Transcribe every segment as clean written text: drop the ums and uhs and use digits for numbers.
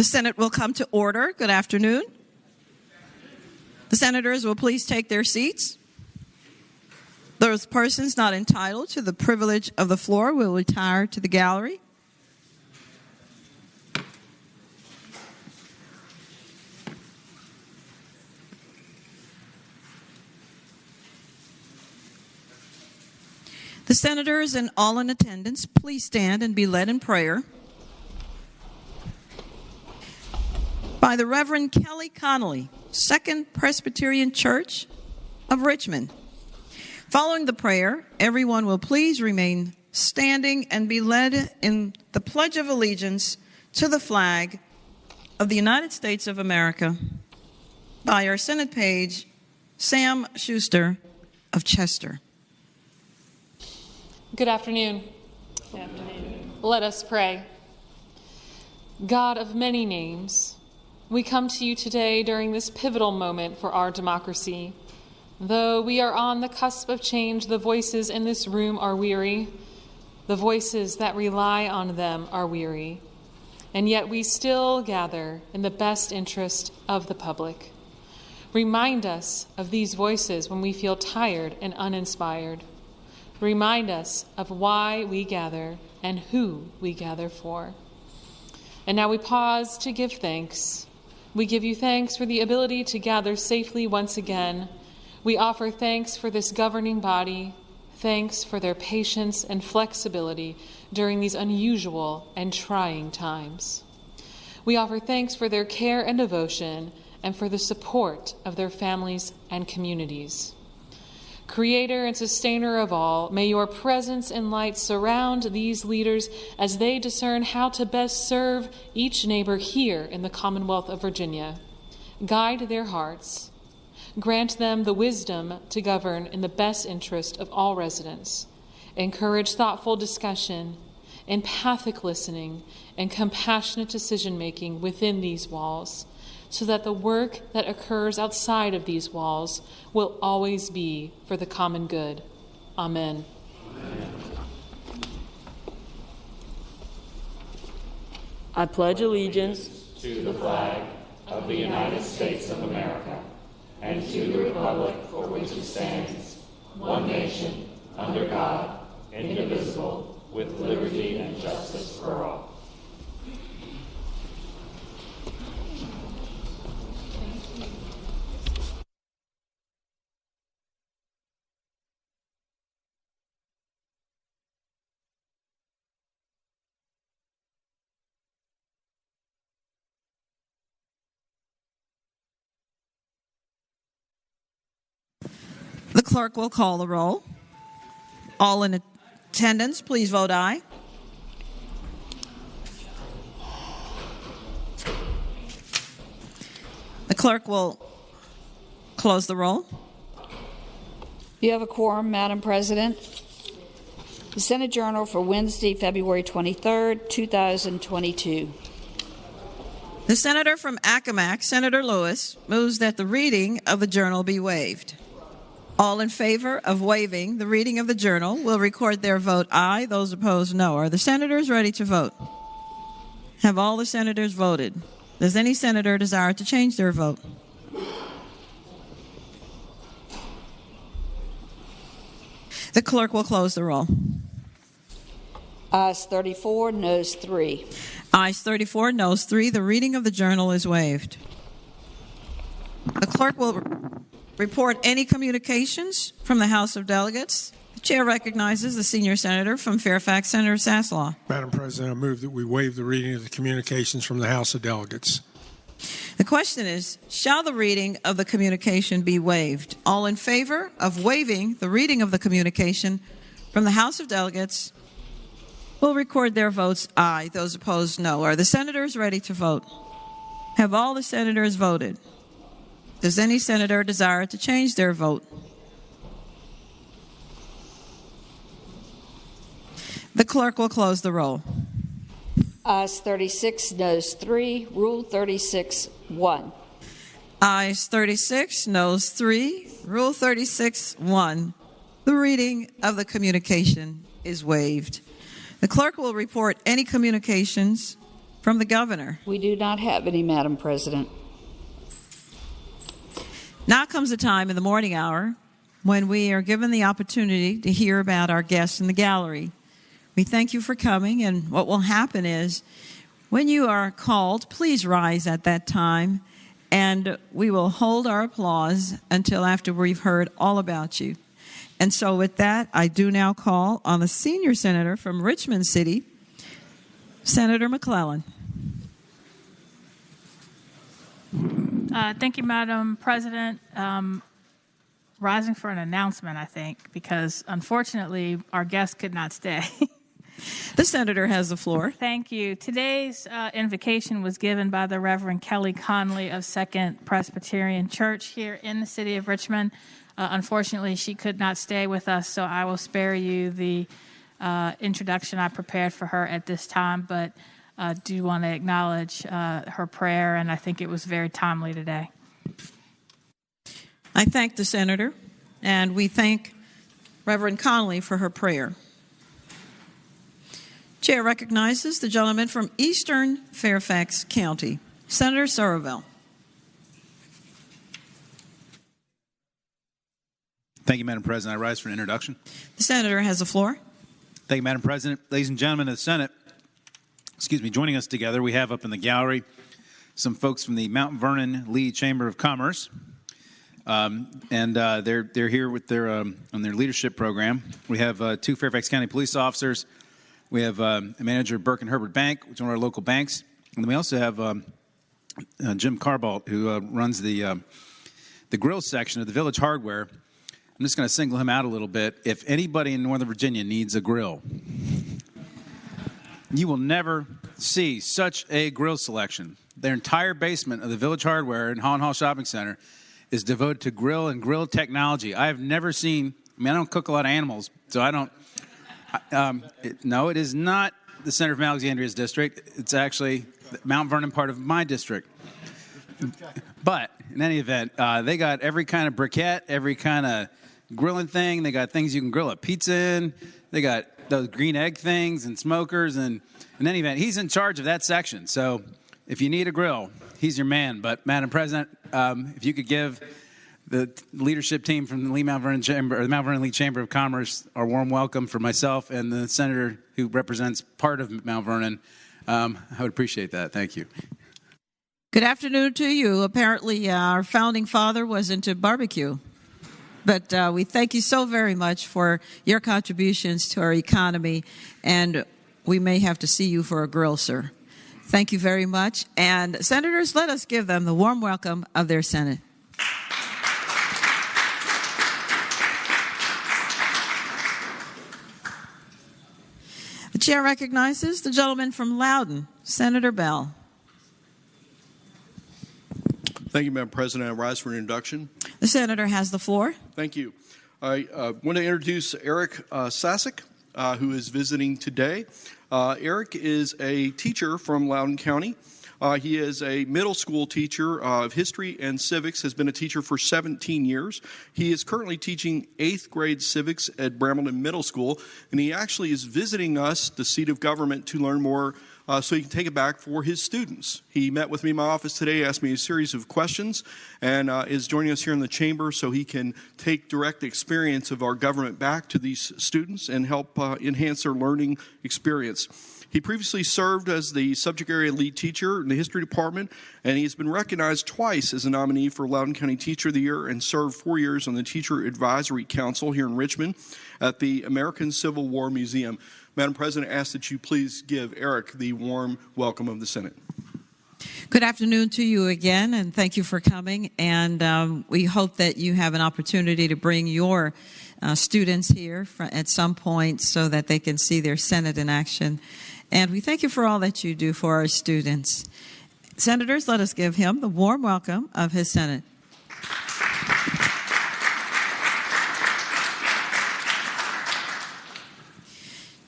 The Senate will come to order. Good afternoon. The senators will please take their seats. Those persons not entitled to the privilege of the floor will retire to the gallery. The senators and all in attendance, please stand and be led in prayer by the Reverend Kelly Connolly, Second Presbyterian Church of Richmond. Following the prayer, everyone will please remain standing and be led in the Pledge of Allegiance to the flag of the United States of America by our Senate page, Sam Schuster of Chester. Good afternoon. Good afternoon. Let us pray. God of many names, we come to you today during this pivotal moment for our democracy. Though we are on the cusp of change, the voices in this room are weary. The voices that rely on them are weary. And yet we still gather in the best interest of the public. Remind us of these voices when we feel tired and uninspired. Remind us of why we gather and who we gather for. And now we pause to give thanks. We give you thanks for the ability to gather safely once again. We offer thanks for this governing body, thanks for their patience and flexibility during these unusual and trying times. We offer thanks for their care and devotion and for the support of their families and communities. Creator and sustainer of all, may your presence and light surround these leaders as they discern how to best serve each neighbor here in the Commonwealth of Virginia. Guide their hearts. Grant them the wisdom to govern in the best interest of all residents. Encourage thoughtful discussion, empathic listening, and compassionate decision-making within these walls, so that the work that occurs outside of these walls will always be for the common good. Amen. Amen. I pledge allegiance to the flag of the United States of America and to the republic for which it stands, one nation, under God, indivisible, with liberty and justice for all. The clerk will call the roll. All in attendance, please vote aye. The clerk will close the roll. You have a quorum, Madam President. The Senate Journal for Wednesday, February 23rd, 2022. The senator from Accomack, Senator Lewis, moves that the reading of the journal be waived. All in favor of waiving the reading of the journal will record their vote aye. Those opposed, no. Are the senators ready to vote? Have all the senators voted? Does any senator desire to change their vote? The clerk will close the roll. Ayes 34, noes 3. Ayes 34, noes 3. The reading of the journal is waived. The clerk will report any communications from the House of Delegates. The chair recognizes the senior senator from Fairfax, Senator Saslaw. Madam President, I move that we waive the reading of the communications from the House of Delegates. The question is, shall the reading of the communication be waived? All in favor of waiving the reading of the communication from the House of Delegates will record their votes aye. Those opposed, no. Are the senators ready to vote? Have all the senators voted? Does any senator desire to change their vote? The clerk will close the roll. Ayes 36, noes 3. Rule 36-1. Ayes 36, noes 3. Rule 36-1. The reading of the communication is waived. The clerk will report any communications from the governor? We do not have any, Madam President. Now comes a time in the morning hour when we are given the opportunity to hear about our guests in the gallery. We thank you for coming, and what will happen is when you are called, please rise at that time, and we will hold our applause until after we've heard all about you. And so with that, I do now call on the senior senator from Richmond City, Senator McClellan. Thank you, Madam President. Rising for an announcement, I think, because unfortunately our guest could not stay. The senator has the floor. Thank you. Today's invocation was given by the Reverend Kelly Conley of Second Presbyterian Church here in the city of Richmond. Unfortunately, she could not stay with us, so I will spare you the introduction I prepared for her at this time, but do want to acknowledge her prayer, and I think it was very timely today. I thank the senator, and we thank Reverend Conley for her prayer. Chair recognizes the gentleman from Eastern Fairfax County, Senator Somerville. Thank you, Madam President. I rise for an introduction. The senator has the floor. Thank you, Madam President. Ladies and gentlemen of the Senate, joining us together, we have up in the gallery some folks from the Mount Vernon Lee Chamber of Commerce, and they're here with their on their leadership program. We have 2 Fairfax County police officers. We have manager Burke and Herbert Bank, which is one of our local banks, and then we also have Jim Carbalt, who runs the grill section of the Village Hardware. I'm just going to single him out a little bit. If anybody in Northern Virginia needs a grill, you will never see such a grill selection. Their entire basement of the Village Hardware in Holland Hall Shopping Center is devoted to grill and grill technology. I have never seen, I don't cook a lot of animals, so I don't, no, it is not the center from Alexandria's district. It's actually Mount Vernon, part of my district. But in any event, they got every kind of briquette, every kind of grilling thing. They got things you can grill a pizza in. They got those green egg things and smokers. And in any event, he's in charge of that section. So if you need a grill, he's your man. But Madam President, if you could give the leadership team from the Mount Vernon Lee Chamber of Commerce our warm welcome for myself and the senator who represents part of Mount Vernon, I would appreciate that. Thank you. Good afternoon to you. Apparently, our founding father was into barbecue. But we thank you so very much for your contributions to our economy, and we may have to see you for a grill, sir. Thank you very much. And senators, let us give them the warm welcome of their Senate. The chair recognizes the gentleman from Loudoun, Senator Bell. Thank you, Madam President. I rise for an introduction. The senator has the floor. Thank you. I want to introduce Eric Sasek, who is visiting today. Eric is a teacher from Loudoun County. He is a middle school teacher of history and civics, has been a teacher for 17 years. He is currently teaching 8th grade civics at Brambleton Middle School, and he actually is visiting us, the seat of government, to learn more so he can take it back for his students. He met with me in my office today, asked me a series of questions, and is joining us here in the chamber so he can take direct experience of our government back to these students and help enhance their learning experience. He previously served as the subject area lead teacher in the history department, and he's been recognized twice as a nominee for Loudoun County Teacher of the Year and served 4 years on the Teacher Advisory Council here in Richmond at the American Civil War Museum. Madam President, I ask that you please give Eric the warm welcome of the Senate. Good afternoon to you again, and thank you for coming. And we hope that you have an opportunity to bring your students here at some point so that they can see their Senate in action. And we thank you for all that you do for our students. Senators, let us give him the warm welcome of his Senate.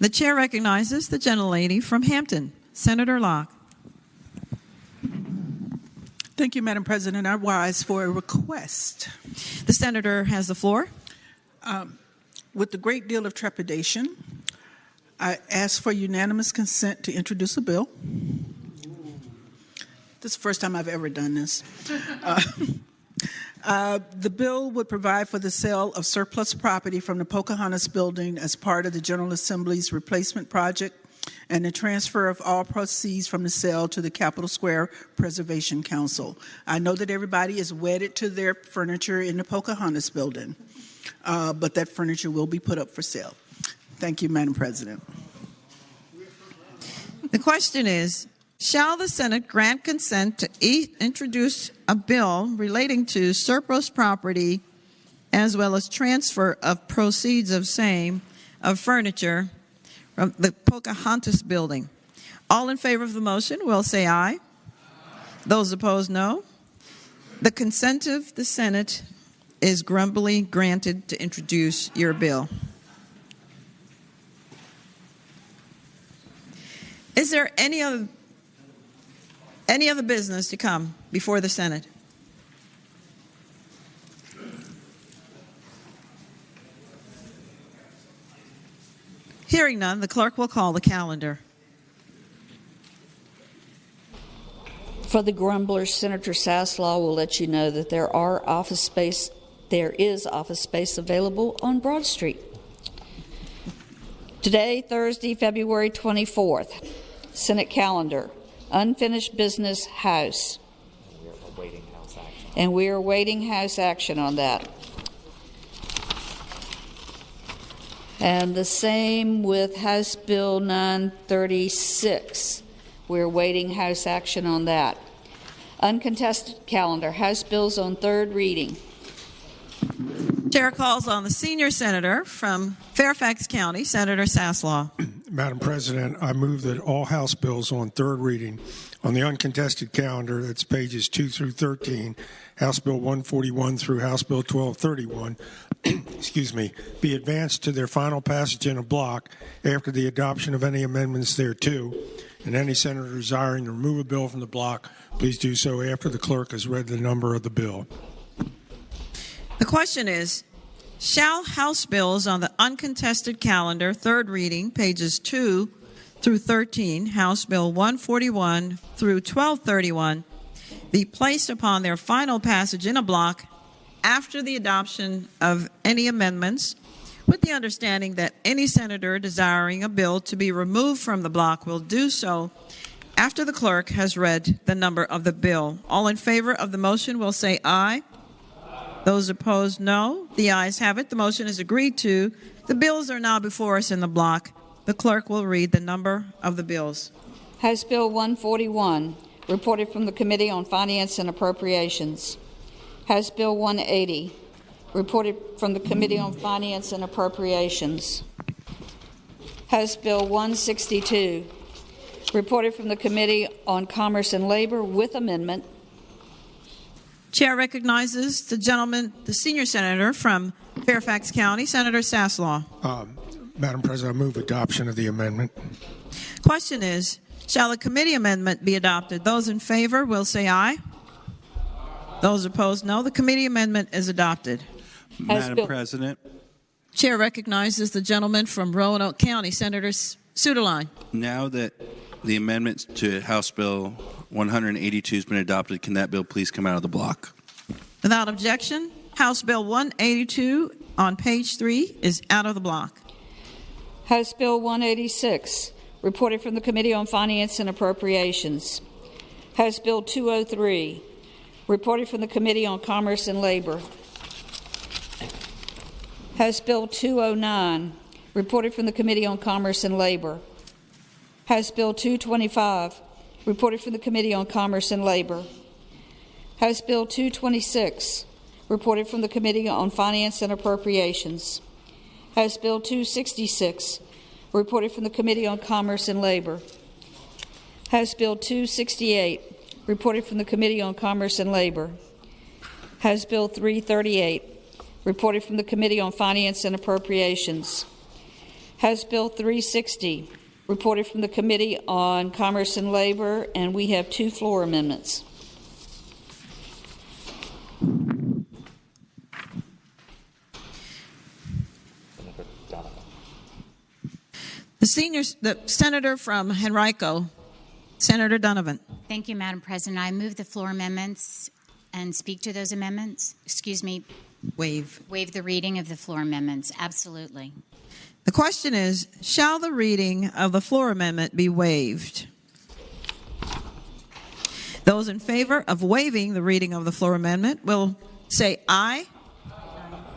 The chair recognizes the gentlelady from Hampton, Senator Locke. Thank you, Madam President. I rise for a request. The senator has the floor. With a great deal of trepidation, I ask for unanimous consent to introduce a bill. This is the first time I've ever done this. The bill would provide for the sale of surplus property from the Pocahontas building as part of the General Assembly's replacement project and the transfer of all proceeds from the sale to the Capitol Square Preservation Council. I know that everybody is wedded to their furniture in the Pocahontas building, but that furniture will be put up for sale. Thank you, Madam President. The question is, shall the Senate grant consent to introduce a bill relating to surplus property as well as transfer of proceeds of same of furniture from the Pocahontas building? All in favor of the motion will say aye. Those opposed, no. The consent of the Senate is grumbly granted to introduce your bill. Is there any other business to come before the Senate? Hearing none, the clerk will call the calendar. For the grumblers, Senator Saslaw will let you know that there is office space available on Broad Street. Today, Thursday, February 24th, Senate calendar, unfinished business House. And we are awaiting House action on that. And the same with House Bill 936. We're awaiting House action on that. Uncontested calendar, House bills on third reading. Chair calls on the senior senator from Fairfax County, Senator Saslaw. Madam President, I move that all House bills on third reading on the uncontested calendar, that's pages 2 through 13, House Bill 141 through House Bill 1231, be advanced to their final passage in a block after the adoption of any amendments thereto, and any senator desiring to remove a bill from the block, please do so after the clerk has read the number of the bill. The question is, shall House bills on the uncontested calendar, third reading, pages 2 through 13, House Bill 141 through 1231, be placed upon their final passage in a block after the adoption of any amendments, with the understanding that any senator desiring a bill to be removed from the block will do so after the clerk has read the number of the bill? All in favor of the motion will say aye. Those opposed, no. The ayes have it. The motion is agreed to. The bills are now before us in the block. The clerk will read the number of the bills. House Bill 141, reported from the Committee on Finance and Appropriations. House Bill 180, reported from the Committee on Finance and Appropriations. House Bill 162, reported from the Committee on Commerce and Labor with amendment. Chair recognizes the gentleman, the senior senator from Fairfax County, Senator Saslaw. Madam President, I move adoption of the amendment. Question is, shall the committee amendment be adopted? Those in favor will say aye. Those opposed, no. The committee amendment is adopted. Madam President. Chair recognizes the gentleman from Roanoke County, Senator Suderline. Now that the amendment to House Bill 182 has been adopted, can that bill please come out of the block? Without objection, House Bill 182 on page 3 is out of the block. House Bill 186, reported from the Committee on Finance and Appropriations. House Bill 203, reported from the Committee on Commerce and Labor. House Bill 209, reported from the Committee on Commerce and Labor. House Bill 225, reported from the Committee on Commerce and Labor. House Bill 226, reported from the Committee on Finance and Appropriations. House Bill 266, reported from the Committee on Commerce and Labor. House Bill 268, reported from the Committee on Commerce and Labor. House Bill 338, reported from the Committee on Finance and Appropriations. House Bill 360, reported from the Committee on Commerce and Labor, and we have 2 floor amendments. The senator from Henrico, Senator Donovan. Thank you, Madam President. I move the floor amendments and speak to those amendments. Excuse me. Waive. Waive the reading of the floor amendments. Absolutely. The question is, shall the reading of the floor amendment be waived? Those in favor of waiving the reading of the floor amendment will say aye.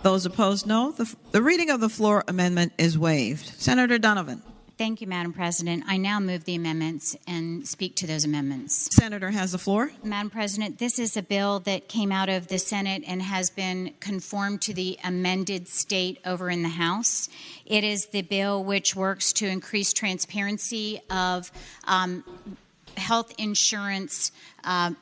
Those opposed, no. The reading of the floor amendment is waived. Senator Donovan. Thank you, Madam President. I now move the amendments and speak to those amendments. Senator has the floor. Madam President, this is a bill that came out of the Senate and has been conformed to the amended state over in the House. It is the bill which works to increase transparency of health insurance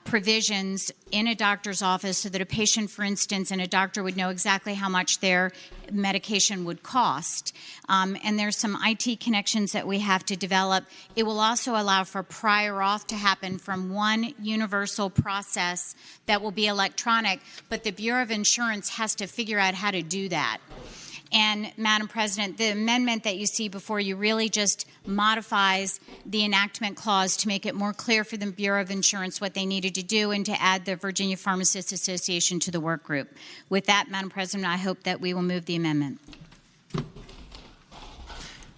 provisions in a doctor's office so that a patient, for instance, and a doctor would know exactly how much their medication would cost. And there's some IT connections that we have to develop. It will also allow for prior auth to happen from one universal process that will be electronic, but the Bureau of Insurance has to figure out how to do that. And, Madam President, the amendment that you see before you really just modifies the enactment clause to make it more clear for the Bureau of Insurance what they needed to do and to add the Virginia Pharmacists Association to the work group. With that, Madam President, I hope that we will move the amendment.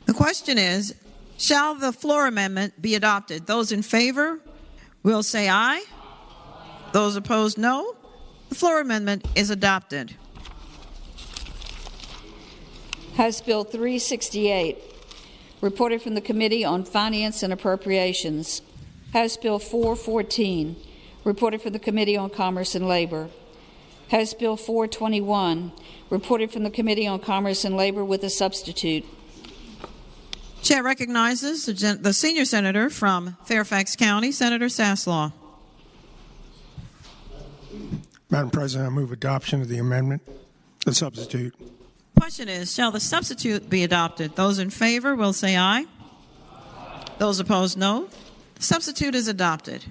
The question is, shall the floor amendment be adopted? Those in favor will say aye. Those opposed, no. The floor amendment is adopted. House Bill 368, reported from the Committee on Finance and Appropriations. House Bill 414, reported from the Committee on Commerce and Labor. House Bill 421, reported from the Committee on Commerce and Labor with a substitute. Chair recognizes the senior senator from Fairfax County, Senator Saslaw. Madam President, I move adoption of the amendment, the substitute. Question is, shall the substitute be adopted? Those in favor will say aye. Those opposed, no. The substitute is adopted.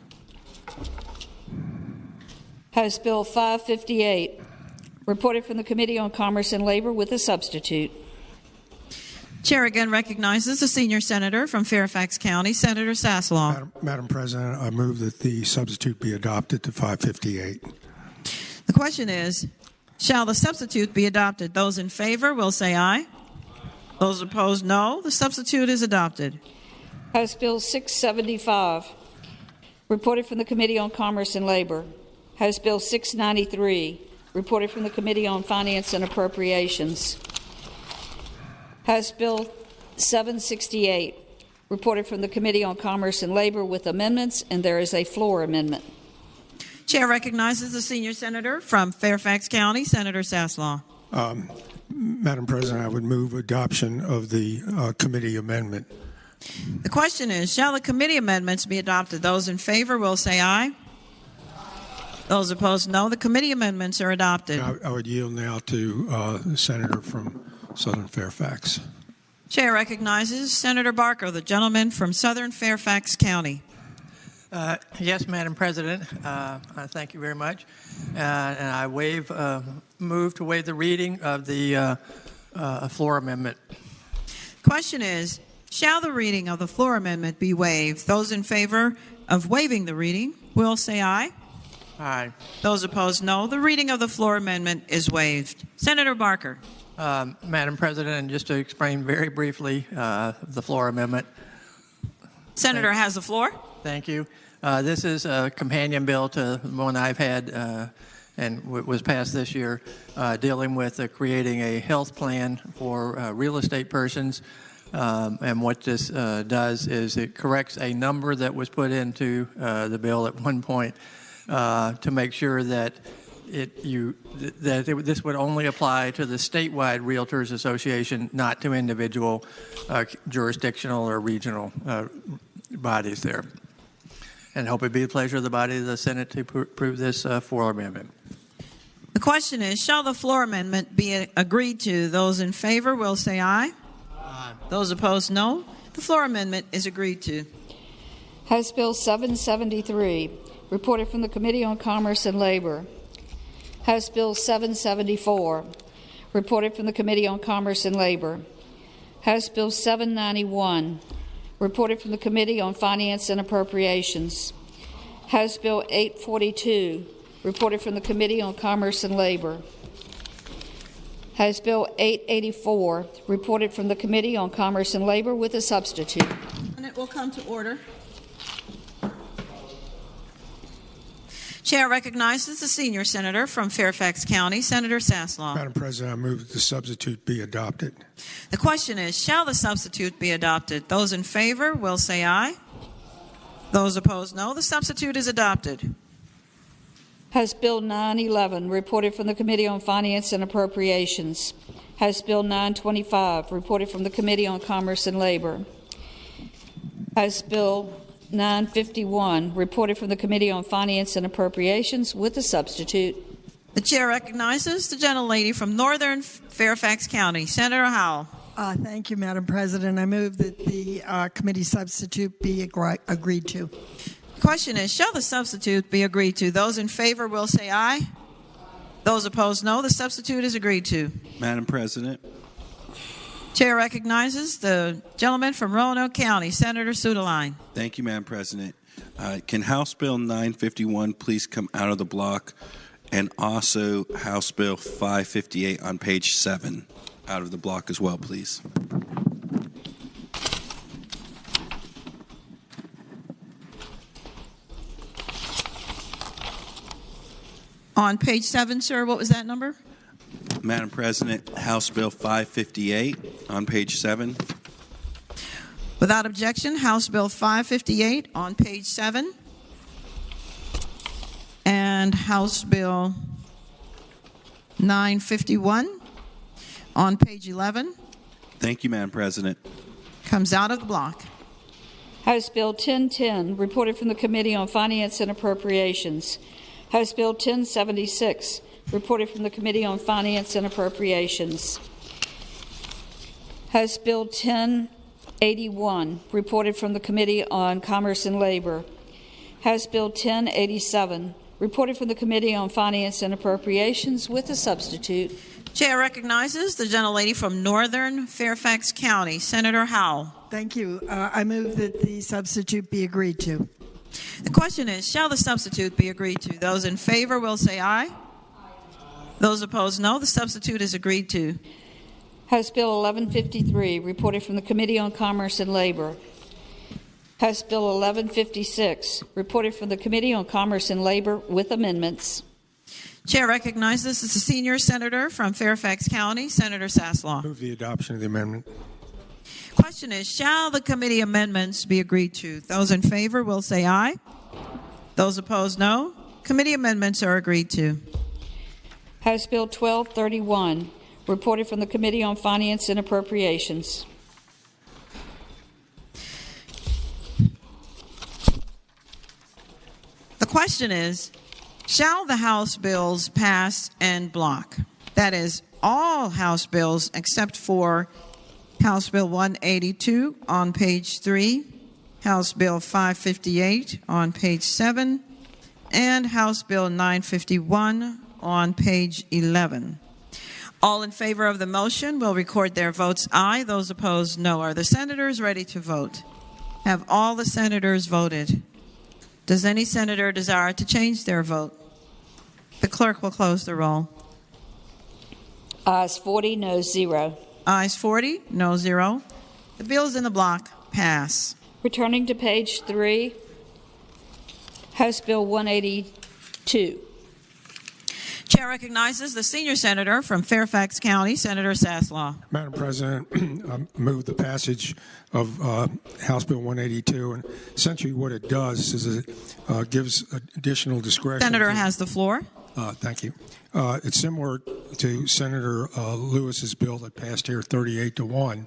House Bill 558, reported from the Committee on Commerce and Labor with a substitute. Chair again recognizes the senior senator from Fairfax County, Senator Saslaw. Madam President, I move that the substitute be adopted to 558. The question is, shall the substitute be adopted? Those in favor will say aye. Those opposed, no. The substitute is adopted. House Bill 675, reported from the Committee on Commerce and Labor. House Bill 693, reported from the Committee on Finance and Appropriations. House Bill 768, reported from the Committee on Commerce and Labor with amendments, and there is a floor amendment. Chair recognizes the senior senator from Fairfax County, Senator Saslaw. Madam President, I would move adoption of the committee amendment. The question is, shall the committee amendments be adopted? Those in favor will say aye. Those opposed, no. The committee amendments are adopted. I would yield now to the senator from Southern Fairfax. Chair recognizes Senator Barker, the gentleman from Southern Fairfax County. Yes, Madam President. Thank you very much. And I move to waive the reading of the floor amendment. Question is, shall the reading of the floor amendment be waived? Those in favor of waiving the reading will say aye. Aye. Those opposed, no. The reading of the floor amendment is waived. Senator Barker. Madam President, and just to explain very briefly the floor amendment. Senator has the floor. Thank you. This is a companion bill to the one I've had and was passed this year, dealing with creating a health plan for real estate persons. And what this does is it corrects a number that was put into the bill at one point to make sure that this would only apply to the statewide Realtors Association, not to individual jurisdictional or regional bodies there. And hope it be the pleasure of the body of the Senate to approve this floor amendment. The question is, shall the floor amendment be agreed to? Those in favor will say aye. Aye. Those opposed, no. The floor amendment is agreed to. House Bill 773, reported from the Committee on Commerce and Labor. House Bill 774, reported from the Committee on Commerce and Labor. House Bill 791, reported from the Committee on Finance and Appropriations. House Bill 842, reported from the Committee on Commerce and Labor. House Bill 884, reported from the Committee on Commerce and Labor with a substitute. And it will come to order. Chair recognizes the senior senator from Fairfax County, Senator Saslaw. Madam President, I move that the substitute be adopted. The question is, shall the substitute be adopted? Those in favor will say aye. Those opposed, no. The substitute is adopted. House Bill 911, reported from the Committee on Finance and Appropriations. House Bill 925, reported from the Committee on Commerce and Labor. House Bill 951, reported from the Committee on Finance and Appropriations with a substitute. The chair recognizes the gentlelady from Northern Fairfax County, Senator Howell. Thank you, Madam President. I move that the committee substitute be agreed to. The question is, shall the substitute be agreed to? Those in favor will say aye. Those opposed, no. The substitute is agreed to. Madam President. Chair recognizes the gentleman from Roanoke County, Senator Sudeline. Thank you, Madam President. Can House Bill 951 please come out of the block, and also House Bill 558 on page 7 out of the block as well, please? On page 7, sir, what was that number? Madam President, House Bill 558 on page 7. Without objection, House Bill 558 on page 7. And House Bill 951 on page 11. Thank you, Madam President. Comes out of the block. House Bill 1010, reported from the Committee on Finance and Appropriations. House Bill 1076, reported from the Committee on Finance and Appropriations. House Bill 1081, reported from the Committee on Commerce and Labor. House Bill 1087, reported from the Committee on Finance and Appropriations with a substitute. Chair recognizes the gentlelady from Northern Fairfax County, Senator Howell. Thank you. I move that the substitute be agreed to. The question is, shall the substitute be agreed to? Those in favor will say aye. Those opposed, no. The substitute is agreed to. House Bill 1153, reported from the Committee on Commerce and Labor. House Bill 1156, reported from the Committee on Commerce and Labor with amendments. Chair recognizes the senior senator from Fairfax County, Senator Saslaw. Move the adoption of the amendment. Question is, shall the committee amendments be agreed to? Those in favor will say aye. Those opposed, no. Committee amendments are agreed to. House Bill 1231, reported from the Committee on Finance and Appropriations. The question is, shall the House bills pass en bloc? That is, all House bills except for House Bill 182 on page 3, House Bill 558 on page 7, and House Bill 951 on page 11. All in favor of the motion will record their votes aye. Those opposed, no. Are the senators ready to vote? Have all the senators voted? Does any senator desire to change their vote? The clerk will close the roll. Ayes 40, no 0. Ayes 40, no 0. The bills in the block pass. Returning to page 3, House Bill 182. Chair recognizes the senior senator from Fairfax County, Senator Saslaw. Madam President, I move the passage of House Bill 182. And essentially what it does is it gives additional discretion. Senator has the floor. Thank you. It's similar to Senator Lewis's bill that passed here 38-1,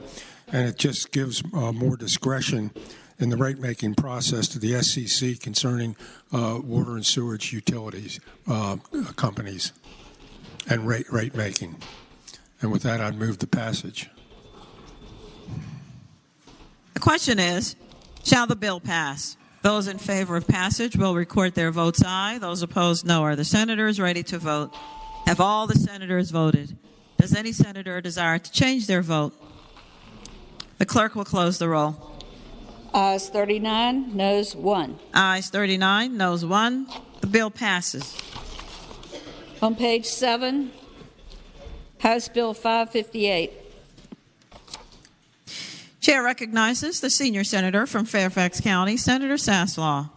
and it just gives more discretion in the rate-making process to the SCC concerning water and sewage utilities companies and rate-making. And with that, I'd move the passage. The question is, shall the bill pass? Those in favor of passage will record their votes aye. Those opposed, no. Are the senators ready to vote? Have all the senators voted? Does any senator desire to change their vote? The clerk will close the roll. Ayes 39, noes 1. Ayes 39, noes 1. The bill passes. On page 7, House Bill 558. Chair recognizes the senior senator from Fairfax County, Senator Saslaw.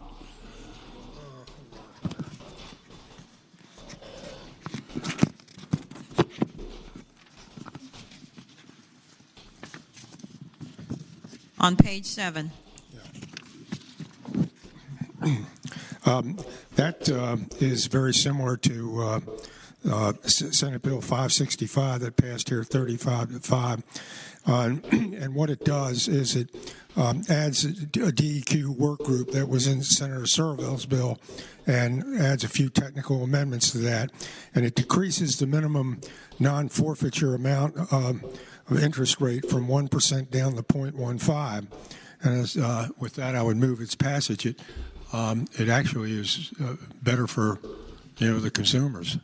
On page 7. That is very similar to Senate Bill 565 that passed here 35-5. And what it does is it adds a DEQ work group that was in Senator Surville's bill and adds a few technical amendments to that. And it decreases the minimum non-forfeiture amount of interest rate from 1% down to 0.15. And as, with that, I would move its passage. It actually is better for the consumers.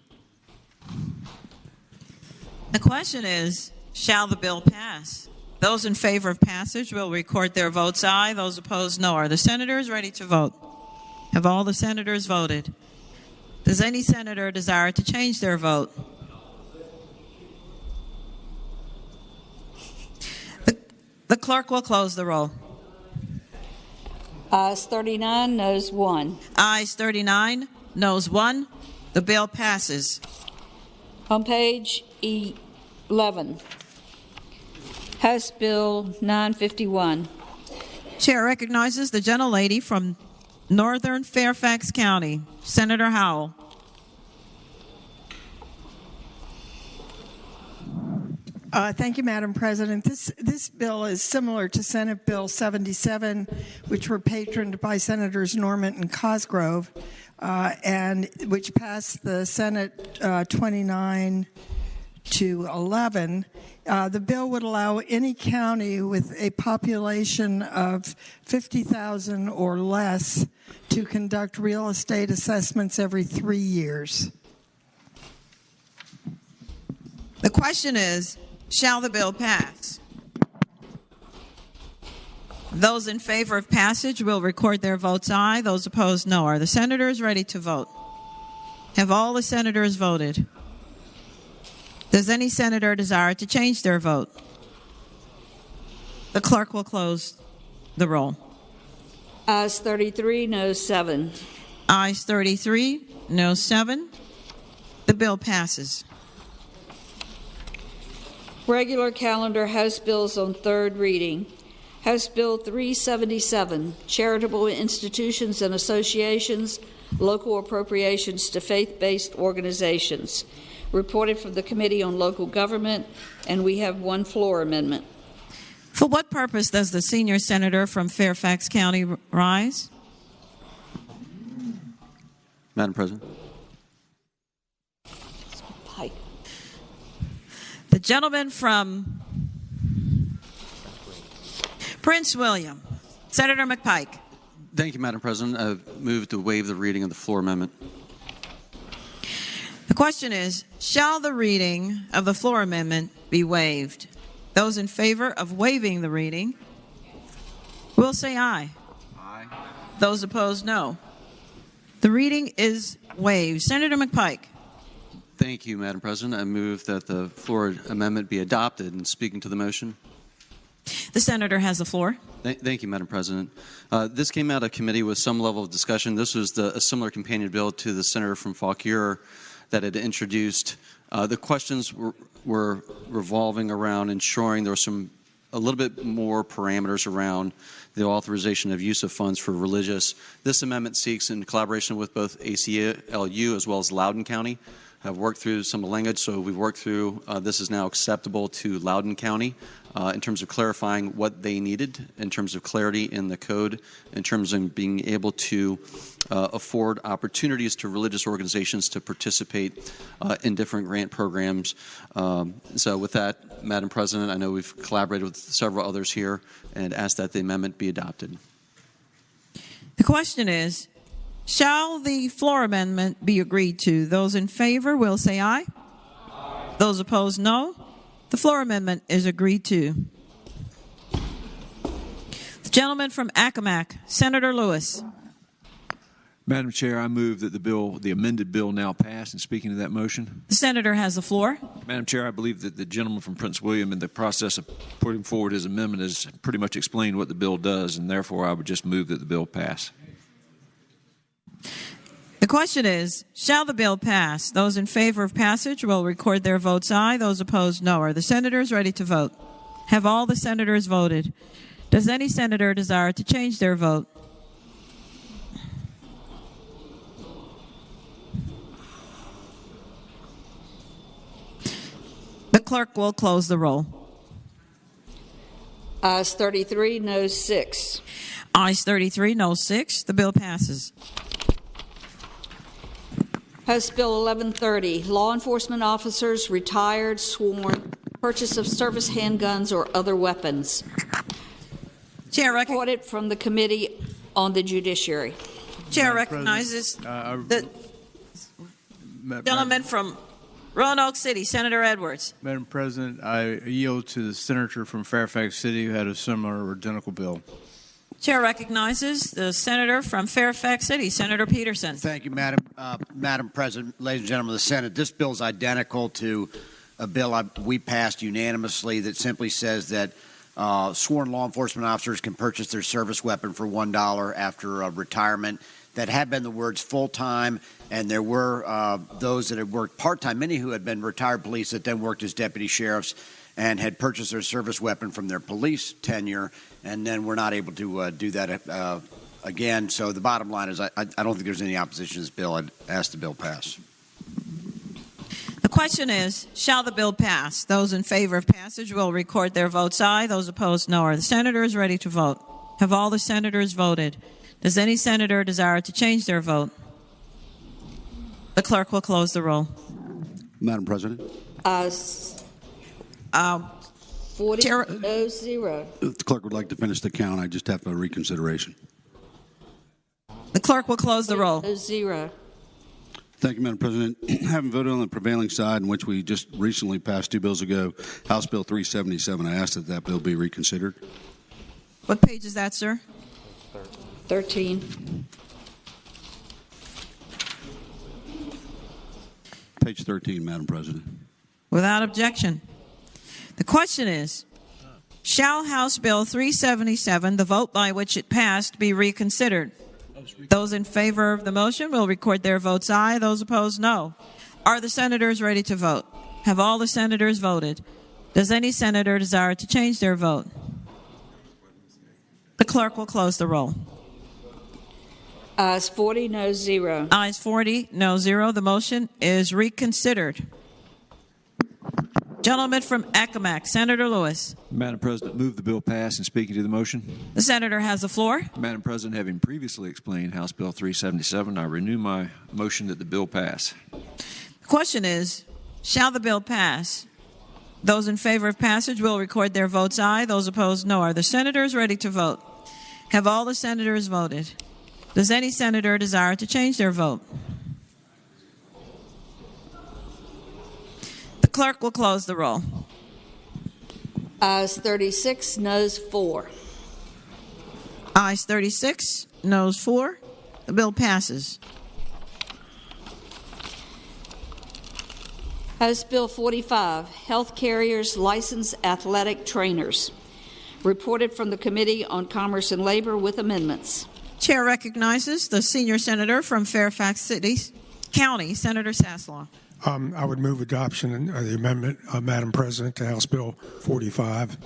The question is, shall the bill pass? Those in favor of passage will record their votes aye. Those opposed, no. Are the senators ready to vote? Have all the senators voted? Does any senator desire to change their vote? The clerk will close the roll. Ayes 39, noes 1. Ayes 39, noes 1. The bill passes. On page 11, House Bill 951. Chair recognizes the gentlelady from Northern Fairfax County, Senator Howell. Thank you, Madam President. This bill is similar to Senate Bill 77, which were patroned by Senators Norman and Cosgrove, and which passed the Senate 29 to 11. The bill would allow any county with a population of 50,000 or less to conduct real estate assessments every 3 years. The question is, shall the bill pass? Those in favor of passage will record their votes aye. Those opposed, no. Are the senators ready to vote? Have all the senators voted? Does any senator desire to change their vote? The clerk will close the roll. Ayes 33, noes 7. Ayes 33, noes 7. The bill passes. Regular calendar House bills on third reading. House Bill 377, Charitable Institutions and Associations, Local Appropriations to Faith-Based Organizations. Reported from the Committee on Local Government, and we have one floor amendment. For what purpose does the senior senator from Fairfax County rise? Madam President. The gentleman from Prince William, Senator McPike. Thank you, Madam President. I move to waive the reading of the floor amendment. The question is, shall the reading of the floor amendment be waived? Those in favor of waiving the reading will say aye. Aye. Those opposed, no. The reading is waived. Senator McPike. Thank you, Madam President. I move that the floor amendment be adopted. And speaking to the motion. The senator has the floor. Thank you, Madam President. This came out of committee with some level of discussion. This was a similar companion bill to the senator from Fauquier that had introduced. The questions were revolving around ensuring there was a little bit more parameters around the authorization of use of funds for religious. This amendment seeks, in collaboration with both ACLU as well as Loudoun County, have worked through some of the language. So we've worked through, this is now acceptable to Loudoun County in terms of clarifying what they needed, in terms of clarity in the code, in terms of being able to afford opportunities to religious organizations to participate in different grant programs. So with that, Madam President, I know we've collaborated with several others here and asked that the amendment be adopted. The question is, shall the floor amendment be agreed to? Those in favor will say aye. Aye. Those opposed, no. The floor amendment is agreed to. The Gentleman from Accomack, Senator Lewis. Madam Chair, I move that the amended bill now pass. And speaking to that motion, The senator has the floor. Madam Chair, I believe that the gentleman from Prince William, in the process of putting forward his amendment, has pretty much explained what the bill does, and therefore I would just move that the bill pass. The question is, shall the bill pass? Those in favor of passage will record their votes aye. Those opposed, no. Are the senators ready to vote? Have all the senators voted? Does any senator desire to change their vote? The clerk will close the roll. Ayes 33, noes 6. Ayes 33, no 6. The bill passes. House Bill 1130, law enforcement officers, retired, sworn, purchase of service handguns or other weapons. Chair reported from the Committee on the Judiciary. Chair recognizes the gentleman from Roanoke City, Senator Edwards. Madam President, I yield to the senator from Fairfax City who had a similar or identical bill. Chair recognizes the senator from Fairfax City, Senator Peterson. Thank you, Madam President. Ladies and gentlemen of the Senate, this bill is identical to a bill we passed unanimously that simply says that sworn law enforcement officers can purchase their service weapon for $1 after retirement. That had been the words full-time, and there were those that had worked part-time, many who had been retired police that then worked as deputy sheriffs and had purchased their service weapon from their police tenure, and then were not able to do that again. So the bottom line is I don't think there's any opposition to this bill. I'd ask the bill pass. The question is, shall the bill pass? Those in favor of passage will record their votes aye. Those opposed, no. Are the senators ready to vote? Have all the senators voted? Does any senator desire to change their vote? The clerk will close the roll. Madam President. 40, no 0. If the clerk would like to finish the count, I just have a reconsideration. The clerk will close the roll. 0. Thank you, Madam President. Having voted on the prevailing side, in which we just recently passed 2 bills ago, House Bill 377, I ask that that bill be reconsidered. What page is that, sir? 13. Page 13, Madam President. Without objection. The question is, shall House Bill 377, the vote by which it passed, be reconsidered? Those in favor of the motion will record their votes aye. Those opposed, no. Are the senators ready to vote? Have all the senators voted? Does any senator desire to change their vote? The clerk will close the roll. Ayes 40, no 0. Ayes 40, no 0. The motion is reconsidered. Gentleman from Accomack, Senator Lewis. Madam President, move the bill pass. And speaking to the motion, the senator has the floor. Madam President, having previously explained House Bill 377, I renew my motion that the bill pass. The question is, shall the bill pass? Those in favor of passage will record their votes aye. Those opposed, no. Are the senators ready to vote? Have all the senators voted? Does any senator desire to change their vote? The clerk will close the roll. Ayes 36, noes 4. Ayes 36, noes 4. The bill passes. House Bill 45, Health Carriers Licensed Athletic Trainers. Reported from the Committee on Commerce and Labor with amendments. Chair recognizes the senior senator from Fairfax County, Senator Saslaw. I would move adoption of the amendment, Madam President, to House Bill 45.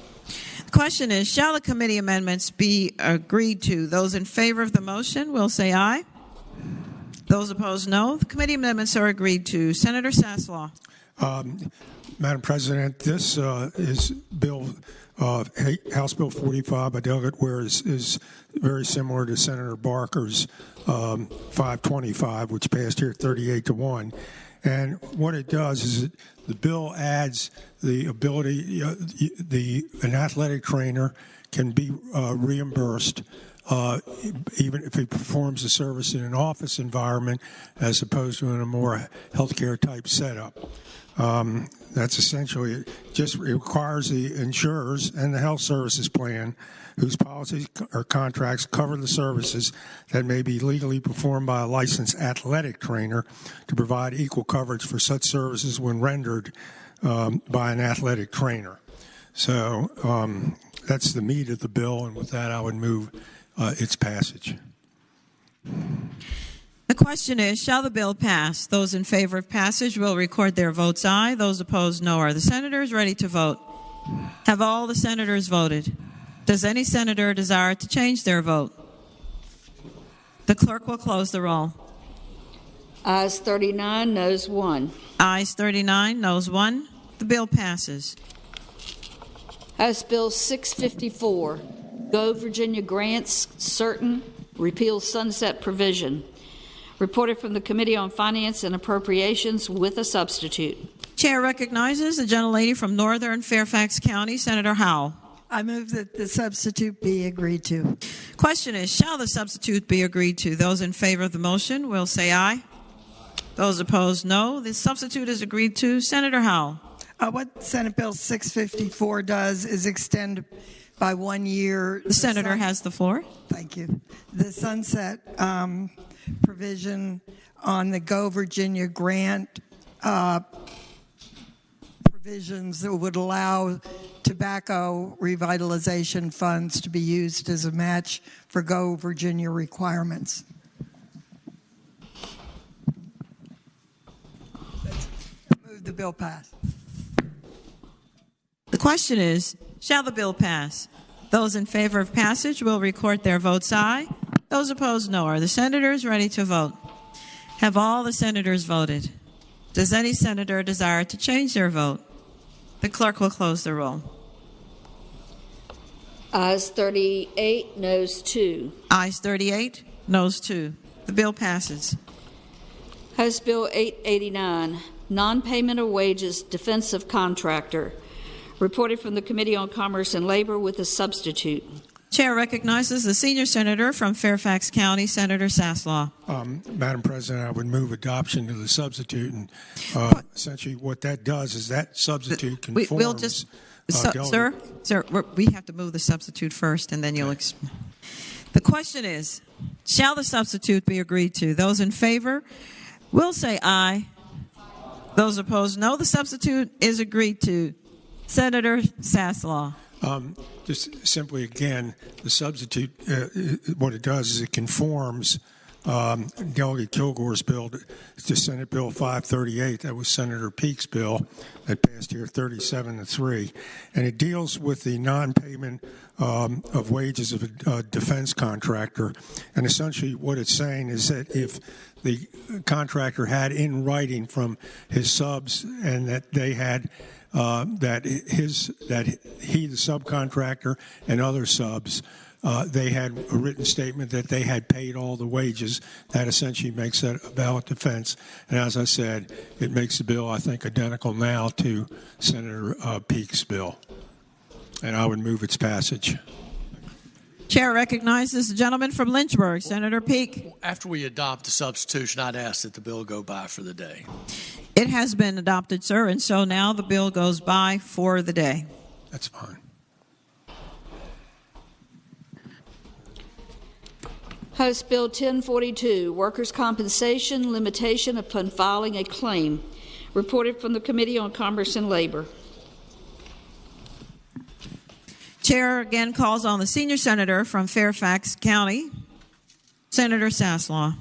The question is, shall the committee amendments be agreed to? Those in favor of the motion will say aye. Those opposed, no. The committee amendments are agreed to. Senator Saslaw. Madam President, this is House Bill 45 by Delegate Ware is very similar to Senator Barker's 525, which passed here 38-1. And what it does is the bill adds the ability, an athletic trainer can be reimbursed even if he performs the service in an office environment as opposed to in a more healthcare type setup. That's essentially it. Just requires the insurers and the health services plan whose policies or contracts cover the services that may be legally performed by a licensed athletic trainer to provide equal coverage for such services when rendered by an athletic trainer. So that's the meat of the bill, and with that I would move its passage. The question is, shall the bill pass? Those in favor of passage will record their votes aye. Those opposed, no. Are the senators ready to vote? Have all the senators voted? Does any senator desire to change their vote? The clerk will close the roll. Ayes 39, noes 1. Ayes 39, noes 1. The bill passes. House Bill 654, Go Virginia Grants Certain, Repeal Sunset Provision. Reported from the Committee on Finance and Appropriations with a substitute. Chair recognizes the gentlelady from Northern Fairfax County, Senator Howell. I move that the substitute be agreed to. Question is, shall the substitute be agreed to? Those in favor of the motion will say aye. Those opposed, no. The substitute is agreed to. Senator Howell. What Senate Bill 654 does is extend by 1 year. The senator has the floor. Thank you. The sunset provision on the Go Virginia grant provisions that would allow tobacco revitalization funds to be used as a match for Go Virginia requirements. Move the bill pass. The question is, shall the bill pass? Those in favor of passage will record their votes aye. Those opposed, no. Are the senators ready to vote? Have all the senators voted? Does any senator desire to change their vote? The clerk will close the roll. Ayes 38, noes 2. Ayes 38, noes 2. The bill passes. House Bill 889, Non-Payment of Wages Defensive Contractor. Reported from the Committee on Commerce and Labor with a substitute. Chair recognizes the senior senator from Fairfax County, Senator Saslaw. Madam President, I would move adoption to the substitute. And essentially what that does is that substitute conforms. We'll just, sir, we have to move the substitute first, and then you'll explain. The question is, shall the substitute be agreed to? Those in favor will say aye. Those opposed, no. The substitute is agreed to. Senator Saslaw. Just simply, again, the substitute, what it does is it conforms Delegate Kilgore's bill to Senate Bill 538. That was Senator Peake's bill that passed here 37-3. And it deals with the non-payment of wages of a defense contractor. And essentially what it's saying is that if the contractor had in writing from his subs and that they had that he, the subcontractor, and other subs, they had a written statement that they had paid all the wages. That essentially makes that a valid defense. And as I said, it makes the bill, I think, identical now to Senator Peake's bill. And I would move its passage. Chair recognizes the gentleman from Lynchburg, Senator Peake. After we adopt the substitution, I'd ask that the bill go by for the day. It has been adopted, sir, and so now the bill goes by for the day. That's fine. House Bill 1042, Workers' Compensation Limitation upon Filing a Claim. Reported from the Committee on Commerce and Labor. Chair again calls on the senior senator from Fairfax County, Senator Saslaw.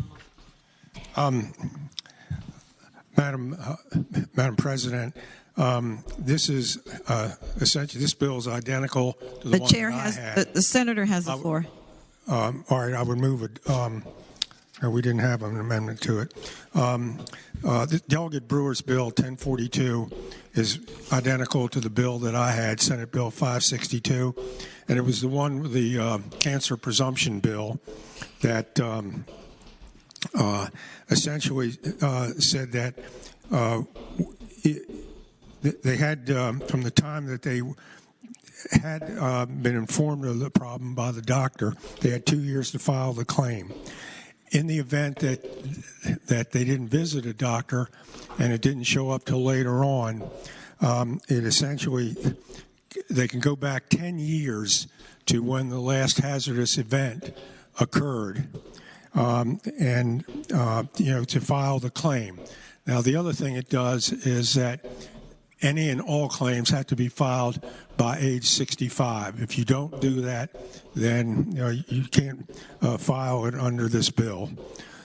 Madam President, this is essentially, this bill is identical to the one chair that has, I had. the senator has the floor. All right, I would move it. We didn't have an amendment to it. The Delegate Brewer's bill 1042 is identical to the bill that I had, Senate Bill 562, and it was the one with the cancer presumption bill that essentially said that they had, from the time that they had been informed of the problem by the doctor, they had 2 years to file the claim. in the event that they didn't visit a doctor and it didn't show up till later on, it essentially, they can go back 10 years to when the last hazardous event occurred, to file the claim. Now, the other thing it does is that any and all claims have to be filed by age 65. If you don't do that, then you can't file it under this bill.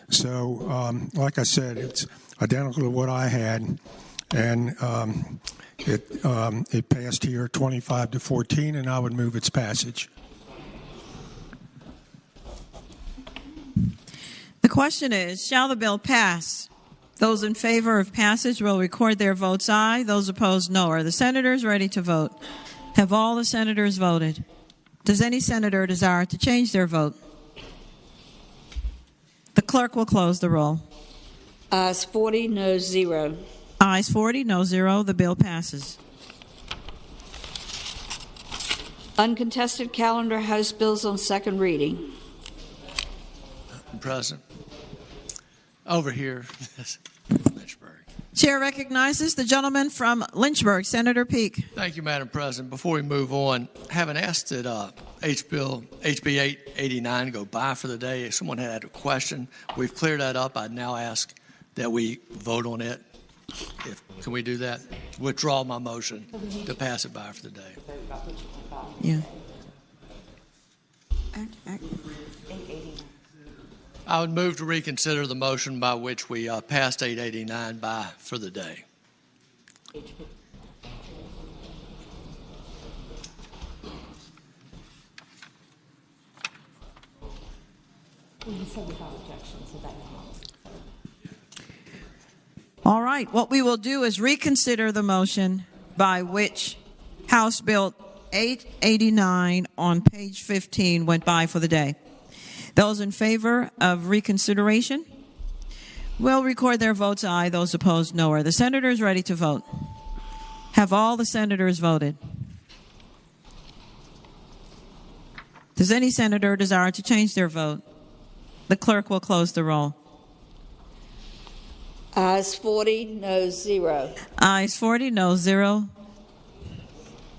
So, like I said, it's identical to what I had, and it passed here 25-14, and I would move its passage. The question is, shall the bill pass? Those in favor of passage will record their votes aye. Those opposed, no. Are the senators ready to vote? Have all the senators voted? Does any senator desire to change their vote? The clerk will close the roll. Ayes 40, no 0. Ayes 40, no 0. The bill passes. Uncontested calendar, House bills on second reading. Madam President, over here. Chair recognizes the gentleman from Lynchburg, Senator Peake. Thank you, Madam President. Before we move on, having asked that HB 889 go by for the day, if someone had a question, we've cleared that up. I'd now ask that we vote on it. Can we do that? Withdraw my motion to pass it by for the day. Yeah. I would move to reconsider the motion by which we passed 889 by for the day. All right. What we will do is reconsider the motion by which House Bill 889 on page 15 went by for the day. Those in favor of reconsideration will record their votes aye. Those opposed, no. Are the senators ready to vote? Have all the senators voted? Does any senator desire to change their vote? The clerk will close the roll. Ayes 40, no 0. Ayes 40, no 0.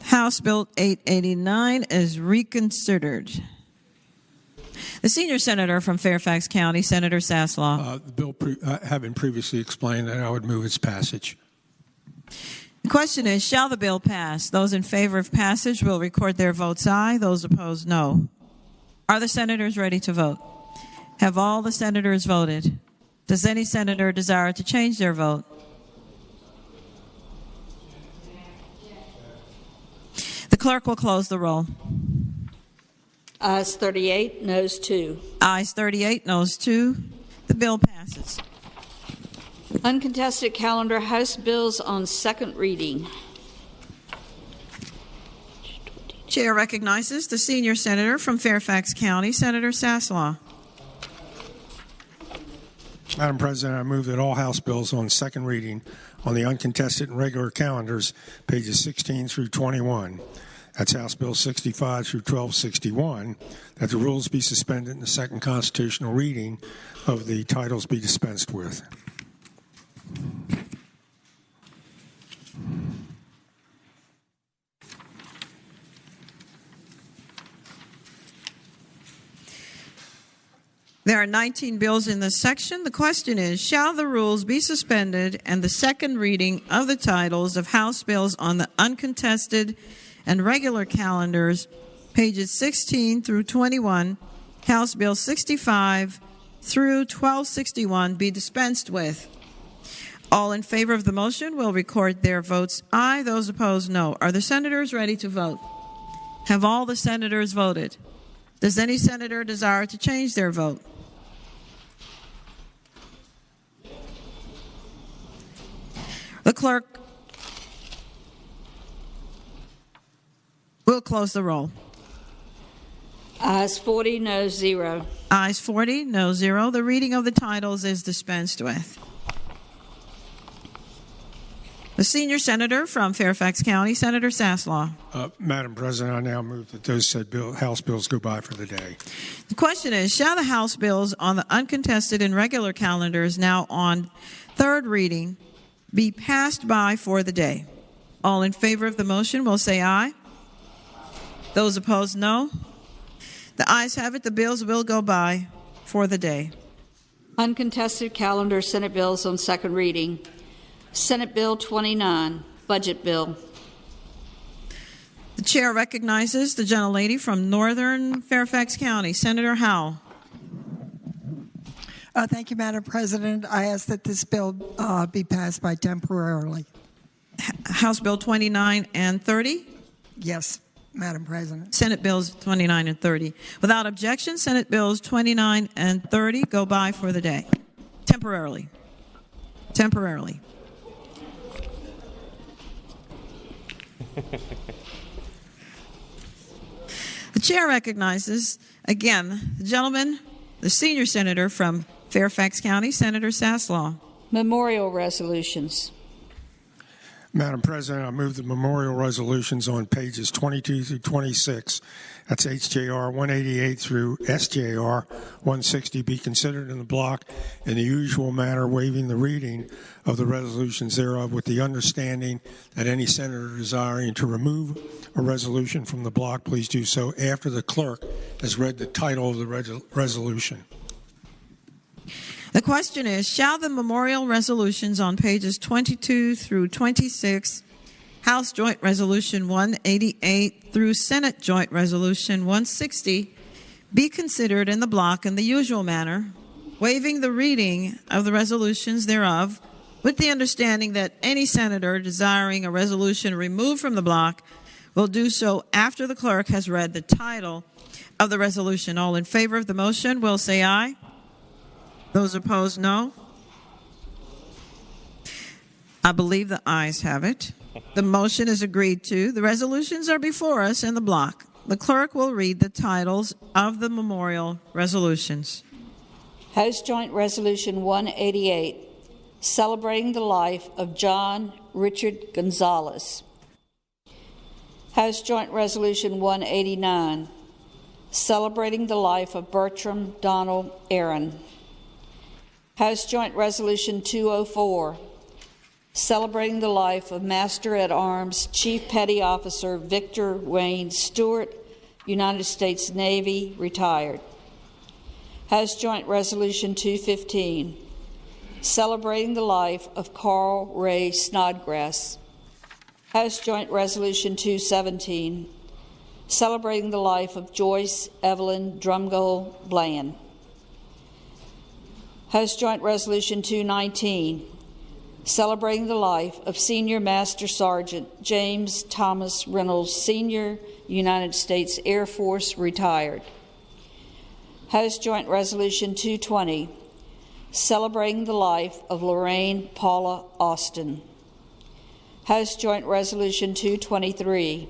House Bill 889 is reconsidered. The senior senator from Fairfax County, Senator Saslaw. The bill, having previously explained that, I would move its passage. The question is, shall the bill pass? Those in favor of passage will record their votes aye. Those opposed, no. Are the senators ready to vote? Have all the senators voted? Does any senator desire to change their vote? The clerk will close the roll. Ayes 38, noes 2. Ayes 38, noes 2. The bill passes. Uncontested calendar, House bills on second reading. Chair recognizes the senior senator from Fairfax County, Senator Saslaw. Madam President, I move that all House bills on second reading on the uncontested and regular calendars, pages 16 through 21, that's House Bill 65 through 1261, that the rules be suspended and the second constitutional reading of the titles be dispensed with. There are 19 bills in this section. The question is, shall the rules be suspended and the second reading of the titles of House bills on the uncontested and regular calendars, pages 16 through 21, House Bill 65 through 1261, be dispensed with? All in favor of the motion will record their votes aye. Those opposed, no. Are the senators ready to vote? Have all the senators voted? Does any senator desire to change their vote? The clerk will close the roll. Ayes 40, no 0. Ayes 40, no 0. The reading of the titles is dispensed with. The senior senator from Fairfax County, Senator Saslaw. Madam President, I now move that those said House bills go by for the day. The question is, shall the House bills on the uncontested and regular calendars now on third reading be passed by for the day? All in favor of the motion will say aye. Those opposed, no. The ayes have it. The bills will go by for the day. Uncontested calendar Senate bills on second reading. Senate Bill 29, Budget Bill. The chair recognizes the gentlelady from Northern Fairfax County, Senator Howell. Thank you, Madam President. I ask that this bill be passed by temporarily. House Bill 29 and 30? Yes, Madam President. Senate Bills 29 and 30. Without objection, Senate Bills 29 and 30 go by for the day. Temporarily. Temporarily. The chair recognizes, again, the gentleman, the senior senator from Fairfax County, Senator Saslaw. Memorial resolutions. Madam President, I move the memorial resolutions on pages 22 through 26, that's HJR 188 through SJR 160, be considered in the block in the usual manner, waiving the reading of the resolutions thereof, with the understanding that any senator desiring to remove a resolution from the block, please do so after the clerk has read the title of the resolution. The question is, shall the memorial resolutions on pages 22 through 26, House Joint Resolution 188 through Senate Joint Resolution 160, be considered in the block in the usual manner, waiving the reading of the resolutions thereof, with the understanding that any senator desiring a resolution removed from the block will do so after the clerk has read the title of the resolution. All in favor of the motion will say aye. Those opposed, no. I believe the ayes have it. The motion is agreed to. The resolutions are before us in the block. The clerk will read the titles of the memorial resolutions. House Joint Resolution 188, celebrating the life of John Richard Gonzalez. House Joint Resolution 189, celebrating the life of Bertram Donald Aaron. House Joint Resolution 204, celebrating the life of Master-at-Arms Chief Petty Officer Victor Wayne Stewart, United States Navy, retired. House Joint Resolution 215, celebrating the life of Carl Ray Snodgrass. House Joint Resolution 217, celebrating the life of Joyce Evelyn Drumgold Bland. House Joint Resolution 219, celebrating the life of Senior Master Sergeant James Thomas Reynolds, Sr., United States Air Force, retired. House Joint Resolution 220, celebrating the life of Lorraine Paula Austin. House Joint Resolution 223,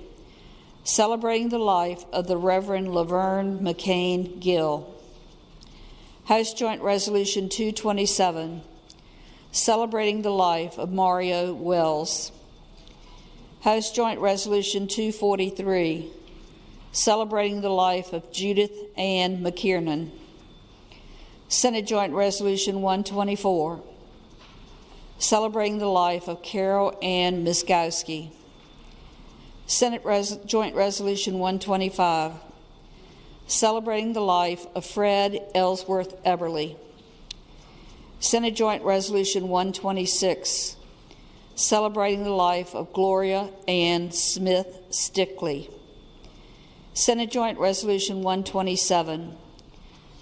celebrating the life of the Reverend Laverne McCain Gill. House Joint Resolution 227, celebrating the life of Mario Wells. House Joint Resolution 243, celebrating the life of Judith Ann McKiernan. Senate Joint Resolution 124, celebrating the life of Carol Ann Miskowski. Senate Joint Resolution 125, celebrating the life of Fred Ellsworth Eberly. Senate Joint Resolution 126, celebrating the life of Gloria Ann Smith Stickley. Senate Joint Resolution 127,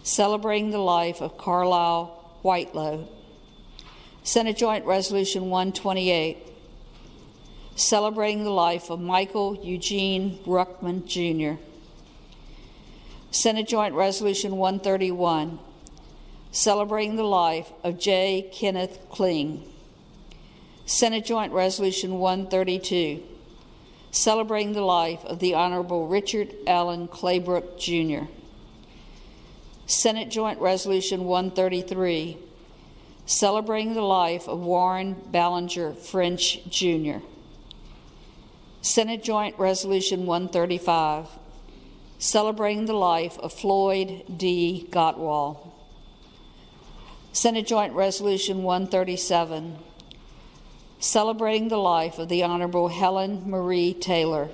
celebrating the life of Carlisle Whitelow. Senate Joint Resolution 128, celebrating the life of Michael Eugene Ruckman, Jr. Senate Joint Resolution 131, celebrating the life of J. Kenneth Kling. Senate Joint Resolution 132, celebrating the life of the Honorable Richard Allen Claybrook, Jr. Senate Joint Resolution 133, celebrating the life of Warren Ballinger French, Jr. Senate Joint Resolution 135, celebrating the life of Floyd D. Gottwall. Senate Joint Resolution 137, celebrating the life of the Honorable Helen Marie Taylor.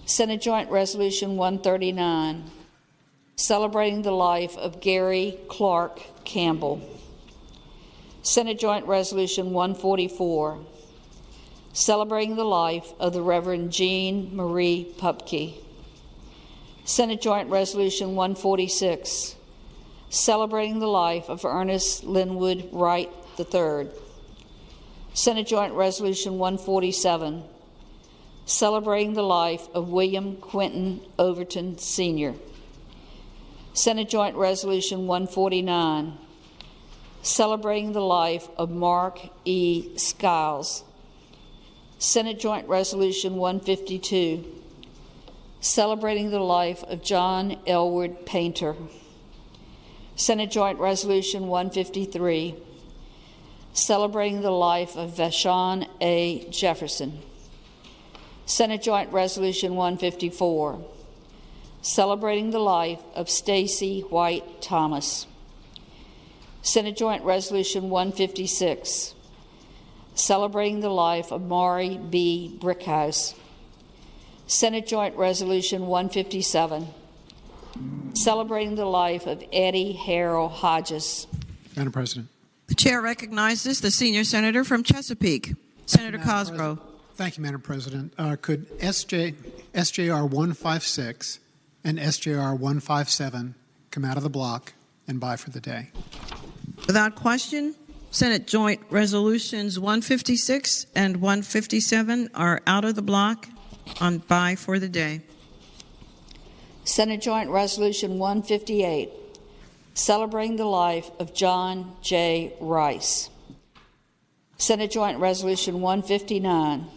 Senate Joint Resolution 139, celebrating the life of Gary Clark Campbell. Senate Joint Resolution 144, celebrating the life of the Reverend Jean Marie Pupke. Senate Joint Resolution 146, celebrating the life of Ernest Linwood Wright III. Senate Joint Resolution 147, celebrating the life of William Quentin Overton, Sr. Senate Joint Resolution 149, celebrating the life of Mark E. Skiles. Senate Joint Resolution 152, celebrating the life of John Elwood Painter. Senate Joint Resolution 153, celebrating the life of Vashon A. Jefferson. Senate Joint Resolution 154, celebrating the life of Stacy White Thomas. Senate Joint Resolution 156, celebrating the life of Maury B. Brickhouse. Senate Joint Resolution 157, celebrating the life of Eddie Harrell Hodges. Madam President. The chair recognizes the senior senator from Chesapeake, Senator Cosgrove. Thank you, Madam President. Could SJR 156 and SJR 157 come out of the block and buy for the day? Without question, Senate Joint Resolutions 156 and 157 are out of the block on buy for the day. Senate Joint Resolution 158, celebrating the life of John J. Rice. Senate Joint Resolution 159,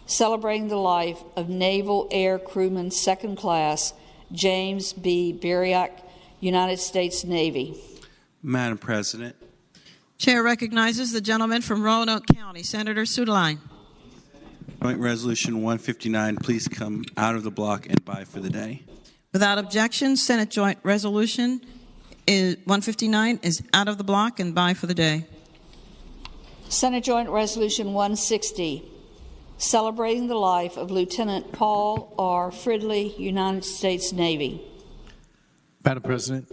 celebrating the life of Naval Air Crewman Second Class James B. Bariak, United States Navy. Madam President. Chair recognizes the gentleman from Roanoke County, Senator Sudeline. Joint Resolution 159, please come out of the block and buy for the day. Without objection, Senate Joint Resolution 159 is out of the block and buy for the day. Senate Joint Resolution 160, celebrating the life of Lieutenant Paul R. Fridley, United States Navy. Madam President.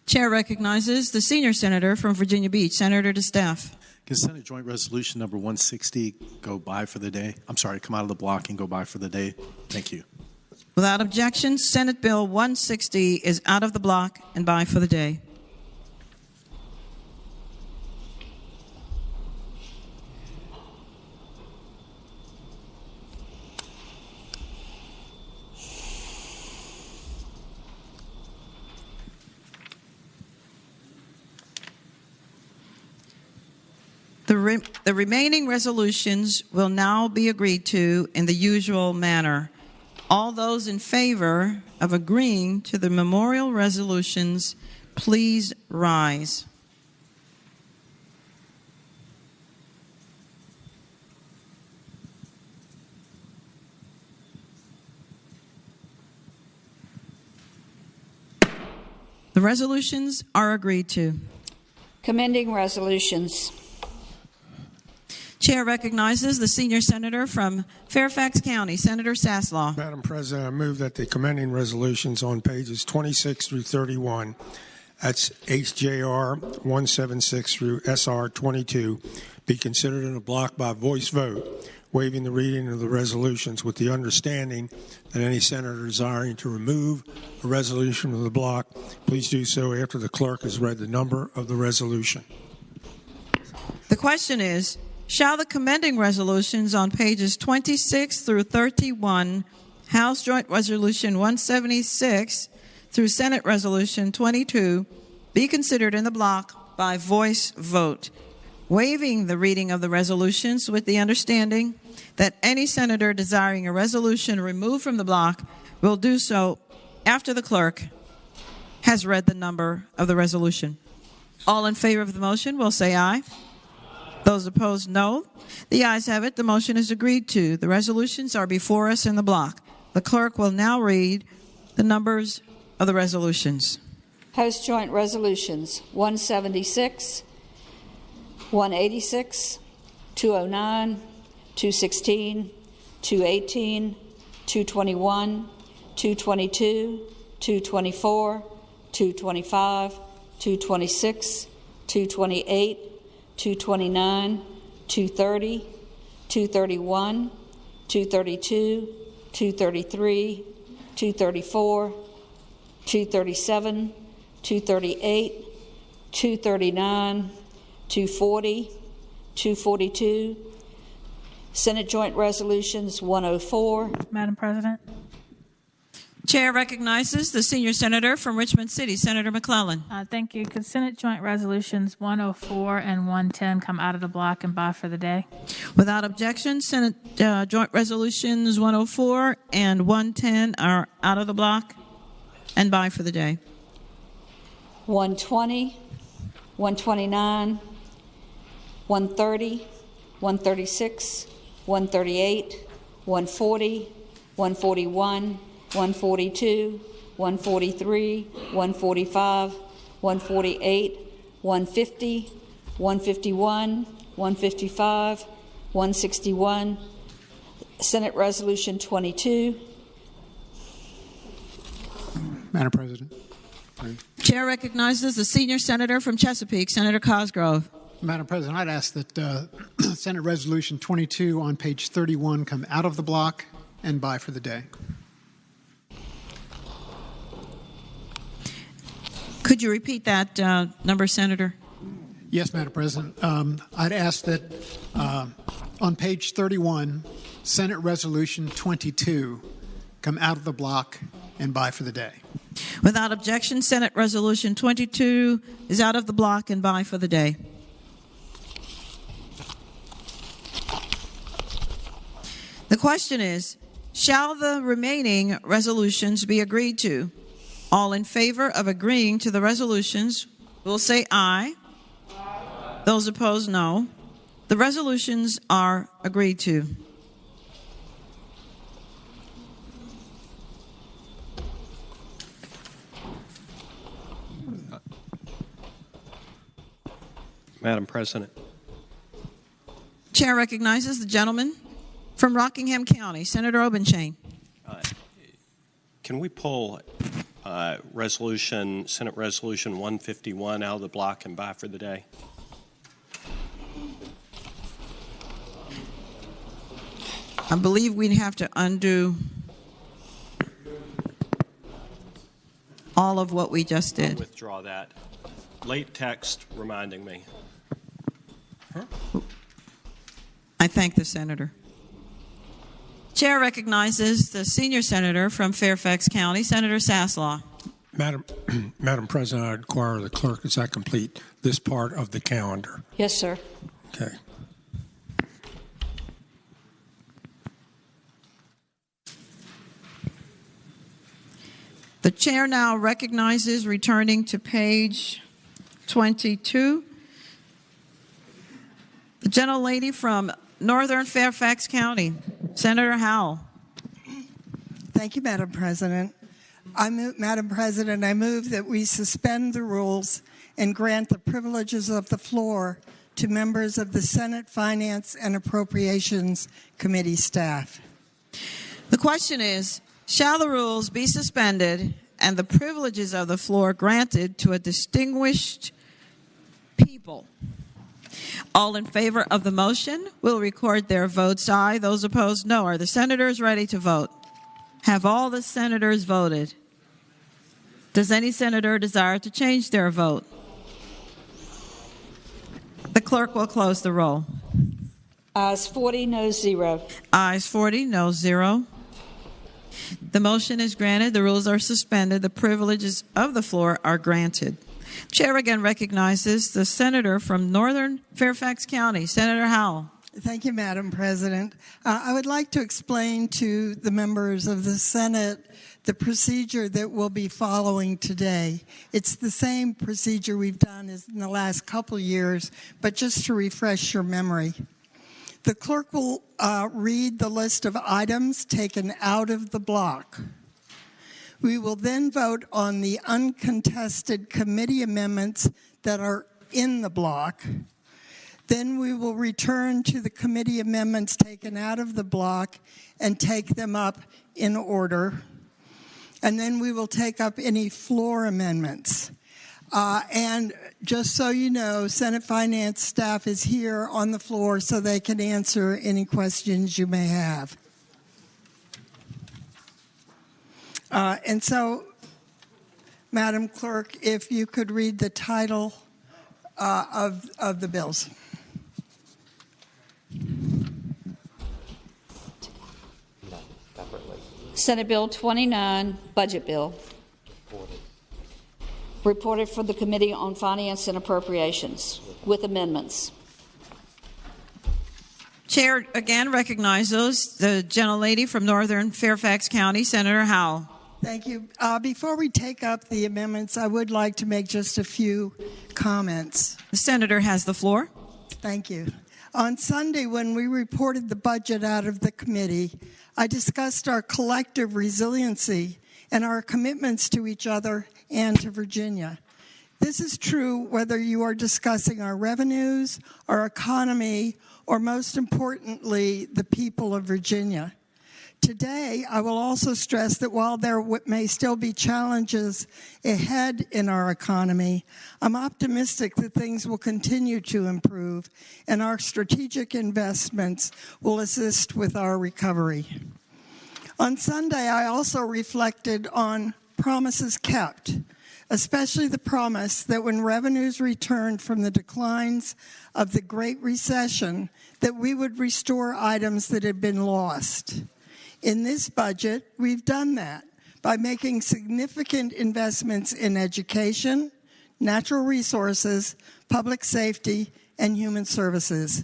Chair recognizes the senior senator from Virginia Beach, Senator DeStaff. Can Senate Joint Resolution number 160 go by for the day? I'm sorry, come out of the block and go by for the day. Thank you. Without objection, Senate Bill 160 is out of the block and buy for the day. The remaining resolutions will now be agreed to in the usual manner. All those in favor of agreeing to the memorial resolutions, please rise. The resolutions are agreed to. Commending resolutions. Chair recognizes the senior senator from Fairfax County, Senator Saslaw. Madam President, I move that the commending resolutions on pages 26 through 31, that's HJR 176 through SR 22, be considered in a block by voice vote, waiving the reading of the resolutions with the understanding that any senator desiring to remove a resolution from the block, please do so after the clerk has read the number of the resolution. The question is, shall the commending resolutions on pages 26 through 31, House Joint Resolution 176 through Senate Resolution 22, be considered in the block by voice vote, waiving the reading of the resolutions with the understanding that any senator desiring a resolution removed from the block will do so after the clerk has read the number of the resolution. All in favor of the motion will say aye. Those opposed, no. The ayes have it. The motion is agreed to. The resolutions are before us in the block. The clerk will now read the numbers of the resolutions. House Joint Resolutions 176, 186, 209, 216, 218, 221, 222, 224, 225, 226, 228, 229, 230, 231, 232, 233, 234, 237, 238, 239, 240, 242. Senate Joint Resolutions 104. Madam President. Chair recognizes the senior senator from Richmond City, Senator McClellan. Thank you. Could Senate Joint Resolutions 104 and 110 come out of the block and by for the day? Without objection, Senate Joint Resolutions 104 and 110 are out of the block and by for the day. 120, 129, 130, 136, 138, 140, 141, 142, 143, 145, 148, 150, 151, 155, 161, Senate Resolution 22. Madam President. Chair recognizes the senior senator from Chesapeake, Senator Cosgrove. Madam President, I'd ask that Senate Resolution 22 on page 31 come out of the block and by for the day. Could you repeat that number, Senator? Yes, Madam President. I'd ask that on page 31, Senate Resolution 22 come out of the block and by for the day. Without objection, Senate Resolution 22 is out of the block and by for the day. The question is, shall the remaining resolutions be agreed to? All in favor of agreeing to the resolutions will say aye. Aye. Those opposed, no. The resolutions are agreed to. Madam President. Chair recognizes the gentleman from Rockingham County, Senator Obenshain. Can we pull Senate Resolution 151 out of the block and by for the day? I believe we'd have to undo all of what we just did. I'll withdraw that. Late text reminding me. I thank the senator. Chair recognizes the senior senator from Fairfax County, Senator Saslaw. Madam President, I require the clerk as I complete this part of the calendar. Yes, sir. Okay. The chair now recognizes, returning to page 22, the gentlelady from Northern Fairfax County, Senator Howell. Thank you, Madam President. Madam President, I move that we suspend the rules and grant the privileges of the floor to members of the Senate Finance and Appropriations Committee staff. The question is, shall the rules be suspended and the privileges of the floor granted to a distinguished people? All in favor of the motion will record their votes aye. Those opposed, no. Are the senators ready to vote? Have all the senators voted? Does any senator desire to change their vote? The clerk will close the roll. Ayes 40, no 0. Ayes 40, no 0. The motion is granted. The rules are suspended. The privileges of the floor are granted. Chair again recognizes the senator from Northern Fairfax County, Senator Howell. Thank you, Madam President. I would like to explain to the members of the Senate the procedure that we'll be following today. It's the same procedure we've done as in the last couple years, but just to refresh your memory. The clerk will read the list of items taken out of the block. We will then vote on the uncontested committee amendments that are in the block. Then we will return to the committee amendments taken out of the block and take them up in order. And then we will take up any floor amendments. And just so you know, Senate Finance staff is here on the floor so they can answer any questions you may have. And so, Madam Clerk, if you could read the title of the bills. Senate Bill 29, Budget Bill. Reported from the Committee on Finance and Appropriations with amendments. Chair again recognizes the gentlelady from Northern Fairfax County, Senator Howell. Thank you. Before we take up the amendments, I would like to make just a few comments. The senator has the floor. Thank you. On Sunday, when we reported the budget out of the committee, I discussed our collective resiliency and our commitments to each other and to Virginia. This is true whether you are discussing our revenues, our economy, or most importantly, the people of Virginia. Today, I will also stress that while there may still be challenges ahead in our economy, I'm optimistic that things will continue to improve and our strategic investments will assist with our recovery. On Sunday, I also reflected on promises kept, especially the promise that when revenues returned from the declines of the Great Recession, that we would restore items that had been lost. In this budget, we've done that by making significant investments in education, natural resources, public safety, and human services.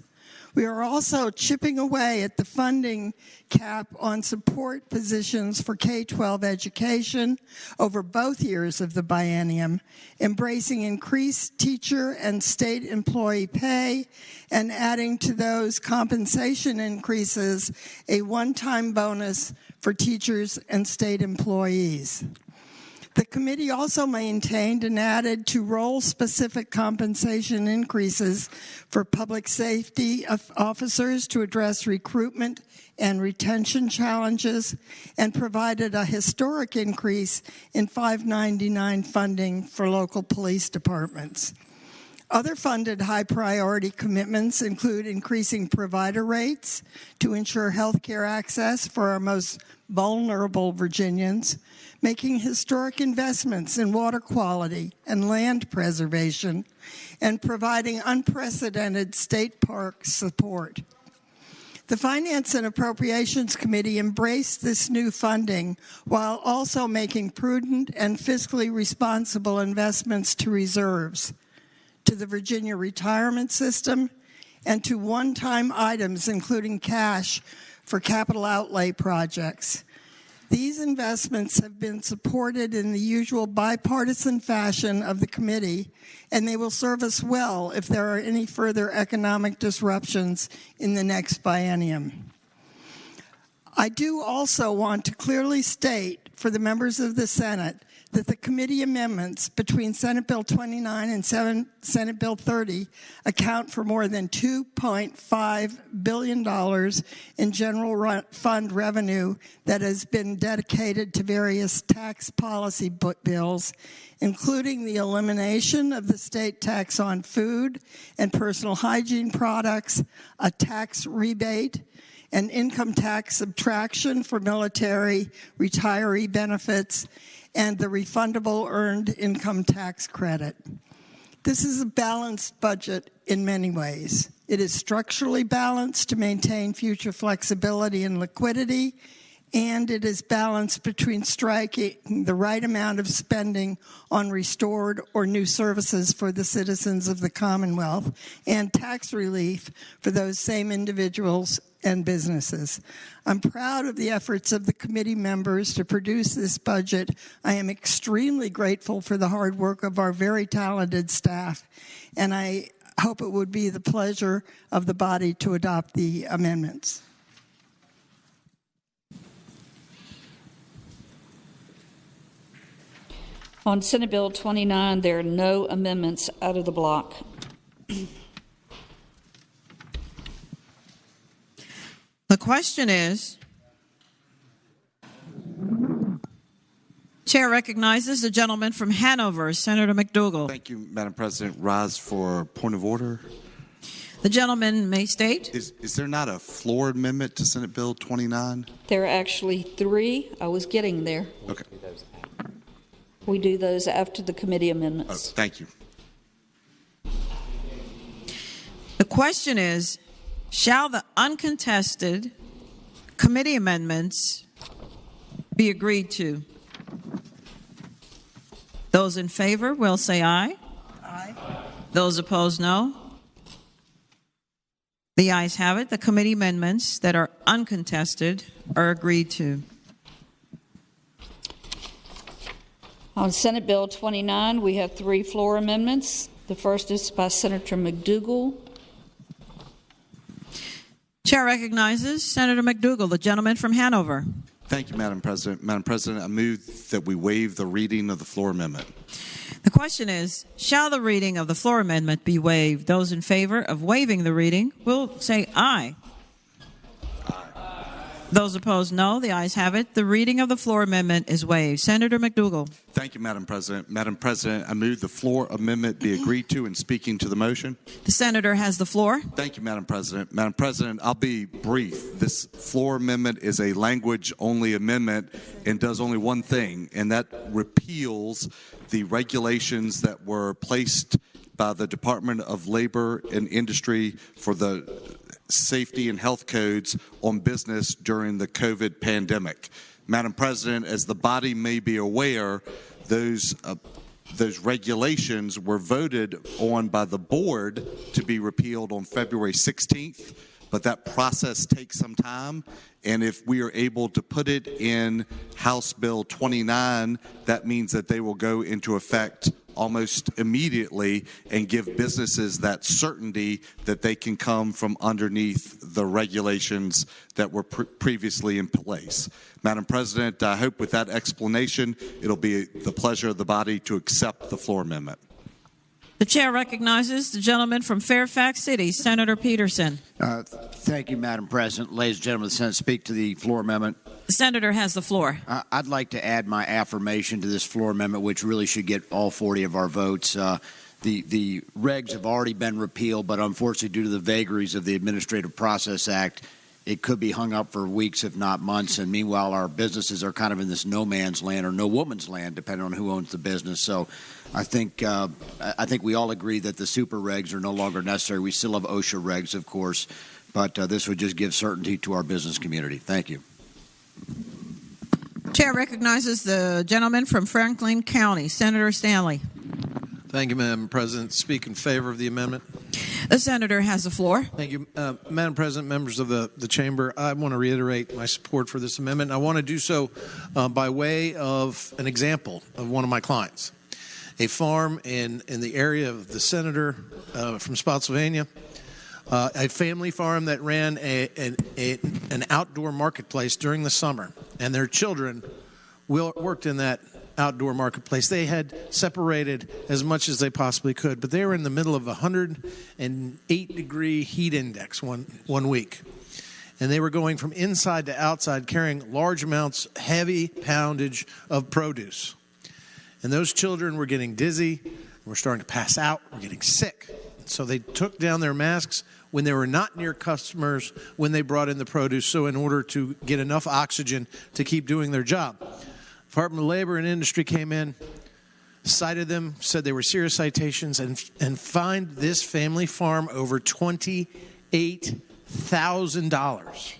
We are also chipping away at the funding cap on support positions for K-12 education over both years of the biennium, embracing increased teacher and state employee pay, and adding to those compensation increases a one-time bonus for teachers and state employees. The committee also maintained and added to role-specific compensation increases for public safety officers to address recruitment and retention challenges, and provided a historic increase in 599 funding for local police departments. Other funded high-priority commitments include increasing provider rates to ensure health care access for our most vulnerable Virginians, making historic investments in water quality and land preservation, and providing unprecedented state park support. The Finance and Appropriations Committee embraced this new funding while also making prudent and fiscally responsible investments to reserves, to the Virginia retirement system, and to one-time items, including cash for capital outlay projects. These investments have been supported in the usual bipartisan fashion of the committee, and they will serve us well if there are any further economic disruptions in the next biennium. I do also want to clearly state for the members of the Senate that the committee amendments between Senate Bill 29 and Senate Bill 30 account for more than $2.5 billion in general fund revenue that has been dedicated to various tax policy bills, including the elimination of the state tax on food and personal hygiene products, a tax rebate, an income tax subtraction for military retiree benefits, and the refundable earned income tax credit. This is a balanced budget in many ways. It is structurally balanced to maintain future flexibility and liquidity, and it is balanced between striking the right amount of spending on restored or new services for the citizens of the Commonwealth and tax relief for those same individuals and businesses. I'm proud of the efforts of the committee members to produce this budget. I am extremely grateful for the hard work of our very talented staff, and I hope it would be the pleasure of the body to adopt the amendments. On Senate Bill 29, there are no amendments out of the block. The question is, Chair recognizes the gentleman from Hanover, Senator McDougall. Thank you, Madam President. Rise for point of order. The gentleman may state. Is there not a floor amendment to Senate Bill 29? There are actually 3. I was getting there. Okay. We do those after the committee amendments. Oh, thank you. The question is, shall the uncontested committee amendments be agreed to? Those in favor will say aye. Aye. Those opposed, no. The ayes have it. The committee amendments that are uncontested are agreed to. On Senate Bill 29, we have 3 floor amendments. The first is by Senator McDougall. Chair recognizes Senator McDougall, the gentleman from Hanover. Thank you, Madam President. Madam President, I move that we waive the reading of the floor amendment. The question is, shall the reading of the floor amendment be waived? Those in favor of waiving the reading will say aye. Those opposed, no. The ayes have it. The reading of the floor amendment is waived. Senator McDougall. Thank you, Madam President. Madam President, I move the floor amendment be agreed to. And speaking to the motion. The senator has the floor. Thank you, Madam President. Madam President, I'll be brief. This floor amendment is a language-only amendment and does only one thing, and that repeals the regulations that were placed by the Department of Labor and Industry for the safety and health codes on business during the COVID pandemic. Madam President, as the body may be aware, those regulations were voted on by the board to be repealed on February 16th, but that process takes some time. And if we are able to put it in House Bill 29, that means that they will go into effect almost immediately and give businesses that certainty that they can come from underneath the regulations that were previously in place. Madam President, I hope with that explanation, it'll be the pleasure of the body to accept the floor amendment. The chair recognizes the gentleman from Fairfax City, Senator Peterson. Thank you, Madam President. Ladies and gentlemen of the Senate, speak to the floor amendment. The senator has the floor. I'd like to add my affirmation to this floor amendment, which really should get all 40 of our votes. The regs have already been repealed, but unfortunately, due to the vagaries of the Administrative Process Act, it could be hung up for weeks, if not months. And meanwhile, our businesses are kind of in this no man's land or no woman's land, depending on who owns the business. So I think we all agree that the super regs are no longer necessary. We still have OSHA regs, of course, but this would just give certainty to our business community. Thank you. Chair recognizes the gentleman from Franklin County, Senator Stanley. Thank you, Madam President. Speak in favor of the amendment. The senator has the floor. Thank you. Madam President, members of the chamber, I want to reiterate my support for this amendment. I want to do so by way of an example of one of my clients. A farm in the area of the senator from Spotsylvania, a family farm that ran an outdoor marketplace during the summer, and their children worked in that outdoor marketplace. They had separated as much as they possibly could, but they were in the middle of a 108-degree heat index one week. And they were going from inside to outside carrying large amounts, heavy poundage of produce. And those children were getting dizzy, were starting to pass out, were getting sick. So they took down their masks when they were not near customers when they brought in the produce, so in order to get enough oxygen to keep doing their job. Department of Labor and Industry came in, cited them, said they were serious citations, and fined this family farm over $28,000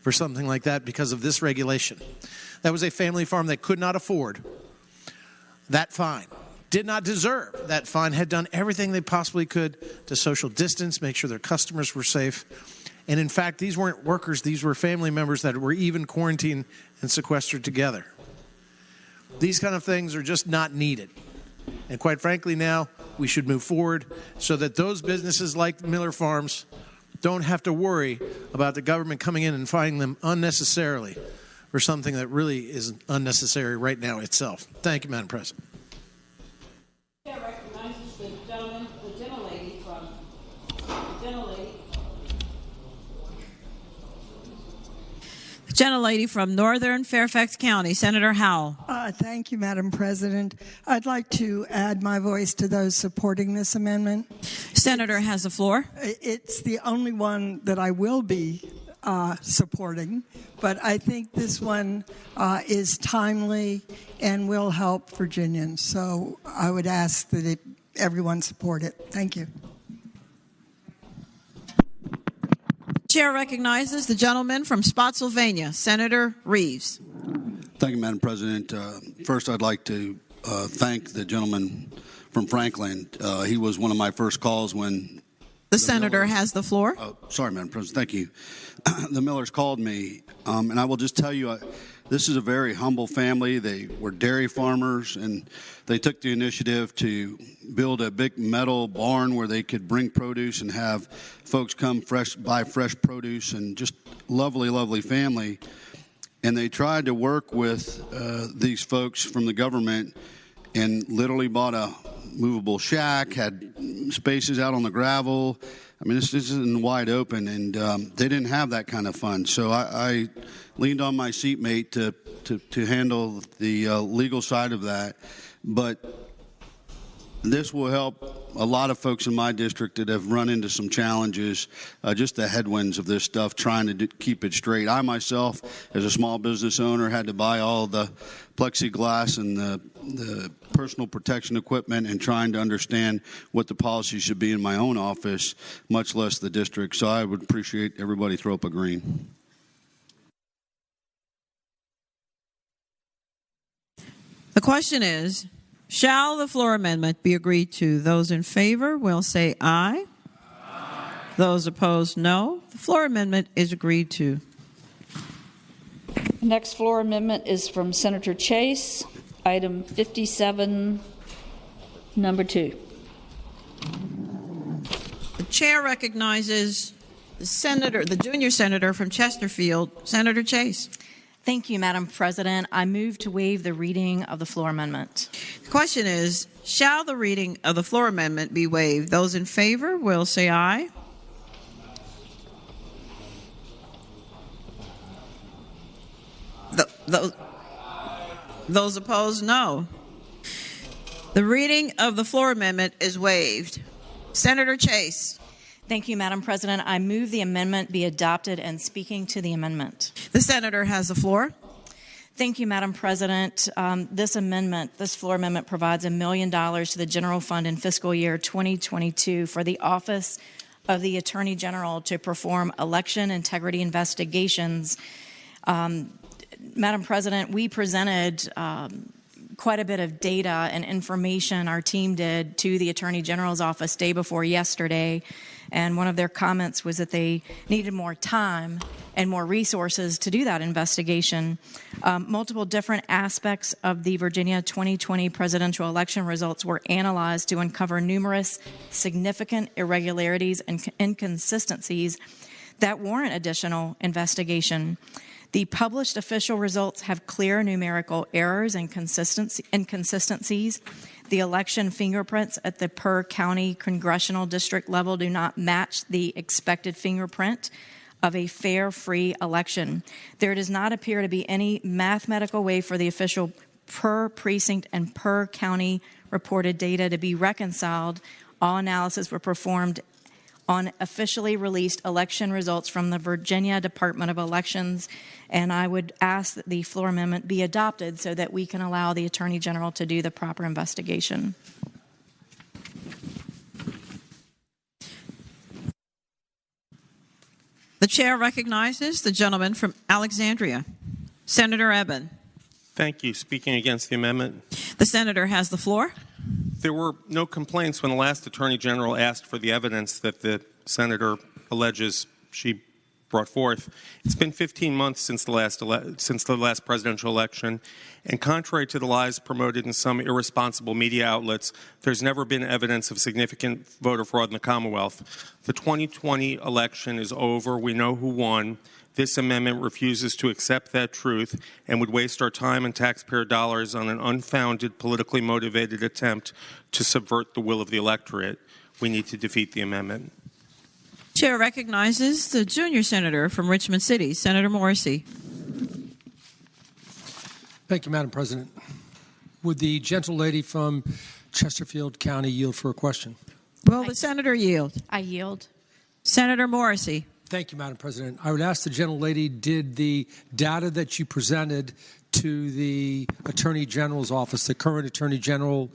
for something like that because of this regulation. That was a family farm that could not afford that fine, did not deserve that fine, had done everything they possibly could to social distance, make sure their customers were safe. And in fact, these weren't workers, these were family members that were even quarantined and sequestered together. These kind of things are just not needed. And quite frankly, now we should move forward so that those businesses like Miller Farms don't have to worry about the government coming in and fining them unnecessarily for something that really is unnecessary right now itself. Thank you, Madam President. Chair recognizes the gentlelady from Northern Fairfax County, Senator Howell. Thank you, Madam President. I'd like to add my voice to those supporting this amendment. Senator has the floor. It's the only one that I will be supporting, but I think this one is timely and will help Virginians. So I would ask that everyone support it. Thank you. Chair recognizes the gentleman from Spotsylvania, Senator Reeves. Thank you, Madam President. First, I'd like to thank the gentleman from Franklin. He was one of my first calls when the senator has the floor. Sorry, Madam President. Thank you. The Millers called me, and I will just tell you, this is a very humble family. They were dairy farmers, and they took the initiative to build a big metal barn where they could bring produce and have folks come buy fresh produce, and just lovely, lovely family. And they tried to work with these folks from the government and literally bought a movable shack, had spaces out on the gravel. I mean, this isn't wide open, and they didn't have that kind of fund. So I leaned on my seatmate to handle the legal side of that. But this will help a lot of folks in my district that have run into some challenges, just the headwinds of this stuff, trying to keep it straight. I myself, as a small business owner, had to buy all the plexiglass and the personal protection equipment and trying to understand what the policy should be in my own office, much less the district. So I would appreciate everybody throw up a green. The question is, shall the floor amendment be agreed to? Those in favor will say aye. Aye. Those opposed, no. The floor amendment is agreed to. The next floor amendment is from Senator Chase, item 57, number 2. The chair recognizes the junior senator from Chesterfield, Senator Chase. Thank you, Madam President. I move to waive the reading of the floor amendment. The question is, shall the reading of the floor amendment be waived? Those in favor will say aye. Those opposed, no. The reading of the floor amendment is waived. Senator Chase. Thank you, Madam President. I move the amendment be adopted and speaking to the amendment. The senator has the floor. Thank you, Madam President. This floor amendment provides $1 million to the general fund in fiscal year 2022 for the Office of the Attorney General to perform election integrity investigations. Madam President, we presented quite a bit of data and information our team did to the Attorney General's office day before yesterday. And one of their comments was that they needed more time and more resources to do that investigation. Multiple different aspects of the Virginia 2020 presidential election results were analyzed to uncover numerous significant irregularities and inconsistencies that warrant additional investigation. The published official results have clear numerical errors and inconsistencies. The election fingerprints at the per county congressional district level do not match the expected fingerprint of a fair, free election. There does not appear to be any mathematical way for the official per precinct and per county reported data to be reconciled. All analysis were performed on officially released election results from the Virginia Department of Elections, and I would ask that the floor amendment be adopted so that we can allow the Attorney General to do the proper investigation. The chair recognizes the gentleman from Alexandria, Senator Eben. Thank you. Speaking against the amendment. The senator has the floor. There were no complaints when the last Attorney General asked for the evidence that the senator alleges she brought forth. It's been 15 months since the last presidential election, and contrary to the lies promoted in some irresponsible media outlets, there's never been evidence of significant voter fraud in the Commonwealth. The 2020 election is over. We know who won. This amendment refuses to accept that truth and would waste our time and taxpayer dollars on an unfounded, politically motivated attempt to subvert the will of the electorate. We need to defeat the amendment. Chair recognizes the junior senator from Richmond City, Senator Morrissey. Thank you, Madam President. Would the gentle lady from Chesterfield County yield for a question? Will the senator yield? I yield. Senator Morrissey. Thank you, Madam President. I would ask the gentle lady, did the data that you presented to the Attorney General's office, the current Attorney General,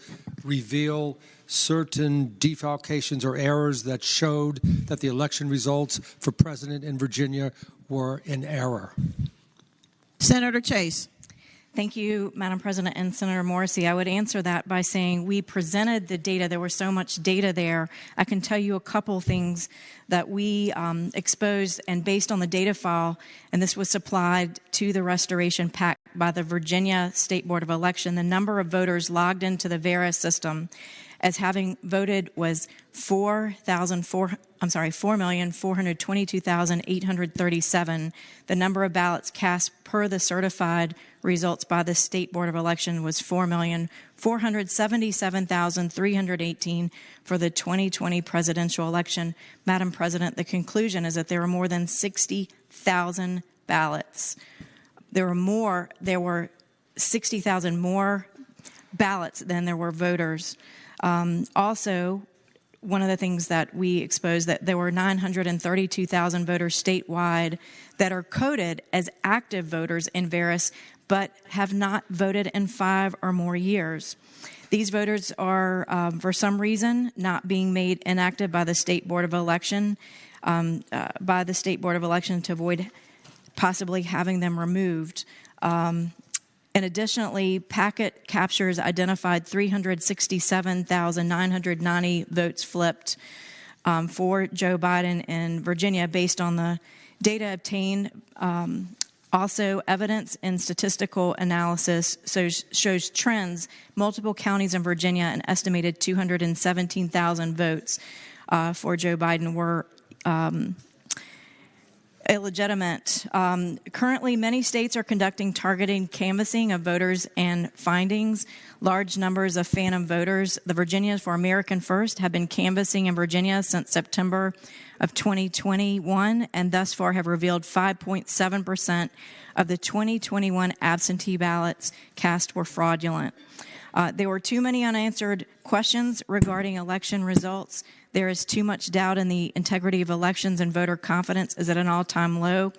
reveal certain defalcations or errors that showed that the election results for president in Virginia were in error? Senator Chase. Thank you, Madam President and Senator Morrissey. I would answer that by saying we presented the data. There was so much data there. I can tell you a couple things that we exposed, and based on the data file, and this was supplied to the Restoration PAC by the Virginia State Board of Election, the number of voters logged into the VERA system as having voted was 4,422,837. The number of ballots cast per the certified results by the State Board of Election was 4,477,318 for the 2020 presidential election. Madam President, the conclusion is that there are more than 60,000 ballots. There were 60,000 more ballots than there were voters. Also, one of the things that we exposed, that there were 932,000 voters statewide that are coded as active voters in Veris, but have not voted in 5 or more years. These voters are, for some reason, not being made inactive by the State Board of Election, to avoid possibly having them removed. And additionally, packet captures identified 367,990 votes flipped for Joe Biden in Virginia based on the data obtained. Also, evidence and statistical analysis shows trends. Multiple counties in Virginia, an estimated 217,000 votes for Joe Biden were illegitimate. Currently, many states are conducting targeted canvassing of voters and findings. Large numbers of phantom voters. The Virginians for American First have been canvassing in Virginia since September of 2021 and thus far have revealed 5.7% of the 2021 absentee ballots cast were fraudulent. There were too many unanswered questions regarding election results. There is too much doubt in the integrity of elections, and voter confidence is at an all-time low.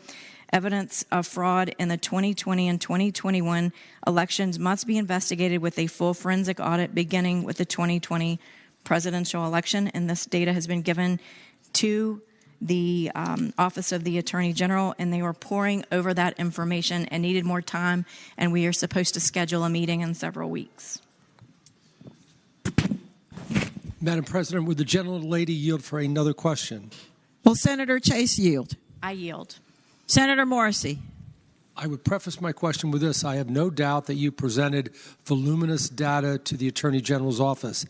Evidence of fraud in the 2020 and 2021 elections must be investigated with a full forensic audit beginning with the 2020 presidential election, and this data has been given to the Office of the Attorney General, and they were poring over that information and needed more time, and we are supposed to schedule a meeting in several weeks. Madam President, would the gentlelady yield for another question? Will Senator Chase yield? I yield. Senator Morrissey. I would preface my question with this. I have no doubt that you presented voluminous data to the Attorney General's office.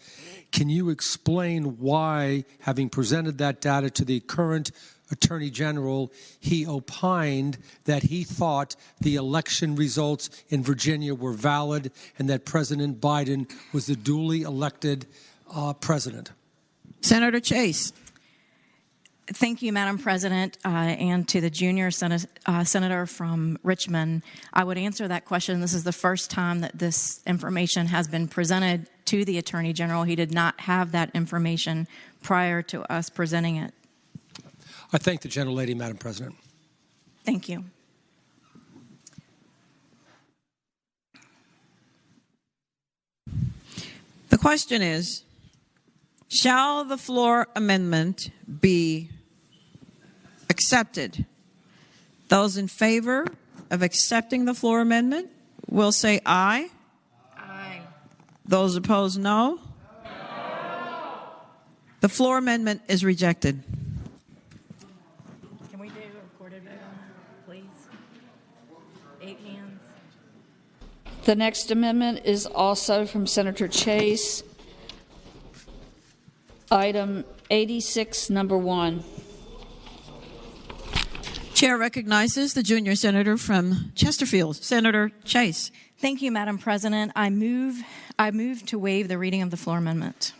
Can you explain why, having presented that data to the current Attorney General, he opined that he thought the election results in Virginia were valid and that President Biden was the duly elected president? Senator Chase. Thank you, Madam President, and to the junior senator from Richmond. I would answer that question. This is the first time that this information has been presented to the Attorney General. He did not have that information prior to us presenting it. I thank the gentlelady, Madam President. Thank you. The question is, shall the floor amendment be accepted Those in favor of accepting the floor amendment will say aye. Aye. Those opposed, no. The floor amendment is rejected. Can we do a recorded vote on that, please? 8 hands. The next amendment is also from Senator Chase. Item 86, number 1. Chair recognizes the junior senator from Chesterfield, Senator Chase. Thank you, Madam President. I move to waive the reading of the floor amendment.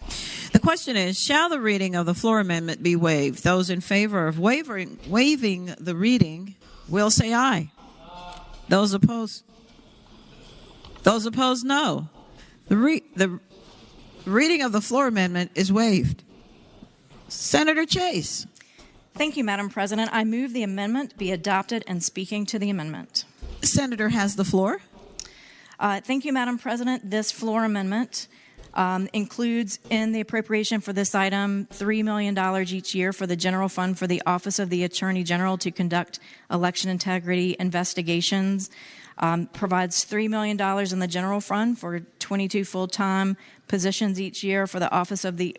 The question is, shall the reading of the floor amendment be waived? Those in favor of waiving the reading will say aye. Those opposed, no. The reading of the floor amendment is waived. Senator Chase. Thank you, Madam President. I move the amendment be adopted and speaking to the amendment. The senator has the floor. Thank you, Madam President. This floor amendment includes in the appropriation for this item $3 million each year for the general fund for the Office of the Attorney General to conduct election integrity investigations. Provides $3 million in the general fund for 22 full-time positions each year for the Office of the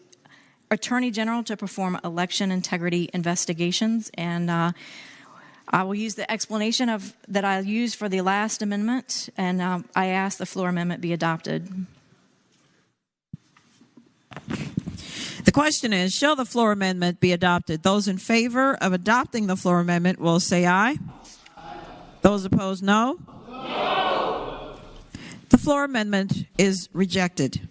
Attorney General to perform election integrity investigations. And I will use the explanation that I used for the last amendment, and I ask the floor amendment be adopted. The question is, shall the floor amendment be adopted? Those in favor of adopting the floor amendment will say aye. Those opposed, no. No. The floor amendment is rejected.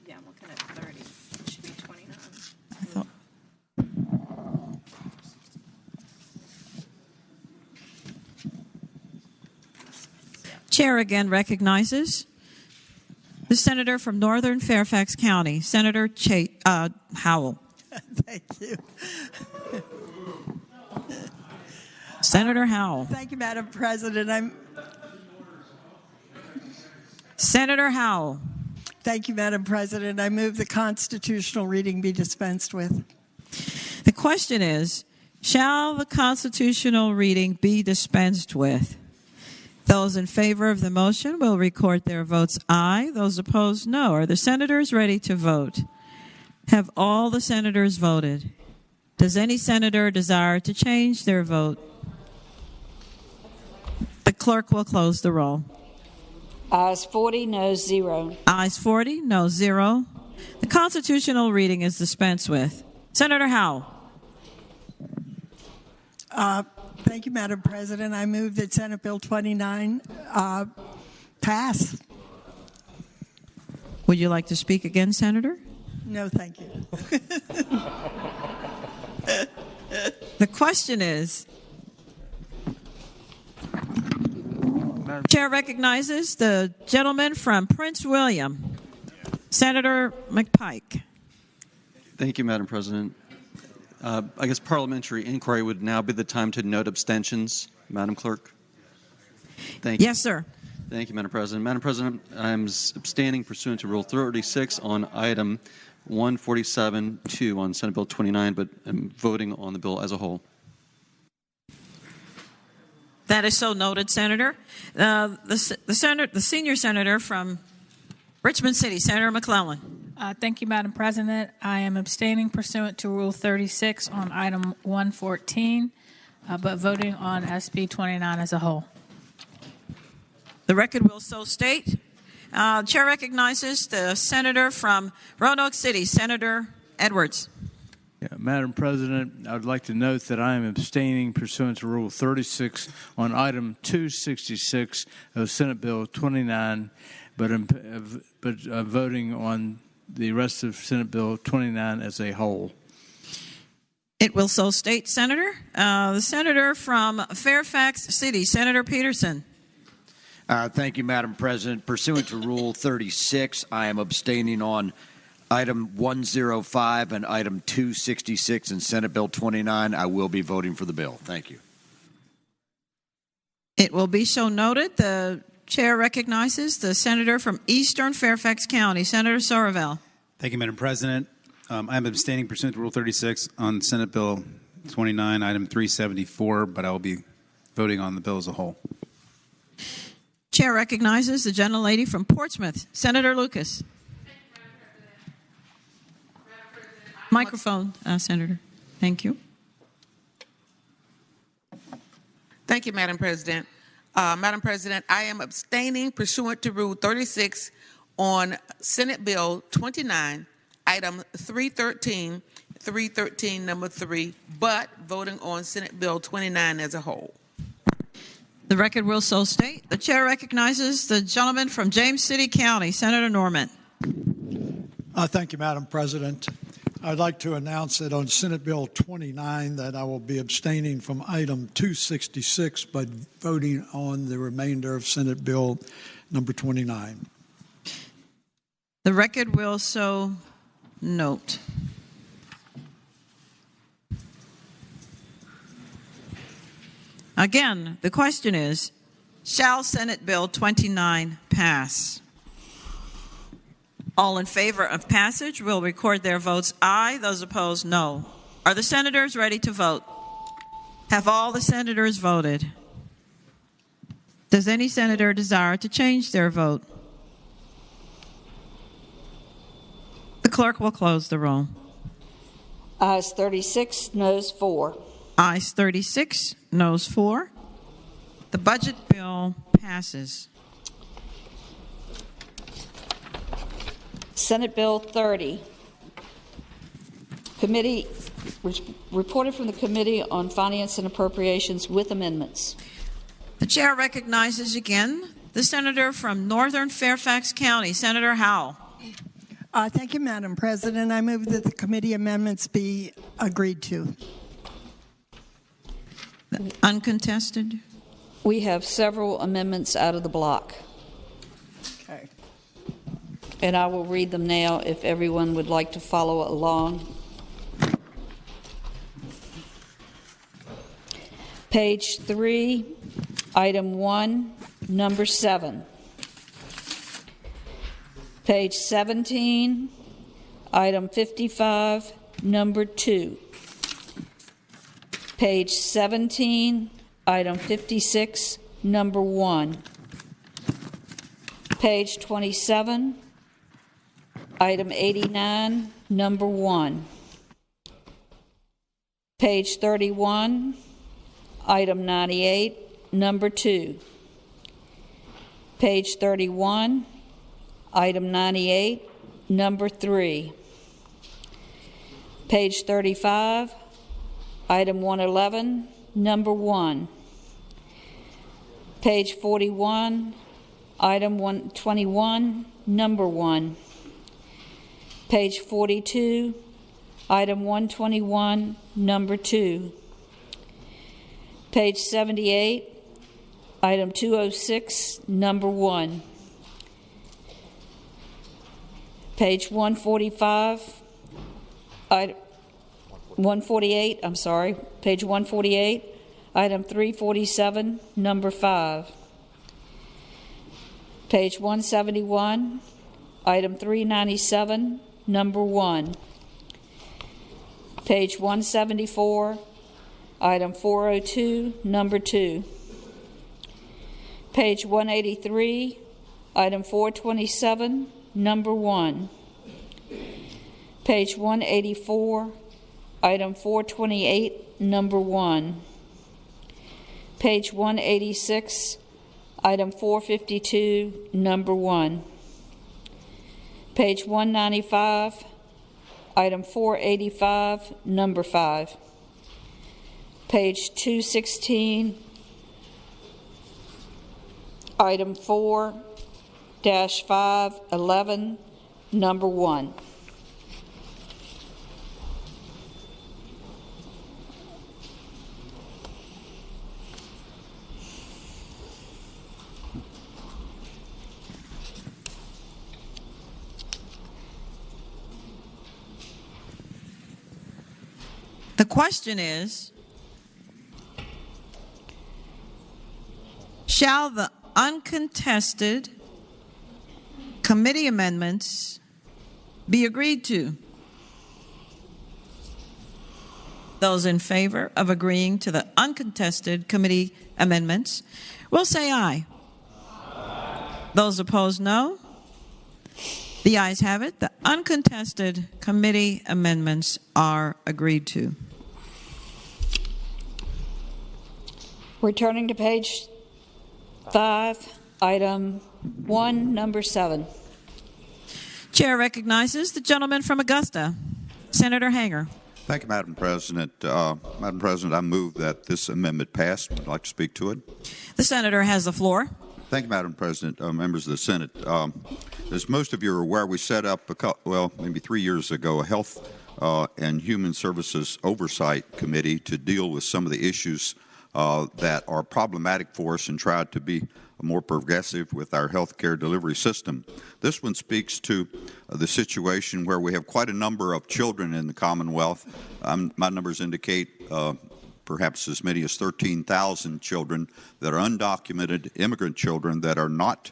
Yeah, I'm looking at 30. It should be 29. Chair again recognizes the senator from Northern Fairfax County, Senator Howell. Thank you. Senator Howell. Thank you, Madam President. Senator Howell. Thank you, Madam President. I move the constitutional reading be dispensed with. The question is, shall the constitutional reading be dispensed with? Those in favor of the motion will record their votes aye. Those opposed, no. Are the senators ready to vote? Have all the senators voted? Does any senator desire to change their vote? The clerk will close the roll. Ayes 40, noes 0. Ayes 40, no 0. The constitutional reading is dispensed with. Senator Howell. Thank you, Madam President. I move that Senate Bill 29 pass. Would you like to speak again, Senator? No, thank you. The question is, Chair recognizes the gentleman from Prince William, Senator McPike. Thank you, Madam President. I guess parliamentary inquiry would now be the time to note abstentions, Madam Clerk. Thank you. Yes, sir. Thank you, Madam President. Madam President, I'm abstaining pursuant to Rule 36 on item 147-2 on Senate Bill 29, but I'm voting on the bill as a whole. That is so noted, Senator. The senior senator from Richmond City, Senator McClellan. Thank you, Madam President. I am abstaining pursuant to Rule 36 on item 114, but voting on SB 29 as a whole. The record will so state. Chair recognizes the senator from Roanoke City, Senator Edwards. Yeah, Madam President, I would like to note that I am abstaining pursuant to Rule 36 on item 266 of Senate Bill 29, but voting on the rest of Senate Bill 29 as a whole. It will so state, Senator. The senator from Fairfax City, Senator Peterson. Thank you, Madam President. Pursuant to Rule 36, I am abstaining on Item 105 and item 266 in Senate Bill 29, I will be voting for the bill. Thank you. It will be so noted. The chair recognizes the senator from Eastern Fairfax County, Senator Sorovell. Thank you, Madam President. I am abstaining pursuant to Rule 36 on Senate Bill 29, item 374, but I will be voting on the bill as a whole. Chair recognizes the gentlelady from Portsmouth, Senator Lucas. Microphone, Senator. Thank you. Thank you, Madam President. Madam President, I am abstaining pursuant to Rule 36 on Senate Bill 29, item 313 number 3, but voting on Senate Bill 29 as a whole. The record will so state. The chair recognizes the gentleman from James City County, Senator Norman. Thank you, Madam President. I'd like to announce that on Senate Bill 29 that I will be abstaining from item 266, but voting on the remainder of Senate Bill number 29. The record will so note. Again, the question is, shall Senate Bill 29 pass? All in favor of passage will record their votes aye. Those opposed, no. Are the senators ready to vote? Have all the senators voted? Does any senator desire to change their vote? The clerk will close the roll. Ayes 36, noes 4. Ayes 36, noes 4. The budget bill passes. Senate Bill 30. Committee reported from the Committee on Finance and Appropriations with amendments. The chair recognizes again the senator from Northern Fairfax County, Senator Howell. Thank you, Madam President. I move that the committee amendments be agreed to. Uncontested? We have several amendments out of the block. Okay. And I will read them now if everyone would like to follow along. Page 3, item 1, number 7. Page 17, item 55, number 2. Page 17, item 56, number 1. Page 27, item 89, number 1. Page 31, item 98, number 2. Page 31, item 98, number 3. Page 35, item 111, number 1. Page 41, item 121, number 1. Page 42, item 121, number 2. Page 78, item 206, number 1. Page 145, item 148, I'm sorry, page 148, item 347, number 5. Page 171, item 397, number 1. Page 174, item 402, number 2. Page 183, item 427, number 1. Page 184, item 428, number 1. Page 186, item 452, number 1. Page 195, item 485, number 5. Page 216, item 4-511, number 1. The question is, shall the uncontested committee amendments be agreed to? Those in favor of agreeing to the uncontested committee amendments will say aye. Those opposed, no. The ayes have it. The uncontested committee amendments are agreed to. We're turning to page 5, item 1, number 7. Chair recognizes the gentleman from Augusta, Senator Hanger. Thank you, Madam President. Madam President, I move that this amendment pass. I'd like to speak to it. The senator has the floor. Thank you, Madam President, members of the Senate. As most of you are aware, we set up, maybe 3 years ago, a Health and Human Services Oversight Committee to deal with some of the issues that are problematic for us and try to be more progressive with our health care delivery system. This one speaks to the situation where we have quite a number of children in the Commonwealth. My numbers indicate perhaps as many as 13,000 children that are undocumented immigrant children that are not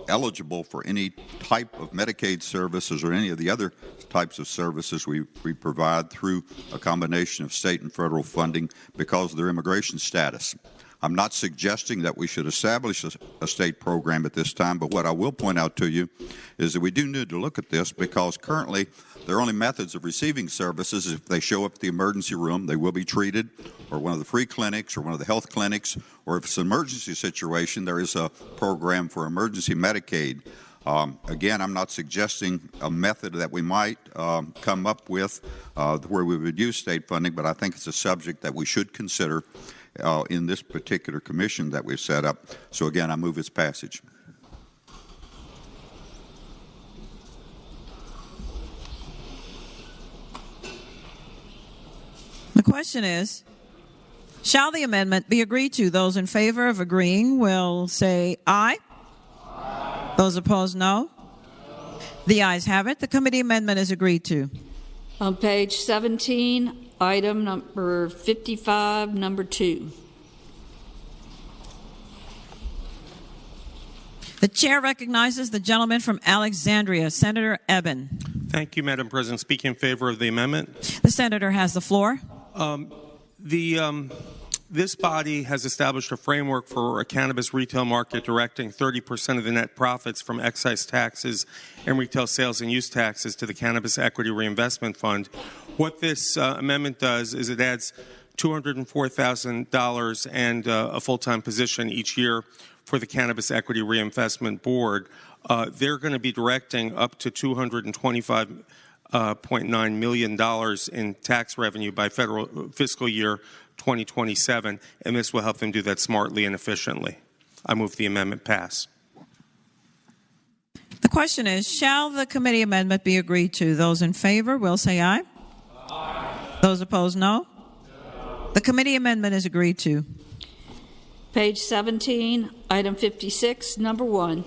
eligible for any type of Medicaid services or any of the other types of services we provide through a combination of state and federal funding because of their immigration status. I'm not suggesting that we should establish a state program at this time, but what I will point out to you is that we do need to look at this because currently their only methods of receiving services is if they show up at the emergency room, they will be treated, or one of the free clinics or one of the health clinics, or if it's an emergency situation, there is a program for emergency Medicaid. Again, I'm not suggesting a method that we might come up with where we would use state funding, but I think it's a subject that we should consider in this particular commission that we've set up. So again, I move its passage. The question is, shall the amendment be agreed to? Those in favor of agreeing will say aye. Aye. Those opposed, no. The ayes have it. The committee amendment is agreed to. On page 17, item number 55, number 2. The chair recognizes the gentleman from Alexandria, Senator Eben. Thank you, Madam President. Speaking in favor of the amendment. The senator has the floor. This body has established a framework for a cannabis retail market directing 30% of the net profits from excise taxes and retail sales and use taxes to the Cannabis Equity Reinvestment Fund. What this amendment does is it adds $204,000 and a full-time position each year for the Cannabis Equity Reinvestment Board. They're going to be directing up to $225.9 million in tax revenue by federal fiscal year 2027, and this will help them do that smartly and efficiently. I move the amendment pass. The question is, shall the committee amendment be agreed to? Those in favor will say aye. Aye. Those opposed, no. The committee amendment is agreed to. Page 17, item 56, number 1.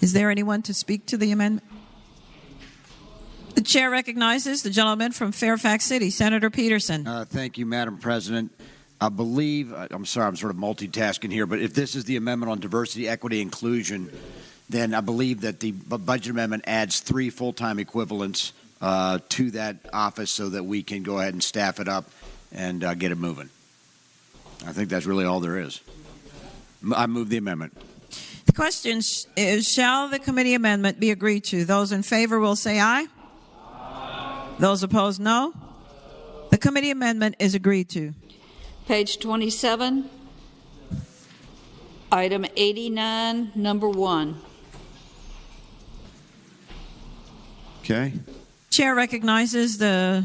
Is there anyone to speak to the amendment? The chair recognizes the gentleman from Fairfax City, Senator Peterson. Thank you, Madam President. I believe, I'm sorry, I'm sort of multitasking here, but if this is the amendment on diversity, equity, inclusion, then I believe that the budget amendment adds 3 full-time equivalents to that office so that we can go ahead and staff it up and get it moving. I think that's really all there is. I move the amendment. The question is, shall the committee amendment be agreed to? Those in favor will say aye. Aye. Those opposed, no. The committee amendment is agreed to. Page 27, item 89, number 1. Okay. Chair recognizes the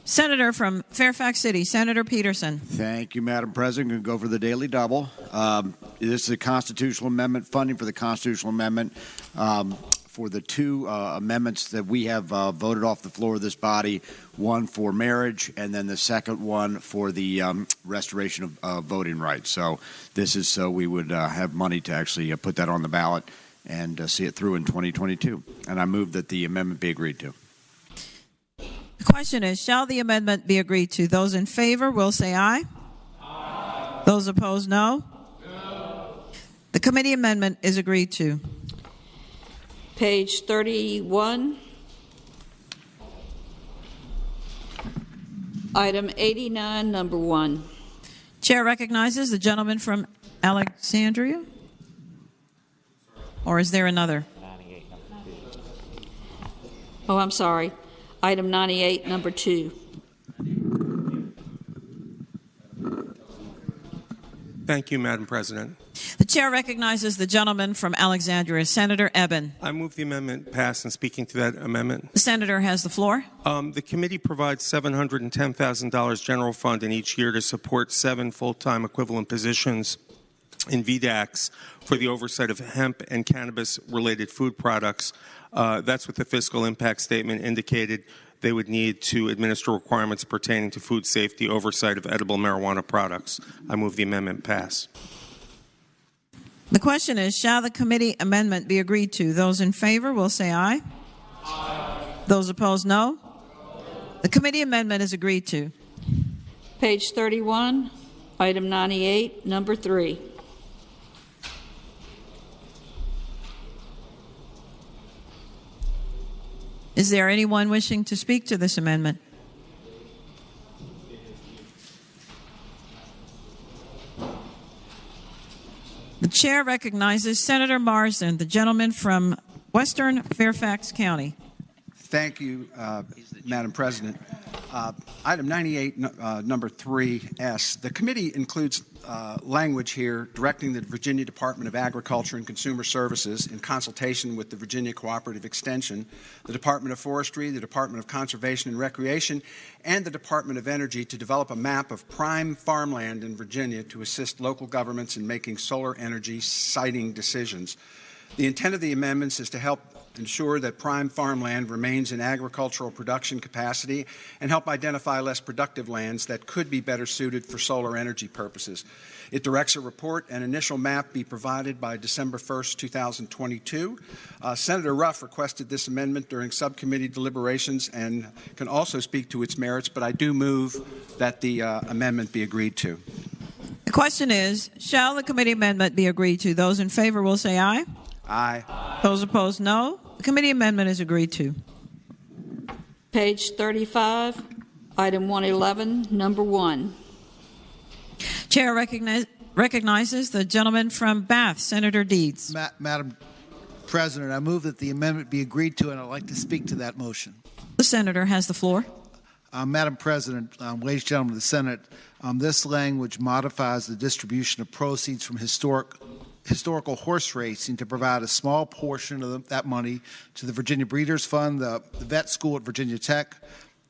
senator from Fairfax City, Senator Peterson. Thank you, Madam President. I'm going to go for the daily double. This is a constitutional amendment, funding for the constitutional amendment for the two amendments that we have voted off the floor of this body, one for marriage and then the second one for the restoration of voting rights. So this is so we would have money to actually put that on the ballot and see it through in 2022. And I move that the amendment be agreed to. The question is, shall the amendment be agreed to? Those in favor will say aye. Aye. Those opposed, no. The committee amendment is agreed to. Page 31. Item 89, number 1. Chair recognizes the gentleman from Alexandria. Or is there another? Oh, I'm sorry. Item 98, number 2. Thank you, Madam President. The chair recognizes the gentleman from Alexandria, Senator Eben. I move the amendment pass, and speaking to that amendment. The senator has the floor. The committee provides $710,000 general fund in each year to support 7 full-time equivalent positions in VDACs for the oversight of hemp and cannabis-related food products. That's what the fiscal impact statement indicated they would need to administer requirements pertaining to food safety oversight of edible marijuana products. I move the amendment pass. The question is, shall the committee amendment be agreed to? Those in favor will say aye. Aye. Those opposed, no. The committee amendment is agreed to. Page 31, item 98, number 3. Is there anyone wishing to speak to this amendment? The chair recognizes Senator Marsden, the gentleman from Western Fairfax County. Thank you, Madam President. Item 98, number 3S. The committee includes language here directing the Virginia Department of Agriculture and Consumer Services in consultation with the Virginia Cooperative Extension, the Department of Forestry, the Department of Conservation and Recreation, and the Department of Energy to develop a map of prime farmland in Virginia to assist local governments in making solar energy siting decisions. The intent of the amendments is to help ensure that prime farmland remains in agricultural production capacity and help identify less productive lands that could be better suited for solar energy purposes. It directs a report and initial map be provided by December 1st, 2022. Senator Ruff requested this amendment during subcommittee deliberations and can also speak to its merits, but I do move that the amendment be agreed to. The question is, shall the committee amendment be agreed to? Those in favor will say aye. Aye. Those opposed, no. The committee amendment is agreed to. Page 35, item 111, number 1. Chair recognizes the gentleman from Bath, Senator Deeds. Madam President, I move that the amendment be agreed to, and I'd like to speak to that motion. The senator has the floor. Madam President, ladies and gentlemen of the Senate, this language modifies the distribution of proceeds from historical horse racing to provide a small portion of that money to the Virginia Breeders' Fund, the Vet School at Virginia Tech,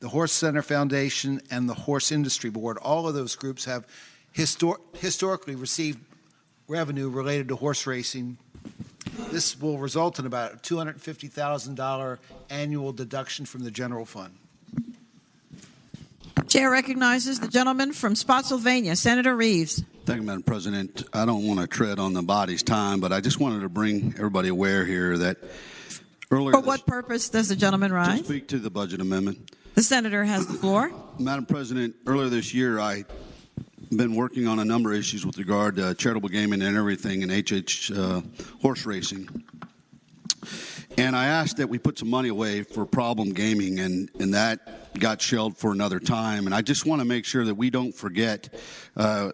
the Horse Center Foundation, and the Horse Industry Board. All of those groups have historically received revenue related to horse racing. This will result in about a $250,000 annual deduction from the general fund. Chair recognizes the gentleman from Spotsylvania, Senator Reeves. Thank you, Madam President. I don't want to tread on the body's time, but I just wanted to bring everybody aware here that earlier... For what purpose does the gentleman rise? To speak to the budget amendment. The senator has the floor. Madam President, earlier this year I've been working on a number of issues with regard to charitable gaming and everything in horse racing. And I asked that we put some money away for problem gaming, and that got shelved for another time. And I just want to make sure that we don't forget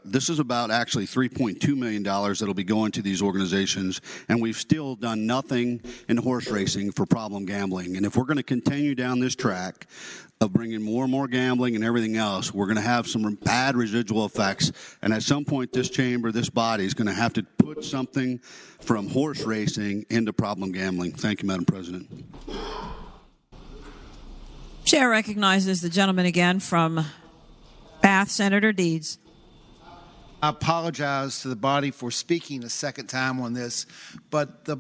this is about actually $3.2 million that will be going to these organizations, and we've still done nothing in horse racing for problem gambling. And if we're going to continue down this track of bringing more and more gambling and everything else, we're going to have some bad residual effects. And at some point, this chamber, this body is going to have to put something from horse racing into problem gambling. Thank you, Madam President. Chair recognizes the gentleman again from Bath, Senator Deeds. I apologize to the body for speaking a second time on this, but the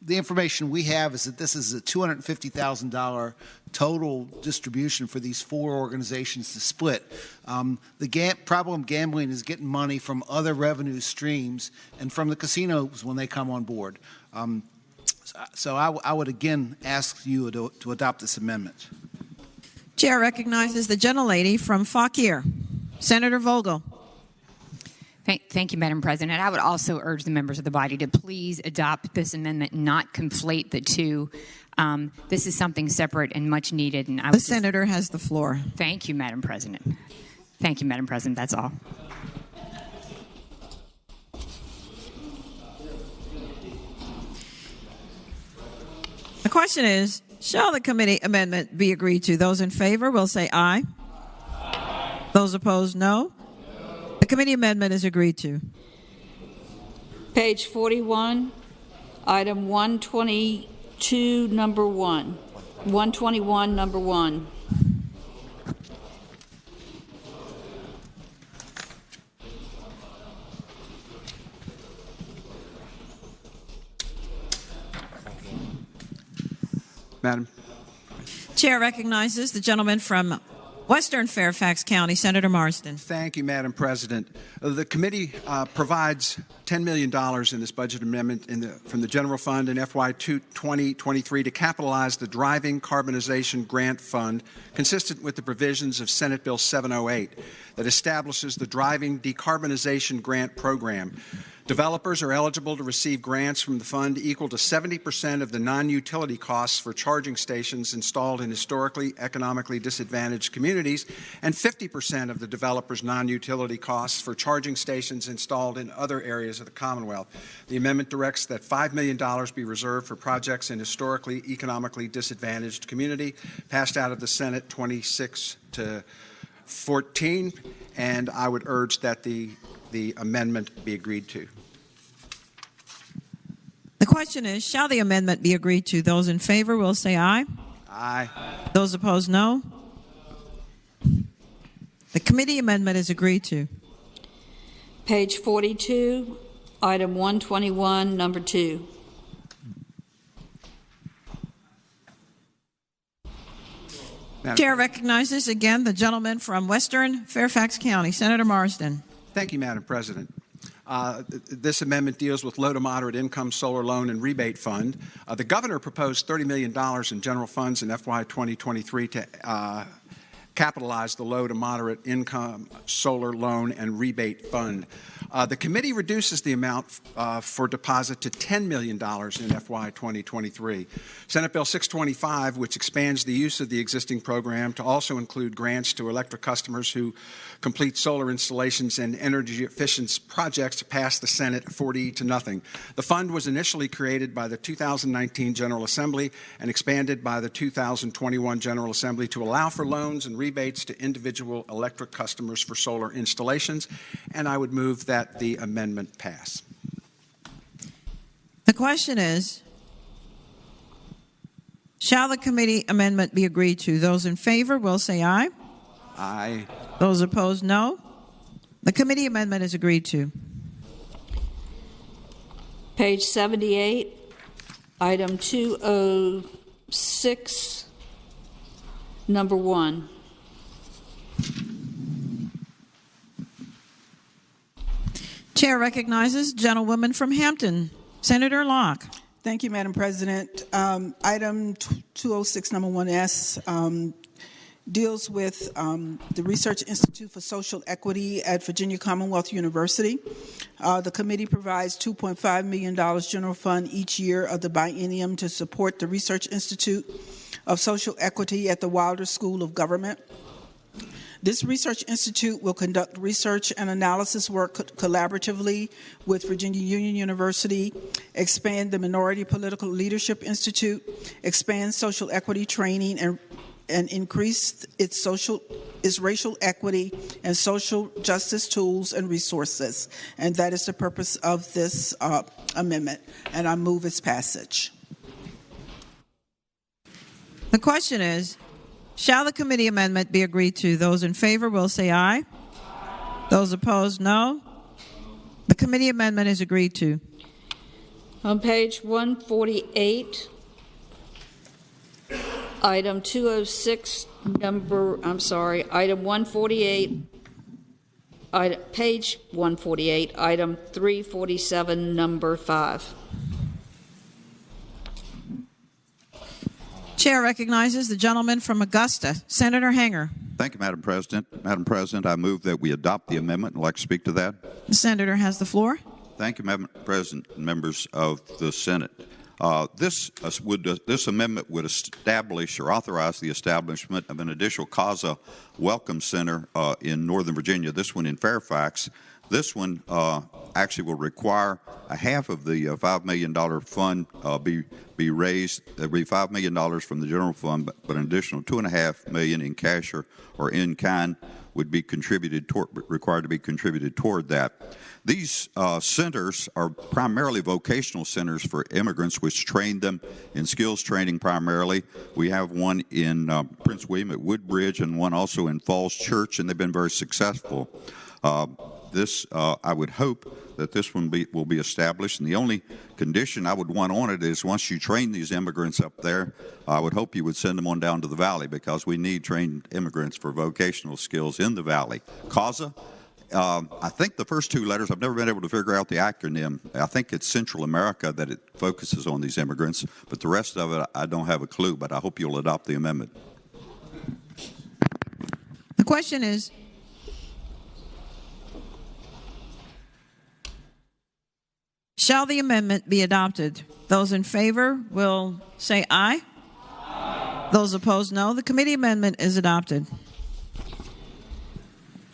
the information we have is that this is a $250,000 total distribution for these four organizations to split. The problem gambling is getting money from other revenue streams and from the casinos when they come on board. So I would again ask you to adopt this amendment. Chair recognizes the gentlelady from Fauquier, Senator Vogel. Thank you, Madam President. I would also urge the members of the body to please adopt this amendment, not conflate the two. This is something separate and much needed. And the senator has the floor. Thank you, Madam President. Thank you, Madam President. That's all. The question is, shall the committee amendment be agreed to? Those in favor will say aye. Aye. Those opposed, no. The committee amendment is agreed to. Page 41, item 122, number 1. 121, number 1. Madam Chair recognizes the gentleman from Western Fairfax County, Senator Marsden. Thank you, Madam President. The committee provides $10 million in this budget amendment from the general fund in FY 2023 to capitalize the Driving Carbonization Grant Fund, consistent with the provisions of Senate Bill 708 that establishes the Driving Decarbonization Grant Program. Developers are eligible to receive grants from the fund equal to 70% of the non-utility costs for charging stations installed in historically economically disadvantaged communities and 50% of the developer's non-utility costs for charging stations installed in other areas of the Commonwealth. The amendment directs that $5 million be reserved for projects in historically economically disadvantaged community, passed out of the Senate 26-14, and I would urge that the amendment be agreed to. The question is, shall the amendment be agreed to? Those in favor will say aye. Aye. Those opposed, no. The committee amendment is agreed to. Page 42, item 121, number 2. Chair recognizes again the gentleman from Western Fairfax County, Senator Marsden. Thank you, Madam President. This amendment deals with low to moderate income solar loan and rebate fund. The governor proposed $30 million in general funds in FY 2023 to capitalize the low to moderate income solar loan and rebate fund. The committee reduces the amount for deposit to $10 million in FY 2023. Senate Bill 625, which expands the use of the existing program to also include grants to electric customers who complete solar installations and energy efficiency projects, passed the Senate 40-0. The fund was initially created by the 2019 General Assembly and expanded by the 2021 General Assembly to allow for loans and rebates to individual electric customers for solar installations, and I would move that the amendment pass. The question is, shall the committee amendment be agreed to? Those in favor will say aye. Aye. Those opposed, no. The committee amendment is agreed to. Page 78, item 206, number 1. Chair recognizes gentlewoman from Hampton, Senator Locke. Thank you, Madam President. Item 206, number 1S, deals with the Research Institute for Social Equity at Virginia Commonwealth University. The committee provides $2.5 million general fund each year of the biennium to support the Research Institute of Social Equity at the Wilder School of Government. This research institute will conduct research and analysis work collaboratively with Virginia Union University, expand the Minority Political Leadership Institute, expand social equity training, and increase its racial equity and social justice tools and resources. And that is the purpose of this amendment, and I move its passage. The question is, shall the committee amendment be agreed to? Those in favor will say aye. Those opposed, no. The committee amendment is agreed to. On page 148, item 206, item 148, page 148, item 347, number 5. Chair recognizes the gentleman from Augusta, Senator Hanger. Thank you, Madam President. Madam President, I move that we adopt the amendment. I'd like to speak to that. The senator has the floor. Thank you, Madam President and members of the Senate. This amendment would establish or authorize the establishment of an additional CASA Welcome Center in Northern Virginia, this one in Fairfax. This one actually will require a half of the $5 million fund be raised. There will be $5 million from the general fund, but an additional $2.5 million in cash or in kind would be required to be contributed toward that. These centers are primarily vocational centers for immigrants, which train them in skills training primarily. We have one in Prince William at Woodbridge and one also in Falls Church, and they've been very successful. I would hope that this one will be established, and the only condition I would want on it is once you train these immigrants up there, I would hope you would send them on down to the Valley, because we need trained immigrants for vocational skills in the Valley. CASA, I think the first two letters, I've never been able to figure out the acronym. I think it's Central America that it focuses on these immigrants, but the rest of it I don't have a clue, but I hope you'll adopt the amendment. The question is, shall the amendment be adopted? Those in favor will say aye. Aye. Those opposed, no. The committee amendment is adopted.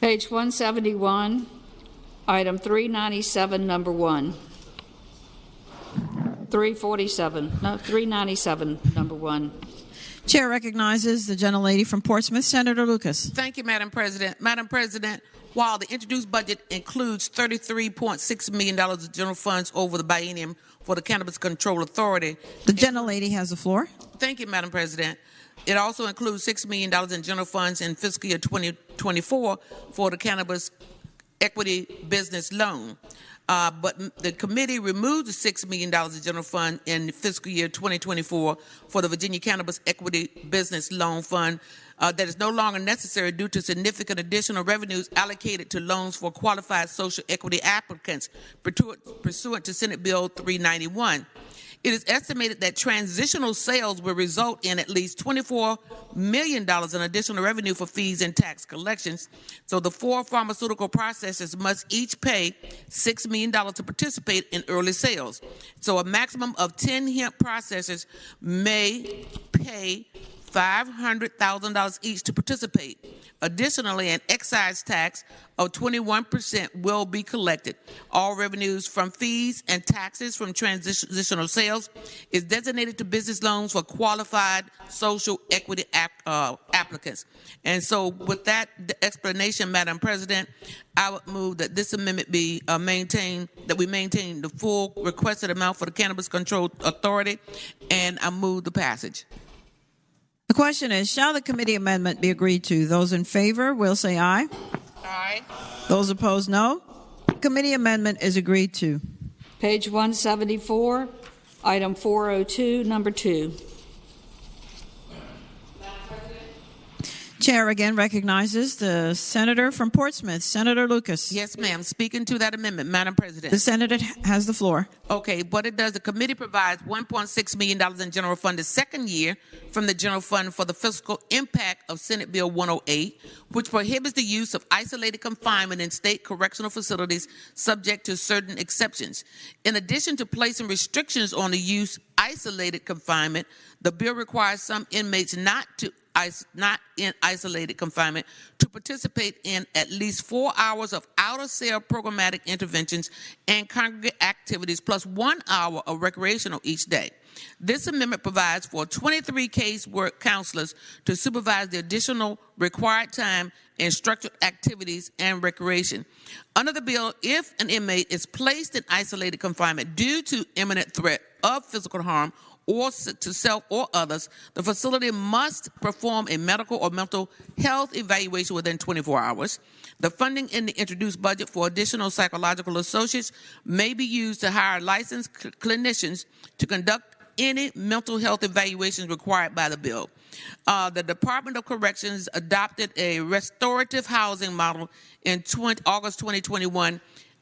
Page 171, item 397, number 1. 397, number 1. Chair recognizes the gentlelady from Portsmouth, Senator Lucas. Thank you, Madam President. Madam President, while the introduced budget includes $33.6 million of general funds over the biennium for the Cannabis Control Authority. The gentlelady has the floor. Thank you, Madam President. It also includes $6 million in general funds in fiscal year 2024 for the Cannabis Equity Business Loan. But the committee removed the $6 million in general fund in fiscal year 2024 for the Virginia Cannabis Equity Business Loan Fund that is no longer necessary due to significant additional revenues allocated to loans for qualified social equity applicants pursuant to Senate Bill 391. It is estimated that transitional sales will result in at least $24 million in additional revenue for fees and tax collections. So the 4 pharmaceutical processors must each pay $6 million to participate in early sales. So a maximum of 10 hemp processors may pay $500,000 each to participate. Additionally, an excise tax of 21% will be collected. All revenues from fees and taxes from transitional sales is designated to business loans for qualified social equity applicants. And so with that explanation, Madam President, I would move that this amendment be maintained, that we maintain the full requested amount for the Cannabis Control Authority, and I move the passage. The question is, shall the committee amendment be agreed to? Those in favor will say aye. Aye. Those opposed, no. The committee amendment is agreed to. Page 174, item 402, number 2. Chair again recognizes the senator from Portsmouth, Senator Lucas. Yes, ma'am. Speaking to that amendment, Madam President. The senator has the floor. Okay, what it does, the committee provides $1.6 million in general fund the second year from the general fund for the fiscal impact of Senate Bill 108, which prohibits the use of isolated confinement in state correctional facilities subject to certain exceptions. In addition to placing restrictions on the use of isolated confinement, the bill requires some inmates not in isolated confinement to participate in at least 4 hours of out-of-cell programmatic interventions and congregate activities plus 1 hour of recreational each day. This amendment provides for 23 casework counselors to supervise the additional required time in structured activities and recreation. Under the bill, if an inmate is placed in isolated confinement due to imminent threat of physical harm or to self or others, the facility must perform a medical or mental health evaluation within 24 hours. The funding in the introduced budget for additional psychological associates may be used to hire licensed clinicians to conduct any mental health evaluations required by the bill. The Department of Corrections adopted a restorative housing model in August 2021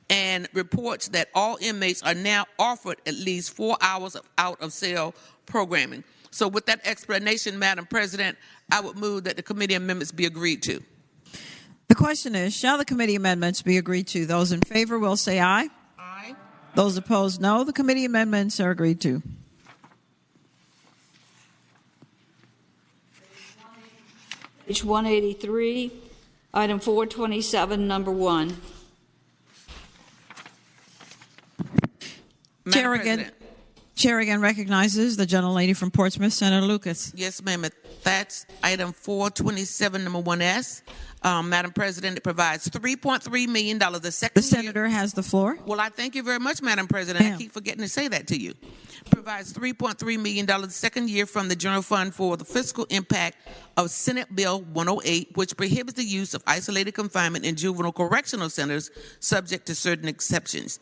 and reports that all inmates are now offered at least 4 hours of out-of-cell programming. So with that explanation, Madam President, I would move that the committee amendments be agreed to. The question is, shall the committee amendments be agreed to? Those in favor will say aye. Aye. Those opposed, no. The committee amendments are agreed to. Page 183, item 427, number 1. Chair again recognizes the gentlelady from Portsmouth, Senator Lucas. Yes, ma'am. That's item 427, number 1S. Madam President, it provides $3.3 million. The senator has the floor. Well, I thank you very much, Madam President. I keep forgetting to say that to you. Provides $3.3 million the second year from the general fund for the fiscal impact of Senate Bill 108, which prohibits the use of isolated confinement in juvenile correctional centers subject to certain exceptions.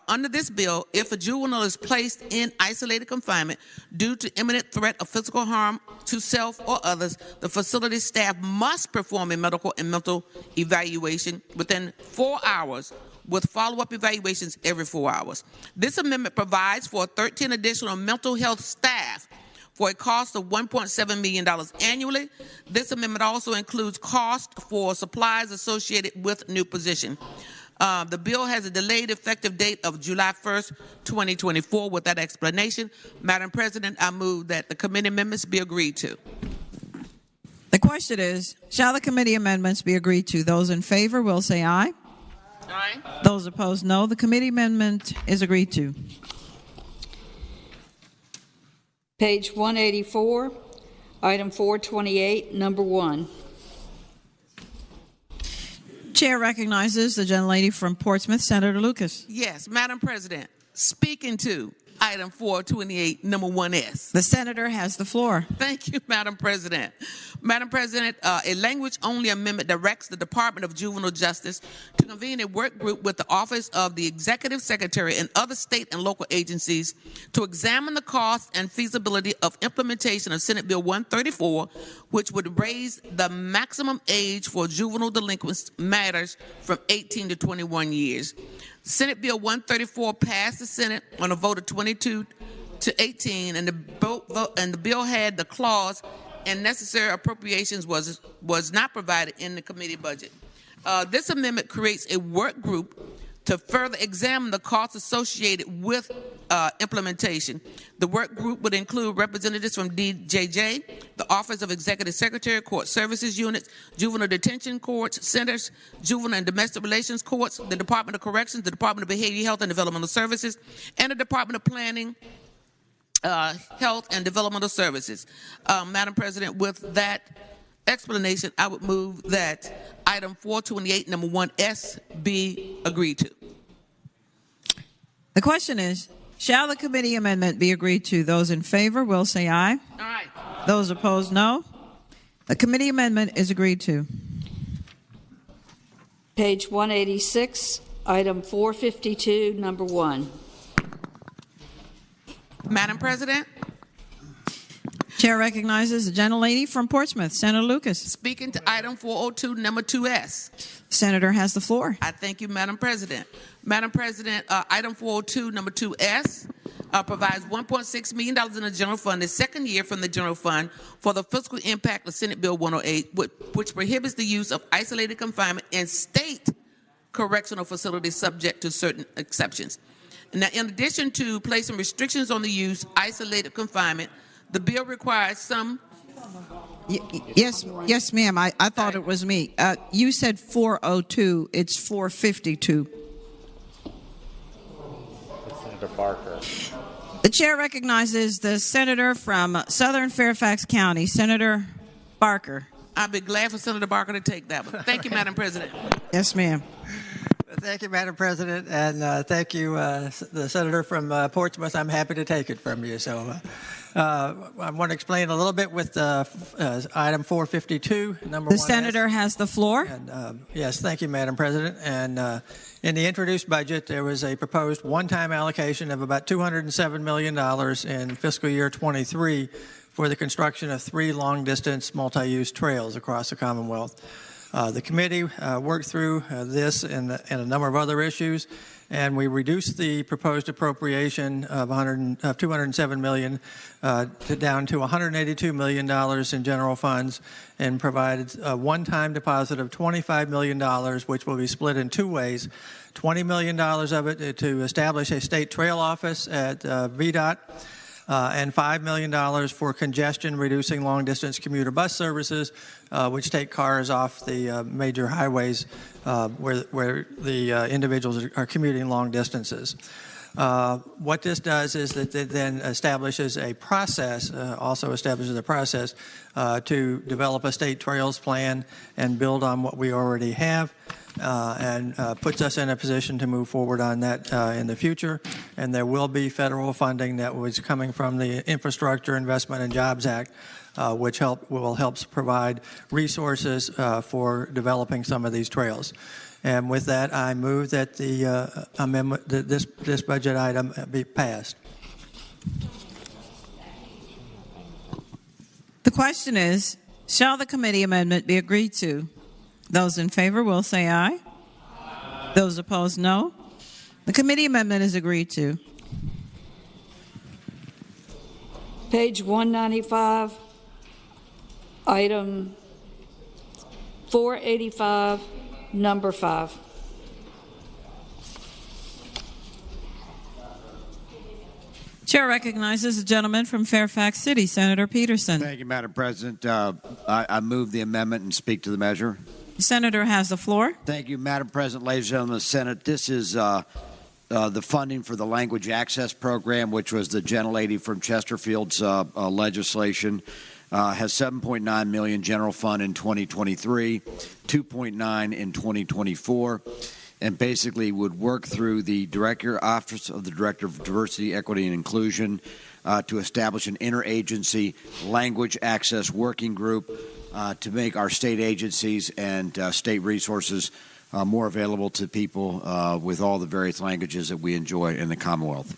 Under this bill, if a juvenile is placed in isolated confinement due to imminent threat of physical harm to self or others, the facility staff must perform a medical and mental evaluation within 4 hours with follow-up evaluations every 4 hours. This amendment provides for 13 additional mental health staff for a cost of $1.7 million annually. This amendment also includes cost for supplies associated with new position. The bill has a delayed effective date of July 1st, 2024. With that explanation, Madam President, I move that the committee amendments be agreed to. The question is, shall the committee amendments be agreed to? Those in favor will say aye. Aye. Those opposed, no. The committee amendment is agreed to. Page 184, item 428, number 1. Chair recognizes the gentlelady from Portsmouth, Senator Lucas. Yes, Madam President, speaking to item 428, number 1S. The senator has the floor. Thank you, Madam President. Madam President, a language-only amendment directs the Department of Juvenile Justice to convene a work group with the Office of the Executive Secretary and other state and local agencies to examine the cost and feasibility of implementation of Senate Bill 134, which would raise the maximum age for juvenile delinquents matters from 18 to 21 years. Senate Bill 134 passed the Senate on a vote of 22 to 18, and the bill had the clause and necessary appropriations was not provided in the committee budget. This amendment creates a work group to further examine the costs associated with implementation. The work group would include representatives from DJJ, the Office of Executive Secretary, Court Services Units, Juvenile Detention Courts, Centers, Juvenile and Domestic Relations Courts, the Department of Corrections, the Department of Behavior, Health and Developmental Services, and the Department of Planning, Health and Developmental Services. Madam President, with that explanation, I would move that item 428, number 1S, be agreed to. The question is, shall the committee amendment be agreed to? Those in favor will say aye. Aye. Those opposed, no. The committee amendment is agreed to. Page 186, item 452, number 1. Madam President? Chair recognizes the gentlelady from Portsmouth, Senator Lucas. Speaking to item 402, number 2S. Senator has the floor. I thank you, Madam President. Madam President, item 402, number 2S, provides $1.6 million in the general fund the second year from the general fund for the fiscal impact of Senate Bill 108, which prohibits the use of isolated confinement in state correctional facilities subject to certain exceptions. Now, in addition to placing restrictions on the use of isolated confinement, the bill requires some... Yes, ma'am. I thought it was me. You said 402. It's 452. Senator Barker. The chair recognizes the senator from Southern Fairfax County, Senator Barker. I'd be glad for Senator Barker to take that one. Thank you, Madam President. Yes, ma'am. Thank you, Madam President, and thank you, the senator from Portsmouth. I'm happy to take it from you. So I want to explain a little bit with item 452, number one. The senator has the floor. And, yes, thank you, Madam President. And in the introduced budget, there was a proposed one-time allocation of about $207 million in fiscal year 23 for the construction of 3 long-distance multi-use trails across the Commonwealth. The committee worked through this and a number of other issues, and we reduced the proposed appropriation of $207 million down to $182 million in general funds, and provided a one-time deposit of $25 million, which will be split in 2 ways. $20 million of it to establish a state trail office at VDOT, and $5 million for congestion reducing long-distance commuter bus services, which take cars off the major highways where the individuals are commuting long distances. What this does is that it then establishes a process, to develop a state trails plan and build on what we already have. And puts us in a position to move forward on that in the future. And there will be federal funding that was coming from the Infrastructure Investment and Jobs Act, which will help provide resources for developing some of these trails. And with that, I move that the amendment, this budget item be passed. The question is, shall the committee amendment be agreed to? Those in favor will say aye. Aye. Those opposed, no. The committee amendment is agreed to. Page 195, item 485, number 5. Chair recognizes the gentleman from Fairfax City, Senator Peterson. Thank you, Madam President. I move the amendment and speak to the measure. The senator has the floor. Thank you, Madam President, ladies and gentlemen of the Senate. This is the funding for the Language Access Program, which was the gentlelady from Chesterfield's legislation. Has $7.9 million general fund in 2023, $2.9 in 2024, and basically would work through the Office of the Director of Diversity, Equity, and Inclusion to establish an interagency language access working group to make our state agencies and state resources more available to people with all the various languages that we enjoy in the Commonwealth.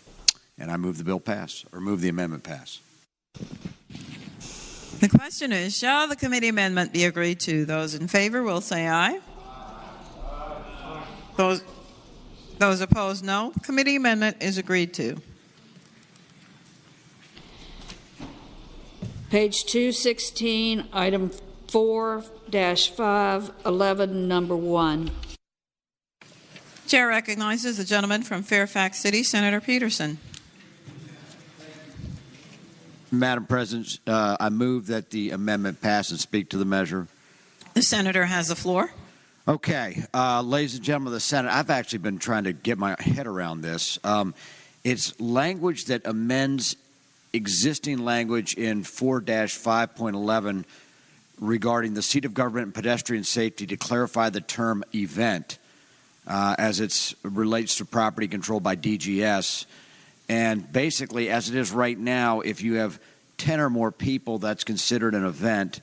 And I move the bill pass, or move the amendment pass. The question is, shall the committee amendment be agreed to? Those in favor will say aye. Those opposed, no. Committee amendment is agreed to. Page 216, item 4-511, number 1. Chair recognizes the gentleman from Fairfax City, Senator Peterson. Madam President, I move that the amendment pass and speak to the measure. The senator has the floor. Okay, ladies and gentlemen of the Senate, I've actually been trying to get my head around this. It's language that amends existing language in 4-5.11 regarding the seat of government and pedestrian safety to clarify the term event as it relates to property controlled by DGS. And basically, as it is right now, if you have 10 or more people, that's considered an event.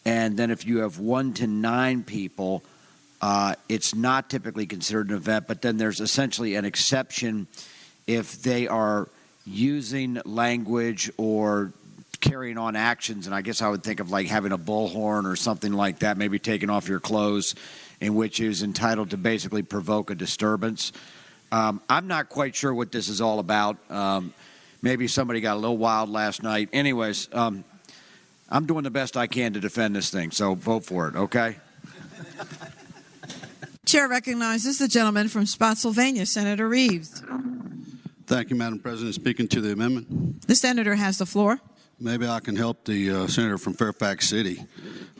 And then if you have 1 to 9 people, it's not typically considered an event. But then there's essentially an exception if they are using language or carrying on actions. And I guess I would think of like having a bullhorn or something like that, maybe taking off your clothes, in which is entitled to basically provoke a disturbance. I'm not quite sure what this is all about. Maybe somebody got a little wild last night. Anyways, I'm doing the best I can to defend this thing, so vote for it, okay? Chair recognizes the gentleman from Spotsylvania, Senator Reeves. Thank you, Madam President. Speaking to the amendment. The senator has the floor. Maybe I can help the senator from Fairfax City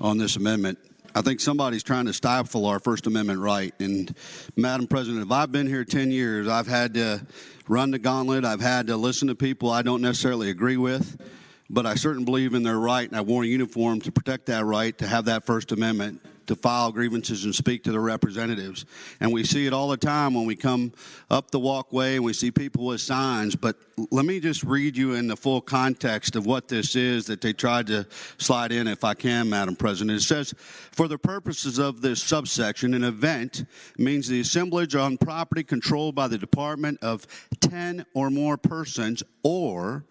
on this amendment. I think somebody's trying to stifle our First Amendment right. And, Madam President, if I've been here 10 years, I've had to run the gauntlet. I've had to listen to people I don't necessarily agree with. But I certainly believe in their right, and I wore a uniform to protect that right, to have that First Amendment, to file grievances and speak to the representatives. And we see it all the time when we come up the walkway and we see people with signs. But let me just read you in the full context of what this is that they tried to slide in, if I can, Madam President. It says, for the purposes of this subsection, an event means the assemblage on property controlled by the Department of 10 or more persons, or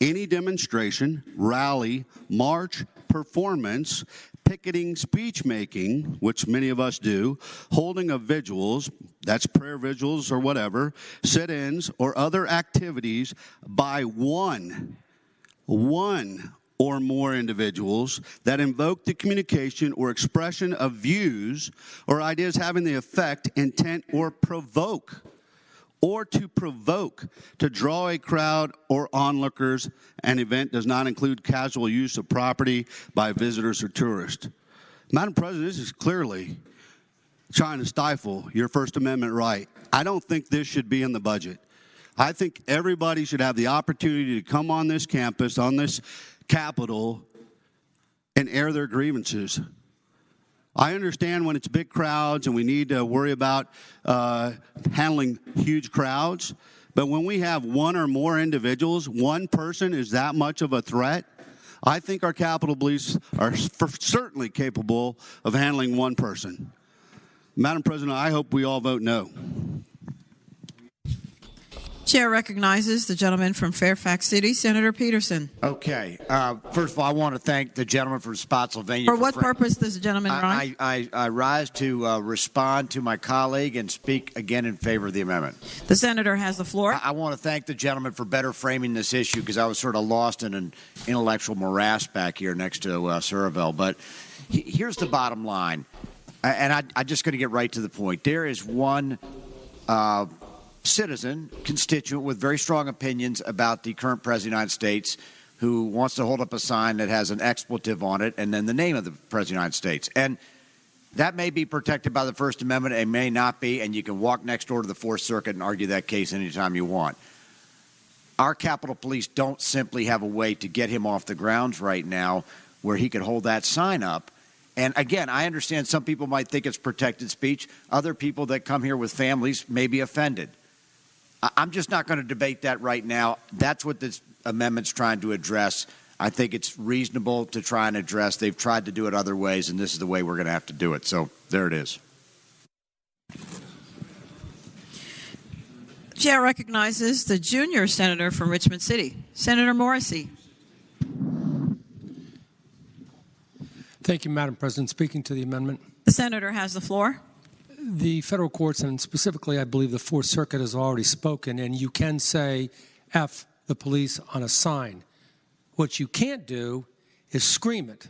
any demonstration, rally, march, performance, picketing, speech making, which many of us do, holding of vigils, that's prayer vigils or whatever, sit-ins or other activities by one or more individuals that invoke the communication or expression of views or ideas having the effect, intent, or to provoke, to draw a crowd or onlookers. An event does not include casual use of property by visitors or tourists. Madam President, this is clearly trying to stifle your First Amendment right. I don't think this should be in the budget. I think everybody should have the opportunity to come on this campus, on this Capitol, and air their grievances. I understand when it's big crowds and we need to worry about handling huge crowds, but when we have one or more individuals, one person is that much of a threat, I think our Capitol Police are certainly capable of handling one person. Madam President, I hope we all vote no. Chair recognizes the gentleman from Fairfax City, Senator Peterson. Okay. First of all, I want to thank the gentleman from Spotsylvania. For what purpose does the gentleman rise? I rise to respond to my colleague and speak again in favor of the amendment. The senator has the floor. I want to thank the gentleman for better framing this issue because I was sort of lost in an intellectual morass back here next to Surville. But here's the bottom line, and I'm just going to get right to the point. There is one citizen, constituent with very strong opinions about the current President of the United States who wants to hold up a sign that has an expletive on it and then the name of the President of the United States. And that may be protected by the First Amendment. It may not be, and you can walk next door to the Fourth Circuit and argue that case anytime you want. Our Capitol Police don't simply have a way to get him off the grounds right now where he could hold that sign up. And again, I understand some people might think it's protected speech. Other people that come here with families may be offended. I'm just not going to debate that right now. That's what this amendment's trying to address. I think it's reasonable to try and address. They've tried to do it other ways, and this is the way we're going to have to do it. So there it is. Chair recognizes the junior senator from Richmond City, Senator Morrissey. Thank you, Madam President. Speaking to the amendment. The senator has the floor. The federal courts, and specifically I believe the Fourth Circuit, has already spoken, and you can say F the police on a sign. What you can't do is scream it.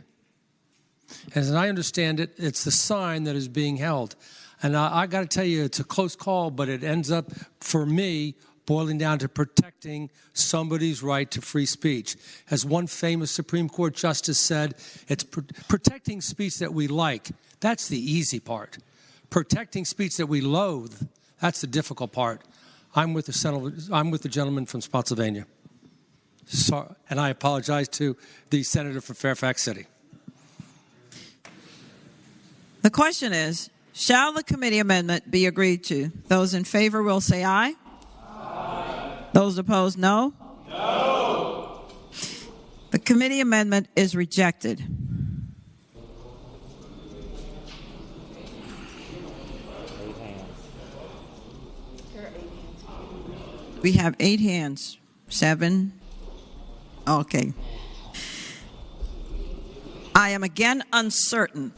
As I understand it, it's the sign that is being held. And I got to tell you, it's a close call, but it ends up, for me, boiling down to protecting somebody's right to free speech. As one famous Supreme Court justice said, it's protecting speech that we like. That's the easy part. Protecting speech that we loathe, that's the difficult part. I'm with the gentleman from Spotsylvania. And I apologize to the senator from Fairfax City. The question is, shall the committee amendment be agreed to? Those in favor will say aye. Aye. Those opposed, no? No. The committee amendment is rejected. We have 8 hands. 7. Okay. I am again uncertain.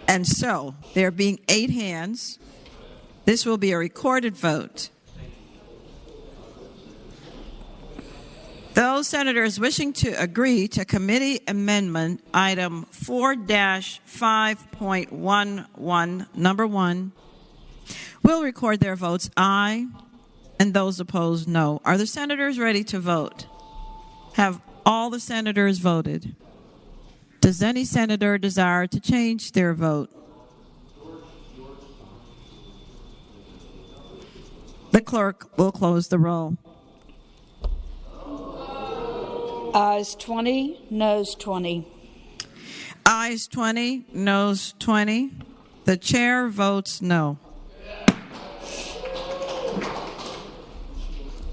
And so, there being 8 hands, this will be a recorded vote. Those senators wishing to agree to committee amendment item 4-5.11, number 1, will record their votes aye, and those opposed no. Are the senators ready to vote? Have all the senators voted? Does any senator desire to change their vote? The clerk will close the roll. Ayes 20, noes 20. Ayes 20, noes 20. The chair votes no.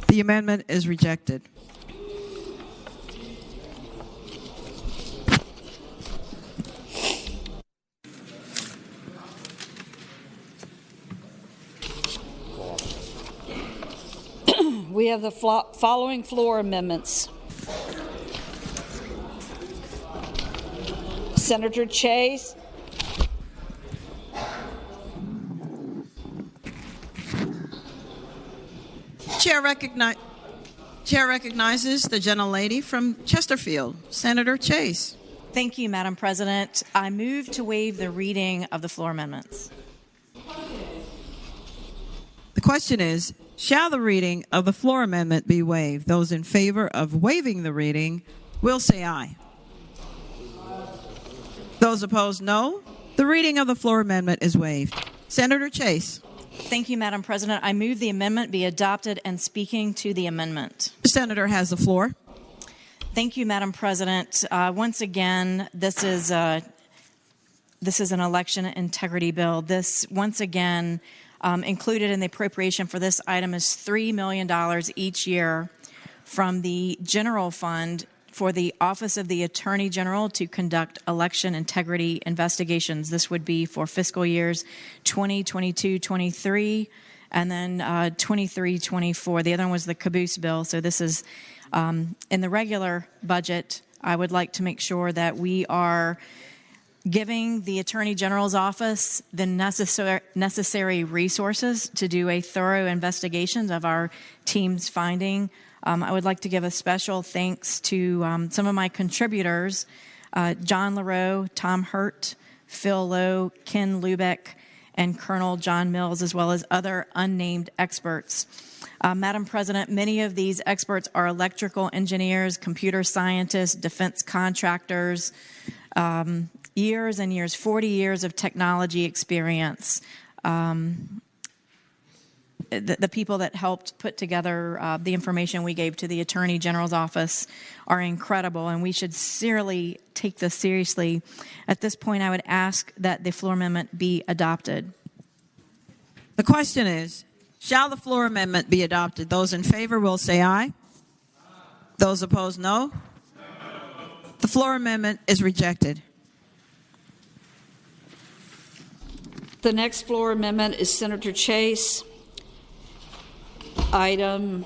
The amendment is rejected. We have the following floor amendments. Senator Chase. Chair recognizes the gentlelady from Chesterfield, Senator Chase. Thank you, Madam President. I move to waive the reading of the floor amendments. The question is, shall the reading of the floor amendment be waived? Those in favor of waiving the reading will say aye. Those opposed, no. The reading of the floor amendment is waived. Senator Chase. Thank you, Madam President. I move the amendment be adopted and speaking to the amendment. The senator has the floor. Thank you, Madam President. Once again, this is an election integrity bill. This, once again, included in the appropriation for this item is $3 million each year from the general fund for the Office of the Attorney General to conduct election integrity investigations. This would be for fiscal years 2022-23 and then 23-24. The other one was the caboose bill. So this is in the regular budget. I would like to make sure that we are giving the Attorney General's office the necessary resources to do a thorough investigation of our team's finding. I would like to give a special thanks to some of my contributors, John LaRoe, Tom Hurt, Phil Lowe, Ken Lubeck, and Colonel John Mills, as well as other unnamed experts. Madam President, many of these experts are electrical engineers, computer scientists, defense contractors, years and years, 40 years of technology experience. The people that helped put together the information we gave to the Attorney General's office are incredible, and we should sincerely take this seriously. At this point, I would ask that the floor amendment be adopted. The question is, shall the floor amendment be adopted? Those in favor will say aye. Those opposed, no. The floor amendment is rejected. The next floor amendment is Senator Chase. Item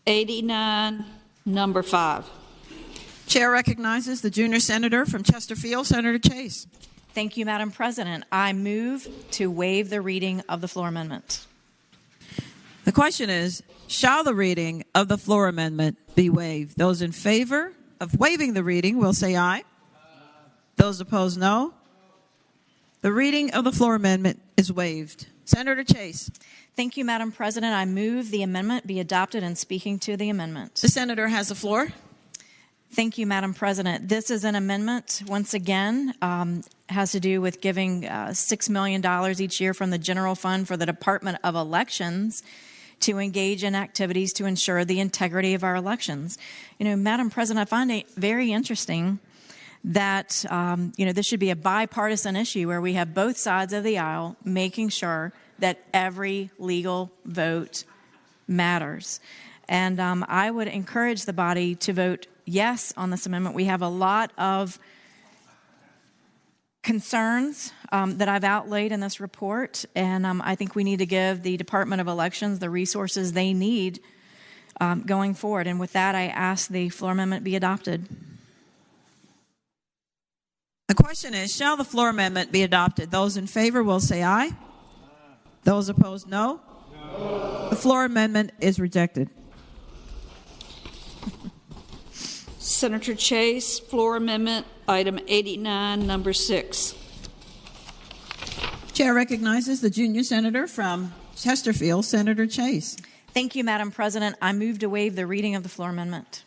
89, number 5. Chair recognizes the junior senator from Chesterfield, Senator Chase. Thank you, Madam President. I move to waive the reading of the floor amendment. The question is, shall the reading of the floor amendment be waived? Those in favor of waiving the reading will say aye. Those opposed, no. The reading of the floor amendment is waived. Senator Chase. Thank you, Madam President. I move the amendment be adopted and speaking to the amendment. The senator has the floor. Thank you, Madam President. This is an amendment, once again, has to do with giving $6 million each year from the general fund for the Department of Elections to engage in activities to ensure the integrity of our elections. You know, Madam President, I find it very interesting that, this should be a bipartisan issue where we have both sides of the aisle making sure that every legal vote matters. And I would encourage the body to vote yes on this amendment. We have a lot of concerns that I've outlaid in this report, and I think we need to give the Department of Elections the resources they need going forward. And with that, I ask the floor amendment be adopted. The question is, shall the floor amendment be adopted? Those in favor will say aye. Those opposed, no. The floor amendment is rejected. Senator Chase, floor amendment, item 89, number 6. Chair recognizes the junior senator from Chesterfield, Senator Chase. Thank you, Madam President. I move to waive the reading of the floor amendment.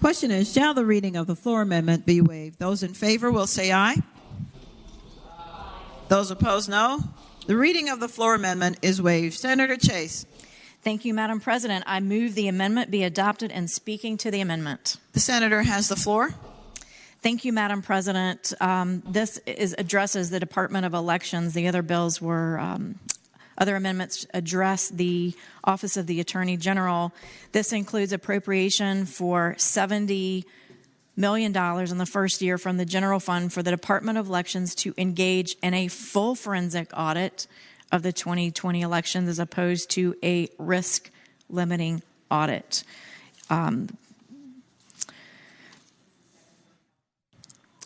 Question is, shall the reading of the floor amendment be waived? Those in favor will say aye. Those opposed, no. The reading of the floor amendment is waived. Senator Chase. Thank you, Madam President. I move the amendment be adopted and speaking to the amendment. The senator has the floor. Thank you, Madam President. This addresses the Department of Elections. The other bills were other amendments address the Office of the Attorney General. This includes appropriation for $70 million in the first year from the general fund for the Department of Elections to engage in a full forensic audit of the 2020 elections as opposed to a risk limiting audit.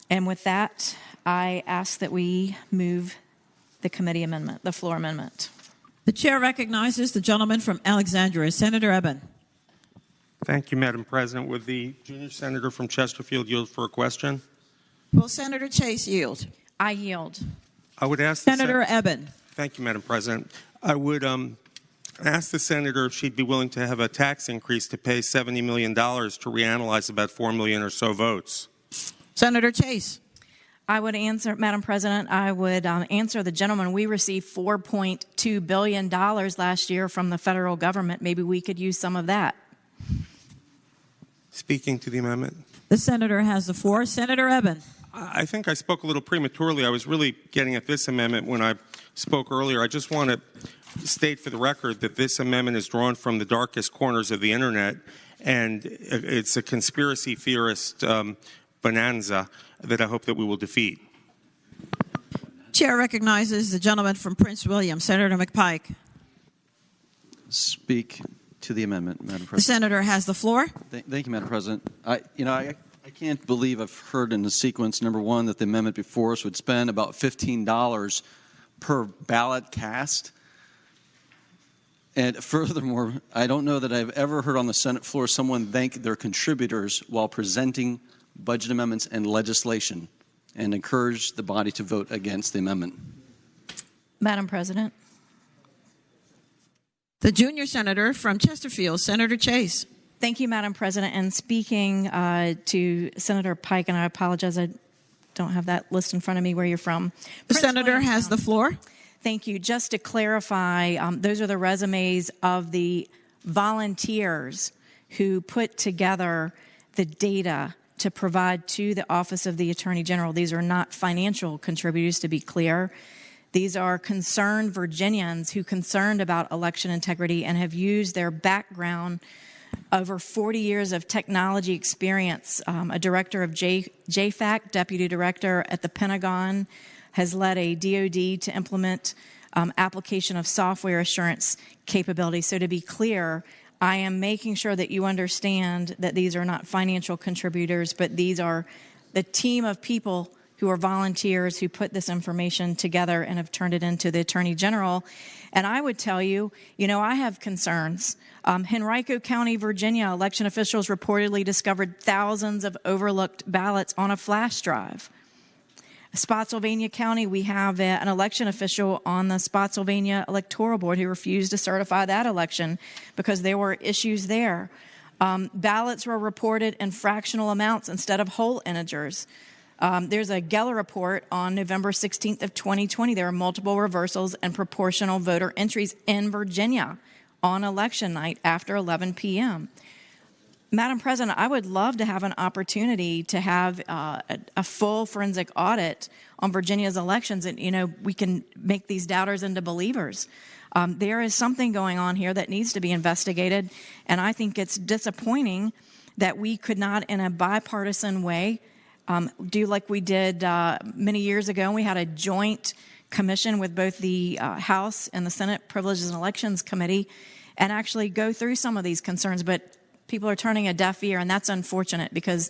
And with that, I ask that we move the committee amendment, the floor amendment. The chair recognizes the gentleman from Alexandria, Senator Eben. Thank you, Madam President. Would the junior senator from Chesterfield yield for a question? Will Senator Chase yield? I yield. I would ask Senator Eben. Thank you, Madam President. I would ask the senator if she'd be willing to have a tax increase to pay $70 million to reanalyze about 4 million or so votes. Senator Chase. I would answer, Madam President, I would answer the gentleman. We received $4.2 billion last year from the federal government. Maybe we could use some of that. Speaking to the amendment. The senator has the floor. Senator Eben. I think I spoke a little prematurely. I was really getting at this amendment when I spoke earlier. I just want to state for the record that this amendment is drawn from the darkest corners of the internet, and it's a conspiracy theorist bonanza that I hope that we will defeat. Chair recognizes the gentleman from Prince William, Senator McPike. Speak to the amendment, Madam President. The senator has the floor. Thank you, Madam President. I can't believe I've heard in the sequence, number one, that the amendment before us would spend about $15 per ballot cast. And furthermore, I don't know that I've ever heard on the Senate floor someone thank their contributors while presenting budget amendments and legislation and encourage the body to vote against the amendment. Madam President. The junior senator from Chesterfield, Senator Chase. Thank you, Madam President. And speaking to Senator Pike, and I apologize, I don't have that list in front of me where you're from. The senator has the floor. Thank you. Just to clarify, those are the resumes of the volunteers who put together the data to provide to the Office of the Attorney General. These are not financial contributors, to be clear. These are concerned Virginians who are concerned about election integrity and have used their background, over 40 years of technology experience. A director of JFAC, deputy director at the Pentagon, has led a DoD to implement application of software assurance capability. So to be clear, I am making sure that you understand that these are not financial contributors, but these are the team of people who are volunteers who put this information together and have turned it into the Attorney General. And I would tell you, I have concerns. Henrico County, Virginia, election officials reportedly discovered thousands of overlooked ballots on a flash drive. Spotsylvania County, we have an election official on the Spotsylvania Electoral Board who refused to certify that election because there were issues there. Ballots were reported in fractional amounts instead of whole integers. There's a Geller report on November 16th of 2020. There are multiple reversals and proportional voter entries in Virginia on election night after 11 p.m. Madam President, I would love to have an opportunity to have a full forensic audit on Virginia's elections, and we can make these doubters into believers. There is something going on here that needs to be investigated, and I think it's disappointing that we could not, in a bipartisan way, do like we did many years ago. We had a joint commission with both the House and the Senate Privileges and Elections Committee and actually go through some of these concerns, but people are turning a deaf ear, and that's unfortunate because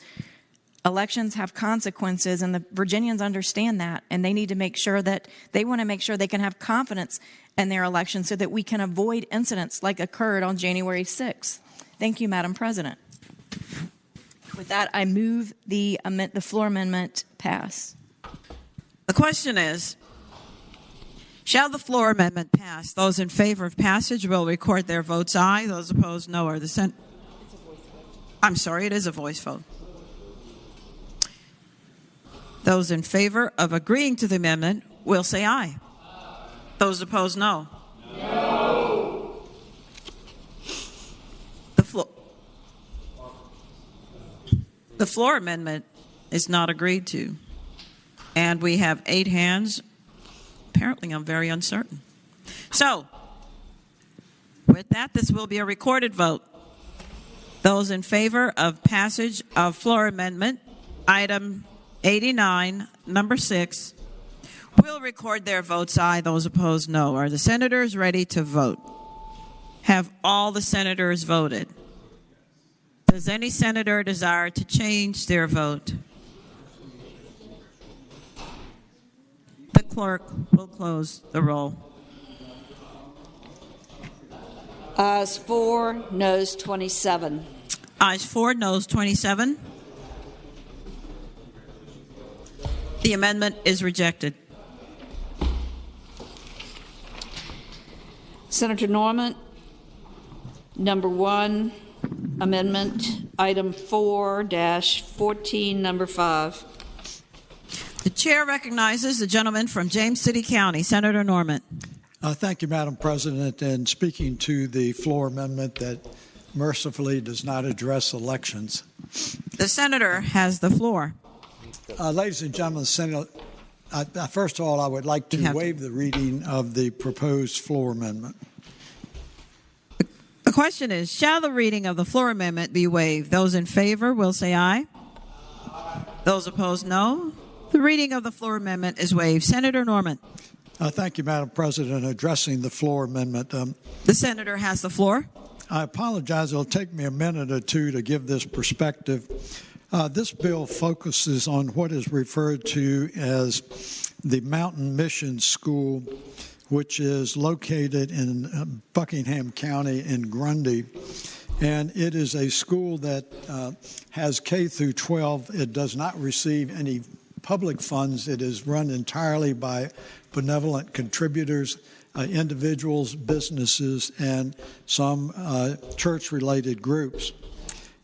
elections have consequences, and the Virginians understand that, and they need to make sure that they want to make sure they can have confidence in their election so that we can avoid incidents like occurred on January 6th. Thank you, Madam President. With that, I move the floor amendment pass. The question is, shall the floor amendment pass? Those in favor of passage will record their votes aye. Those opposed, no. Or the I'm sorry, it is a voice vote. Those in favor of agreeing to the amendment will say aye. Those opposed, no. No. The floor amendment is not agreed to. And we have 8 hands. Apparently, I'm very uncertain. So, with that, this will be a recorded vote. Those in favor of passage of floor amendment, item 89, number 6, will record their votes aye. Those opposed, no. Are the senators ready to vote? Have all the senators voted? Does any senator desire to change their vote? The clerk will close the roll. Ayes 4, noes 27. Ayes 4, noes 27. The amendment is rejected. Senator Norman, number 1, amendment, item 4-14, number 5. The chair recognizes the gentleman from James City County, Senator Norman. Thank you, Madam President. And speaking to the floor amendment that mercifully does not address elections. The senator has the floor. Ladies and gentlemen, Senate, first of all, I would like to waive the reading of the proposed floor amendment. The question is, shall the reading of the floor amendment be waived? Those in favor will say aye. Those opposed, no. The reading of the floor amendment is waived. Senator Norman. Thank you, Madam President. Addressing the floor amendment. The senator has the floor. I apologize. It'll take me a minute or two to give this perspective. This bill focuses on what is referred to as the Mountain Mission School, which is located in Buckingham County in Grundy. And it is a school that has K through 12. It does not receive any public funds. It is run entirely by benevolent contributors, individuals, businesses, and some church-related groups.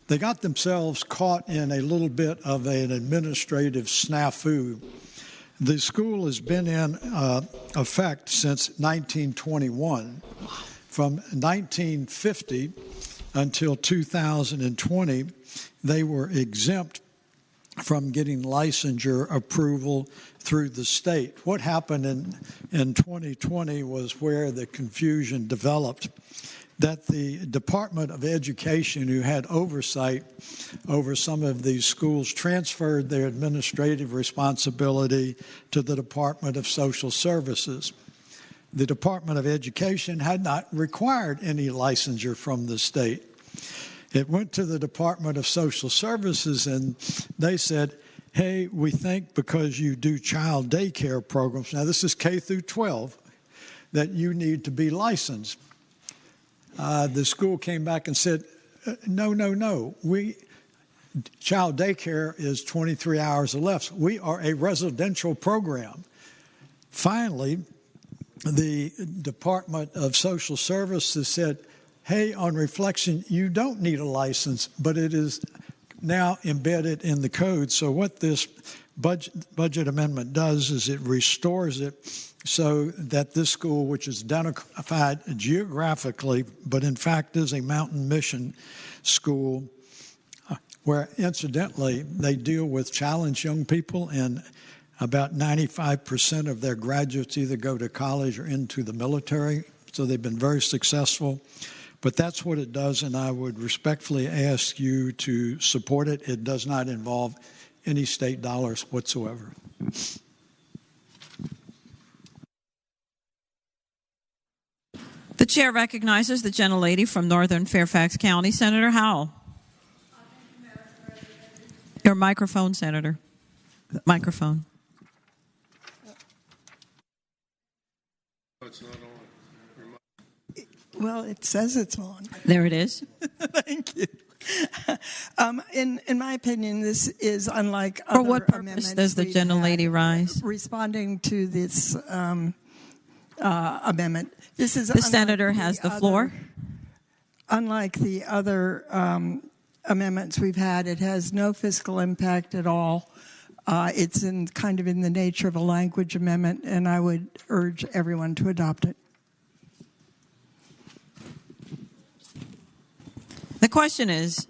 They got themselves caught in a little bit of an administrative snafu. The school has been in effect since 1921. From 1950 until 2020, they were exempt from getting licensure approval through the state. What happened in 2020 was where the confusion developed, that the Department of Education, who had oversight over some of these schools, transferred their administrative responsibility to the Department of Social Services. The Department of Education had not required any licensure from the state. It went to the Department of Social Services, and they said, hey, we think because you do child daycare programs, now this is K through 12, that you need to be licensed. The school came back and said, no. Child daycare is 23 hours or less. We are a residential program. Finally, the Department of Social Services said, hey, on reflection, you don't need a license, but it is now embedded in the code. So what this budget amendment does is it restores it so that this school, which is identified geographically, but in fact is a mountain mission school, where incidentally they deal with challenged young people, and about 95% of their graduates either go to college or into the military. So they've been very successful. But that's what it does, and I would respectfully ask you to support it. It does not involve any state dollars whatsoever. The chair recognizes the gentlelady from Northern Fairfax County, Senator Howell. Your microphone, Senator. Microphone. It's not on. Well, it says it's on. There it is. Thank you. In my opinion, this is unlike For other what purpose amendments does the we've gentlelady had, rise? Responding to this amendment. This is The senator has the floor. Unlike the other amendments we've had, it has no fiscal impact at all. It's kind of in the nature of a language amendment, and I would urge everyone to adopt it. The question is,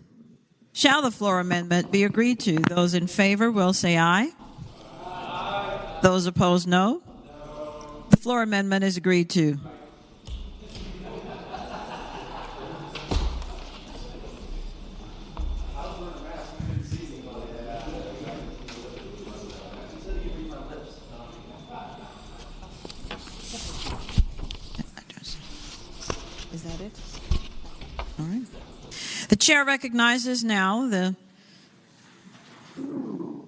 Shall the floor amendment be agreed to? Those in favor will say aye. Aye. Those opposed, no. The floor amendment is agreed to. Is that it? All right. The chair recognizes now the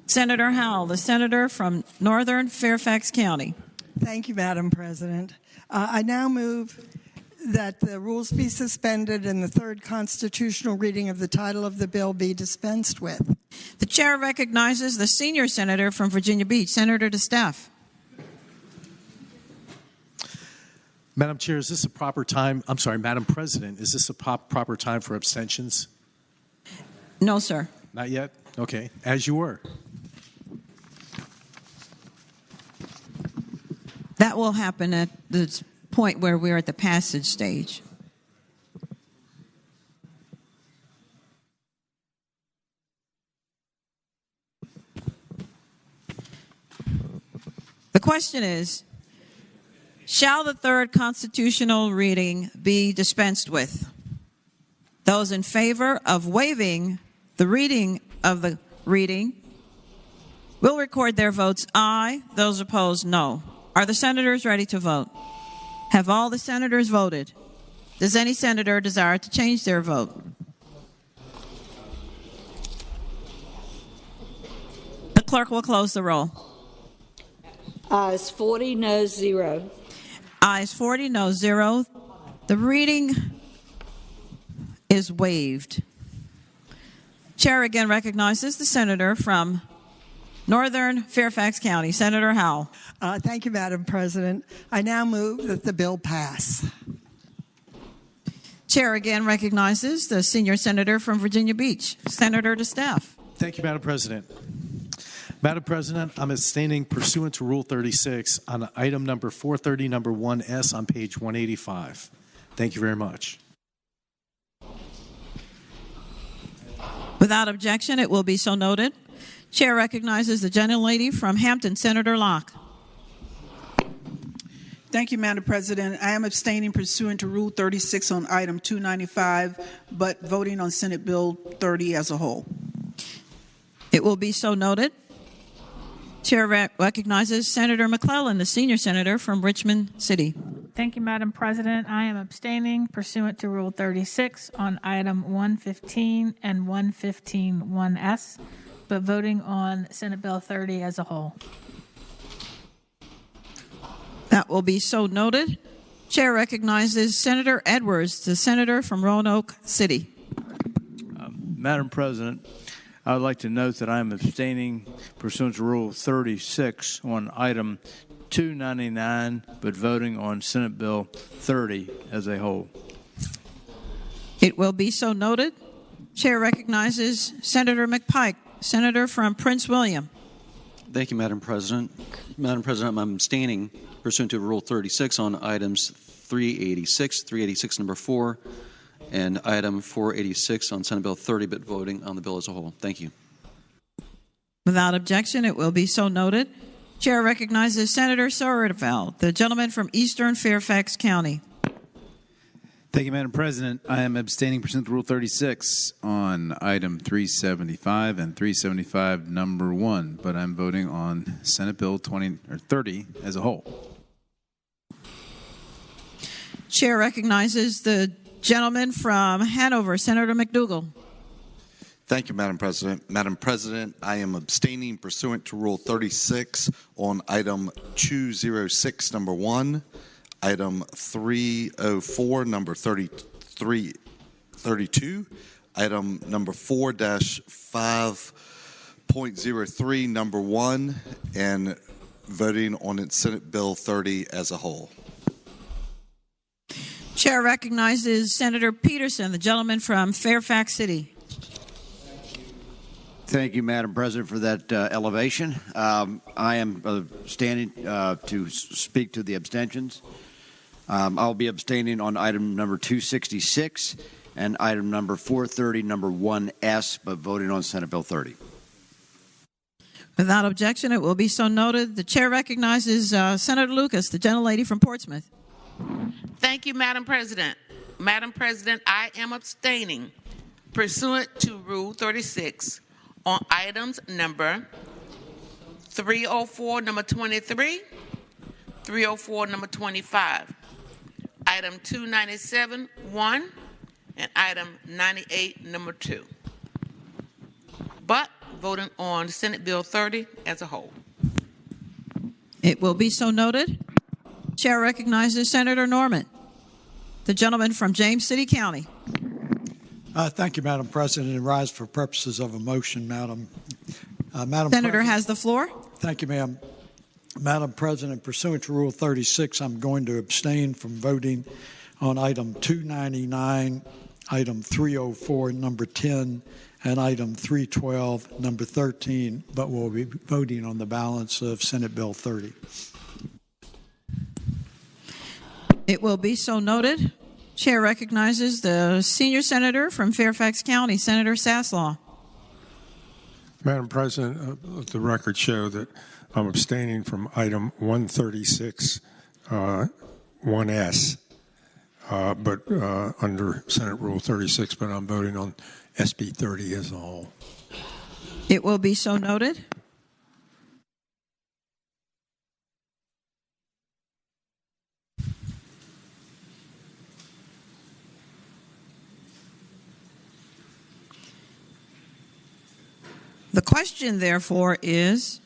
Senator Howell, the senator from Northern Fairfax County. Thank you, Madam President. I now move that the rules be suspended and the third constitutional reading of the title of the bill be dispensed with. The chair recognizes the senior senator from Virginia Beach, Senator DeStaff. Madam Chair, is this a proper time? I'm sorry, Madam President, is this a proper time for abstentions? No, sir. Not yet? Okay. As you were. That will happen at the point where we're at the passage stage. The question is, shall the third constitutional reading be dispensed with? Those in favor of waiving the reading of the reading will record their votes aye. Those opposed, no. Are the senators ready to vote? Have all the senators voted? Does any senator desire to change their vote? The clerk will close the roll. Ayes 40, no 0. Ayes 40, no 0. The reading is waived. Chair again recognizes the senator from Northern Fairfax County, Senator Howell. Thank you, Madam President. I now move that the bill pass. Chair again recognizes the senior senator from Virginia Beach, Senator DeStaff. Thank you, Madam President. Madam President, I'm abstaining pursuant to Rule 36 on item number 430, number 1S on page 185. Thank you very much. Without objection, it will be so noted. Chair recognizes the gentlelady from Hampton, Senator Locke. Thank you, Madam President. I am abstaining pursuant to Rule 36 on item 295, but voting on Senate Bill 30 as a whole. It will be so noted. Chair recognizes Senator McClellan, the senior senator from Richmond City. Thank you, Madam President. I am abstaining pursuant to Rule 36 on item 115 and 115-1S, but voting on Senate Bill 30 as a whole. That will be so noted. Chair recognizes Senator Edwards, the senator from Roanoke City. Madam President, I would like to note that I am abstaining pursuant to Rule 36 on item 299, but voting on Senate Bill 30 as a whole. It will be so noted. Chair recognizes Senator McPike, senator from Prince William. Thank you, Madam President. Madam President, I'm abstaining pursuant to Rule 36 on items 386 number 4, and item 486 on Senate Bill 30, but voting on the bill as a whole. Thank you. Without objection, it will be so noted. Chair recognizes Senator Somerville, the gentleman from Eastern Fairfax County. Thank you, Madam President. I am abstaining pursuant to Rule 36 on item 375 and 375 number 1, but I'm voting on Senate Bill 30 as a whole. Chair recognizes the gentleman from Hanover, Senator McDougal. Thank you, Madam President. Madam President, I am abstaining pursuant to Rule 36 on item 206, number 1, item 304, number 3332, item number 4-5.03, number 1, and voting on Senate Bill 30 as a whole. Chair recognizes Senator Peterson, the gentleman from Fairfax City. Thank you, Madam President, for that elevation. I am standing to speak to the abstentions. I'll be abstaining on item number 266 and item number 430, number 1S, but voting on Senate Bill 30. Without objection, it will be so noted. The chair recognizes Senator Lucas, the gentlelady from Portsmouth. Thank you, Madam President. Madam President, I am abstaining pursuant to Rule 36 on items number 304, number 23, 304, number 25, item 297, 1, and item 98, number 2. But voting on Senate Bill 30 as a whole. It will be so noted. Chair recognizes Senator Norman, the gentleman from James City County. Thank you, Madam President, and rise for purposes of a motion, Madam. Senator has the floor. Thank you, ma'am. Madam President, pursuant to Rule 36, I'm going to abstain from voting on item 299, item 304, number 10, and item 312, number 13, but we'll be voting on the balance of Senate Bill 30. It will be so noted. Chair recognizes the senior senator from Fairfax County, Senator Saslaw. Madam President, let the record show that I'm abstaining from item 136, 1S, but under Senate Rule 36, but I'm voting on SB 30 as a whole. It will be so noted. The question, therefore, is,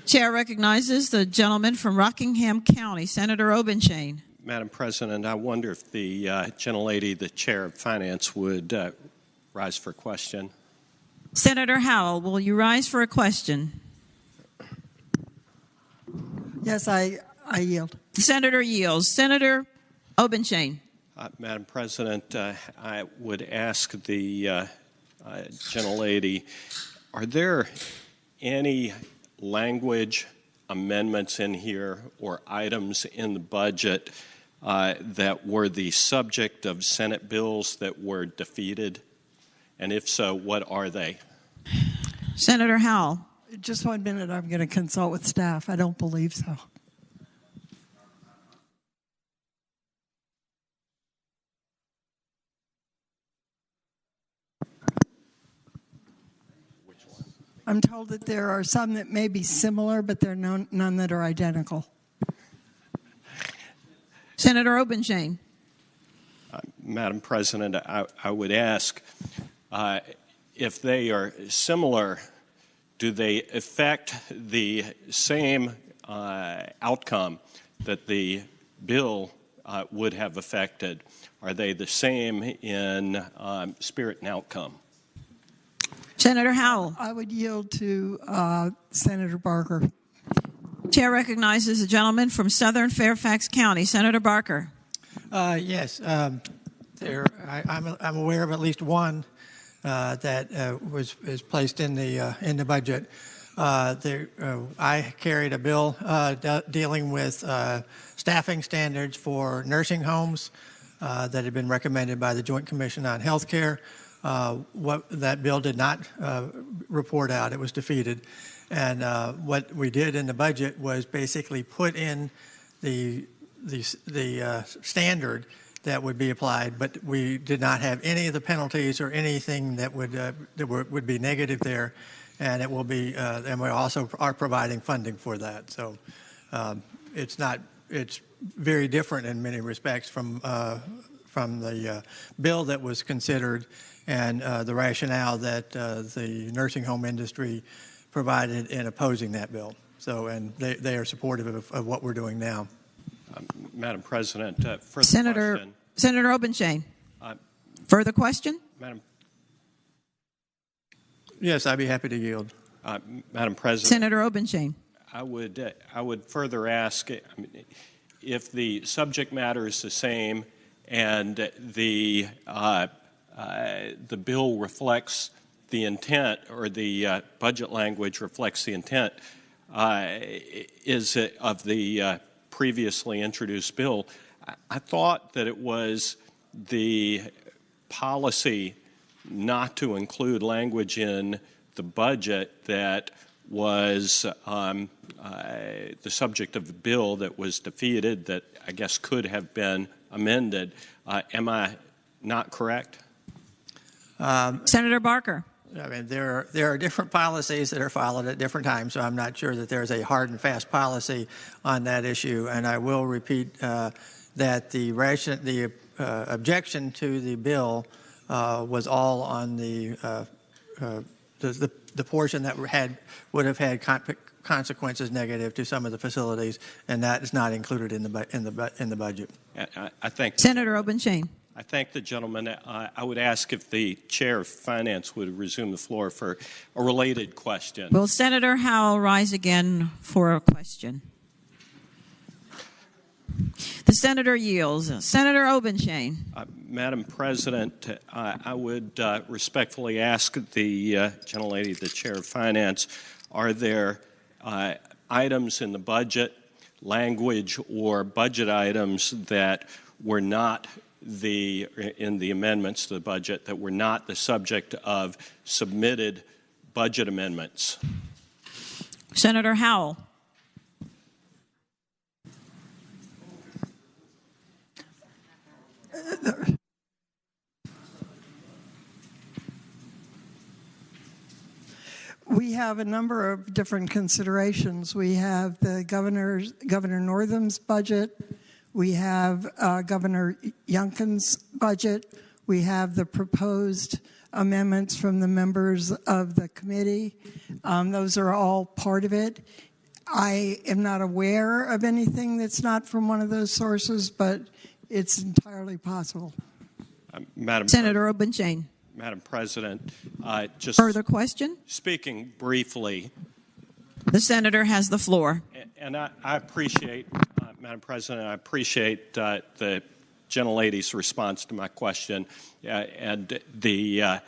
Chair recognizes the gentleman from Rockingham County, Senator Obenshain. Madam President, I wonder if the gentlelady, the Chair of Finance, would rise for a question. Senator Howell, will you rise for a question? Yes, I yield. Senator yields. Senator Obenshain. Madam President, I would ask the gentlelady, are there any language amendments in here or items in the budget that were the subject of Senate bills that were defeated? And if so, what are they? Senator Howell. Just 1 minute. I'm going to consult with staff. I don't believe so. I'm told that there are some that may be similar, but there are none that are identical. Senator Obenshain. Madam President, I would ask if they are similar, do they affect the same outcome that the bill would have affected? Are they the same in spirit and outcome? Senator Howell. I would yield to Senator Barker. Chair recognizes the gentleman from Southern Fairfax County, Senator Barker. Yes, I'm aware of at least one that is placed in the budget. I carried a bill dealing with staffing standards for nursing homes that had been recommended by the Joint Commission on Health Care. What that bill did not report out. It was defeated. And what we did in the budget was basically put in the standard that would be applied, but we did not have any of the penalties or anything that would be negative there. And it will be, and we also are providing funding for that. So it's very different in many respects from the bill that was considered and the rationale that the nursing home industry provided in opposing that bill. So, and they are supportive of what we're doing now. Madam President, further Senator question. Senator Obenshain. Further question? Madam. Yes, I'd be happy to yield. Madam President. Senator Obenshain. I would further ask if the subject matter is the same and the bill reflects the intent, or the budget language reflects the intent is of the previously introduced bill. I thought that it was the policy not to include language in the budget that was the subject of the bill that was defeated that I guess could have been amended. Am I not correct? Senator Barker. I mean, there are different policies that are followed at different times, so I'm not sure that there's a hard and fast policy on that issue. And I will repeat that the objection to the bill was all on the portion that would have had consequences negative to some of the facilities, and that is not included in the budget. I think Senator Obenshain. I thank the gentleman. I would ask if the chair of finance would resume the floor for a related question. Will Senator Howell rise again for a question? The senator yields. Senator Obenshain. Madam President, I would respectfully ask the gentlelady, the chair of finance, are there items in the budget, language or budget items that were not in the amendments to the budget that were not the subject of submitted budget amendments? Senator Howell. We have a number of different considerations. We have the Governor Northam's budget. We have Governor Youngkin's budget. We have the proposed amendments from the members of the committee. Those are all part of it. I am not aware of anything that's not from one of those sources, but it's entirely possible. Senator Obenshain. Madam President, just further question? Speaking briefly. The senator has the floor. And I appreciate, Madam President, I appreciate the gentlelady's response to my question. And the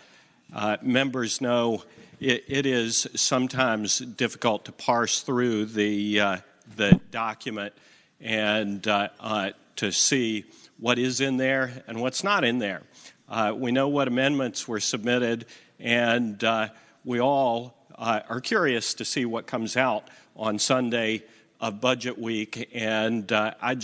members know it is sometimes difficult to parse through the document and to see what is in there and what's not in there. We know what amendments were submitted, and we all are curious to see what comes out on Sunday of Budget Week. And I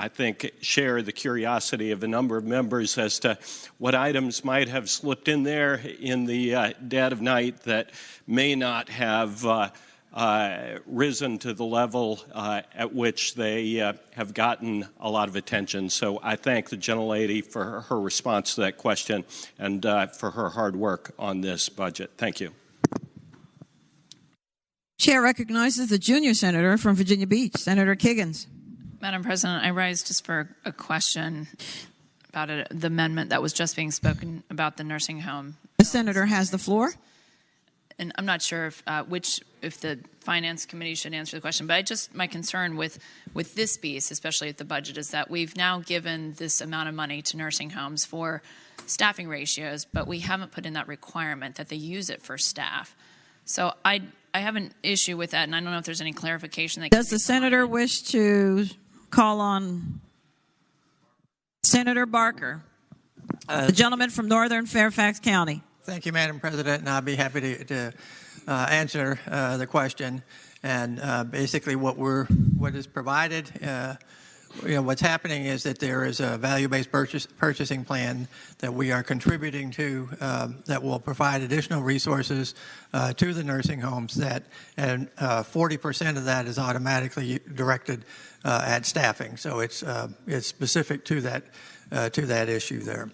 think, share the curiosity of a number of members as to what items might have slipped in there in the dead of night that may not have risen to the level at which they have gotten a lot of attention. So I thank the gentlelady for her response to that question and for her hard work on this budget. Thank you. Chair recognizes the junior senator from Virginia Beach, Senator Kiggins. Madam President, I rise just for a question about the amendment that was just being spoken about the nursing home. The senator has the floor. And I'm not sure if the Finance Committee should answer the question, but my concern with this piece, especially at the budget, is that we've now given this amount of money to nursing homes for staffing ratios, but we haven't put in that requirement that they use it for staff. So I have an issue with that, and I don't know if there's any clarification. Does the senator wish to call on Senator Barker, the gentleman from Northern Fairfax County? Thank you, Madam President, and I'll be happy to answer the question. And basically, what is provided, what's happening is that there is a value-based purchasing plan that we are contributing to that will provide additional resources to the nursing homes. And 40% of that is automatically directed at staffing. So it's specific to that issue there.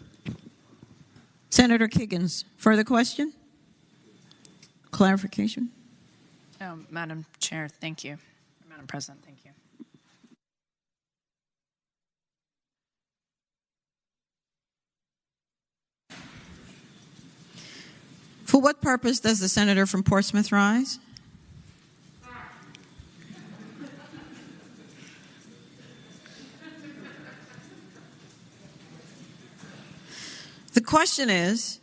Senator Kiggins, further question? Clarification? Madam Chair, thank you. Madam President, thank you. For what purpose does the senator from Portsmouth rise? The question is,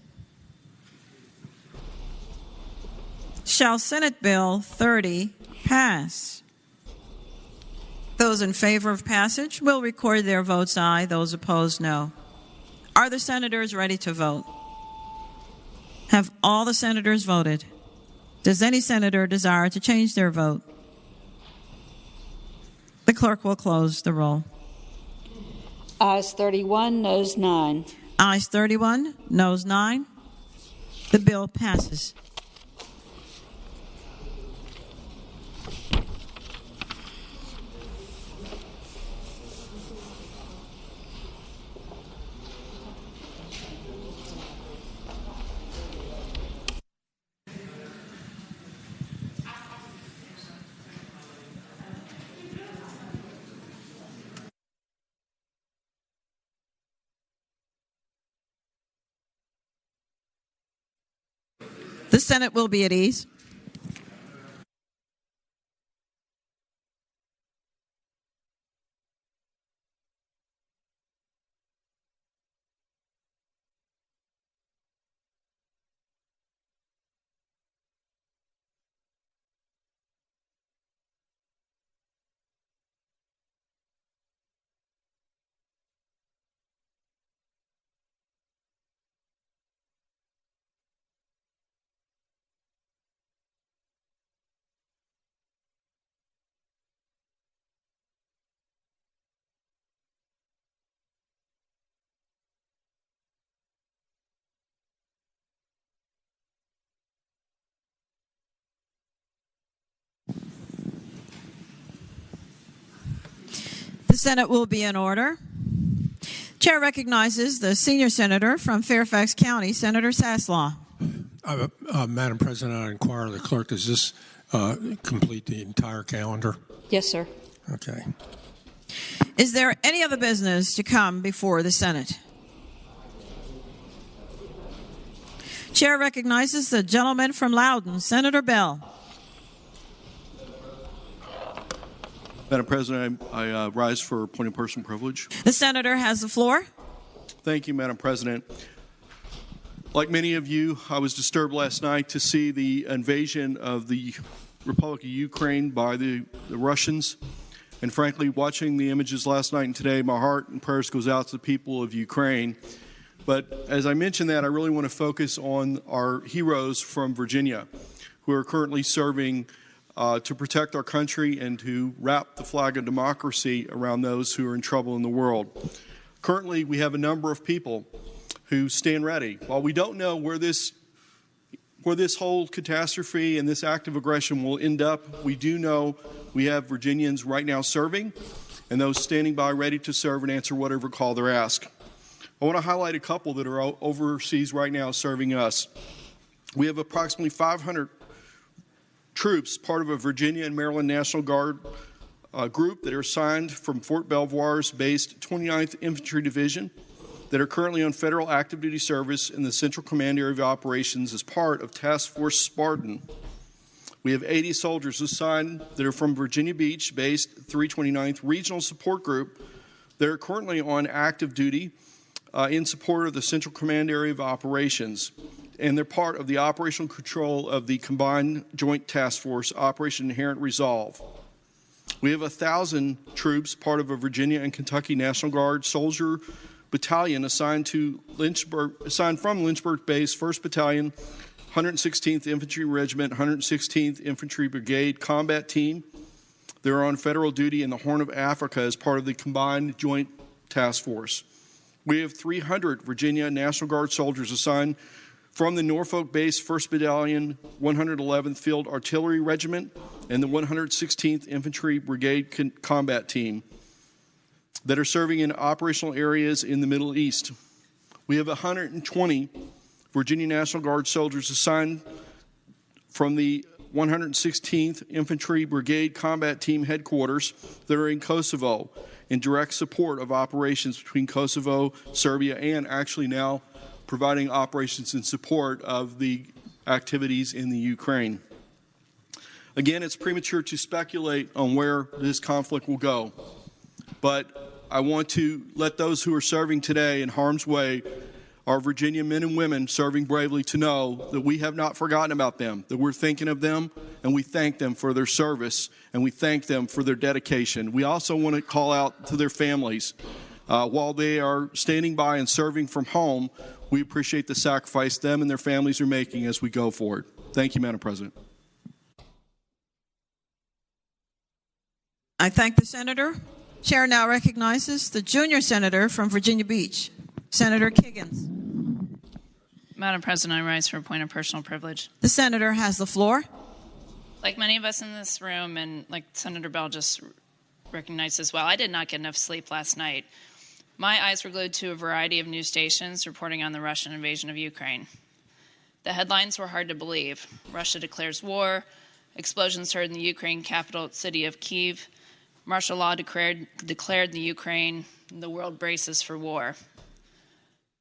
shall Senate Bill 30 pass? Those in favor of passage will record their votes aye. Those opposed, no. Are the senators ready to vote? Have all the senators voted? Does any senator desire to change their vote? The clerk will close the roll. Ayes 31, noes 9. Ayes 31, noes 9. The bill passes. The Senate will be at ease. The Senate will be in order. Chair recognizes the senior senator from Fairfax County, Senator Saslaw. Madam President, I inquire of the clerk, does this complete the entire calendar? Yes, sir. Okay. Is there any other business to come before the Senate? Chair recognizes the gentleman from Loudoun, Senator Bell. Madam President, I rise for point of personal privilege. The senator has the floor. Thank you, Madam President. Like many of you, I was disturbed last night to see the invasion of the Republic of Ukraine by the Russians. And frankly, watching the images last night and today, my heart and prayers goes out to the people of Ukraine. But as I mentioned that, I really want to focus on our heroes from Virginia who are currently serving to protect our country and to wrap the flag of democracy around those who are in trouble in the world. Currently, we have a number of people who stand ready. While we don't know where this whole catastrophe and this act of aggression will end up, we do know we have Virginians right now serving and those standing by ready to serve and answer whatever call they're asked. I want to highlight a couple that are overseas right now serving us. We have approximately 500 troops, part of a Virginia and Maryland National Guard group that are assigned from Fort Belvoir's based 29th Infantry Division that are currently on federal active duty service in the Central Command Area of Operations as part of Task Force Spartan. We have 80 soldiers assigned that are from Virginia Beach based 329th Regional Support Group that are currently on active duty in support of the Central Command Area of Operations. And they're part of the operational control of the Combined Joint Task Force, Operation Inherent Resolve. We have 1,000 troops, part of a Virginia and Kentucky National Guard soldier battalion assigned from Lynchburg-based 1st Battalion, 116th Infantry Regiment, 116th Infantry Brigade Combat Team. They're on federal duty in the Horn of Africa as part of the Combined Joint Task Force. We have 300 Virginia National Guard soldiers assigned from the Norfolk-based 1st Battalion, 111th Field Artillery Regiment, and the 116th Infantry Brigade Combat Team that are serving in operational areas in the Middle East. We have 120 Virginia National Guard soldiers assigned from the 116th Infantry Brigade Combat Team headquarters that are in Kosovo in direct support of operations between Kosovo, Serbia, and actually now providing operations in support of the activities in the Ukraine. Again, it's premature to speculate on where this conflict will go, but I want to let those who are serving today in harm's way, our Virginia men and women serving bravely, to know that we have not forgotten about them, that we're thinking of them, and we thank them for their service, and we thank them for their dedication. We also want to call out to their families. While they are standing by and serving from home, we appreciate the sacrifice them and their families are making as we go forward. Thank you, Madam President. I thank the senator. Chair now recognizes the junior senator from Virginia Beach, Senator Kiggins. Madam President, I rise for a point of personal privilege. The senator has the floor. Like many of us in this room, and like Senator Bell just recognized as well, I did not get enough sleep last night. My eyes were glued to a variety of news stations reporting on the Russian invasion of Ukraine. The headlines were hard to believe. Russia declares war, explosions heard in the Ukraine capital city of Kyiv, martial law declared in the Ukraine, and the world braces for war.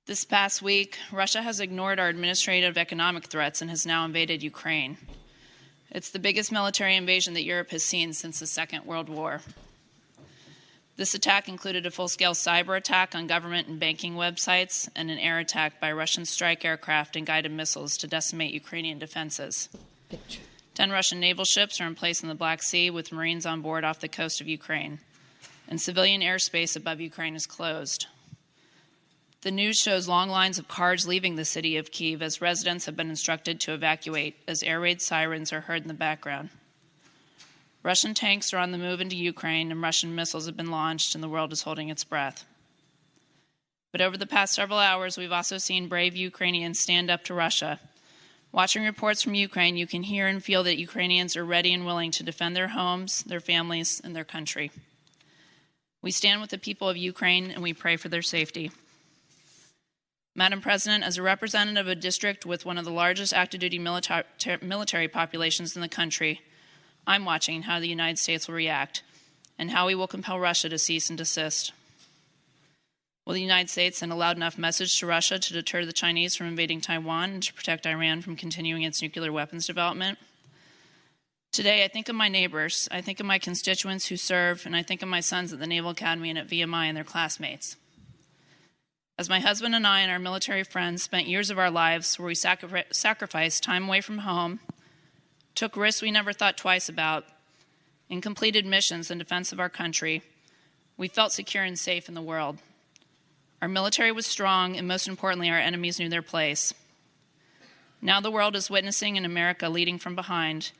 This past week, Russia has ignored our administrative economic threats and has now invaded Ukraine. It's the biggest military invasion that Europe has seen since the Second World War. This attack included a full-scale cyber attack on government and banking websites and an air attack by Russian strike aircraft and guided missiles to decimate Ukrainian defenses. 10 Russian naval ships are in place in the Black Sea with Marines on board off the coast of Ukraine, and civilian airspace above Ukraine is closed. The news shows long lines of cars leaving the city of Kyiv as residents have been instructed to evacuate as air raid sirens are heard in the background. Russian tanks are on the move into Ukraine and Russian missiles have been launched and the world is holding its breath. But over the past several hours, we've also seen brave Ukrainians stand up to Russia. Watching reports from Ukraine, you can hear and feel that Ukrainians are ready and willing to defend their homes, their families, and their country. We stand with the people of Ukraine and we pray for their safety. Madam President, as a representative of a district with one of the largest active-duty military populations in the country, I'm watching how the United States will react and how we will compel Russia to cease and desist. Will the United States send a loud enough message to Russia to deter the Chinese from invading Taiwan and to protect Iran from continuing its nuclear weapons development? Today, I think of my neighbors, I think of my constituents who serve, and I think of my sons at the Naval Academy and at VMI and their classmates. As my husband and I and our military friends spent years of our lives where we sacrificed time away from home, took risks we never thought twice about, and completed missions in defense of our country, we felt secure and safe in the world. Our military was strong, and most importantly, our enemies knew their place. Now the world is witnessing an America leading from behind.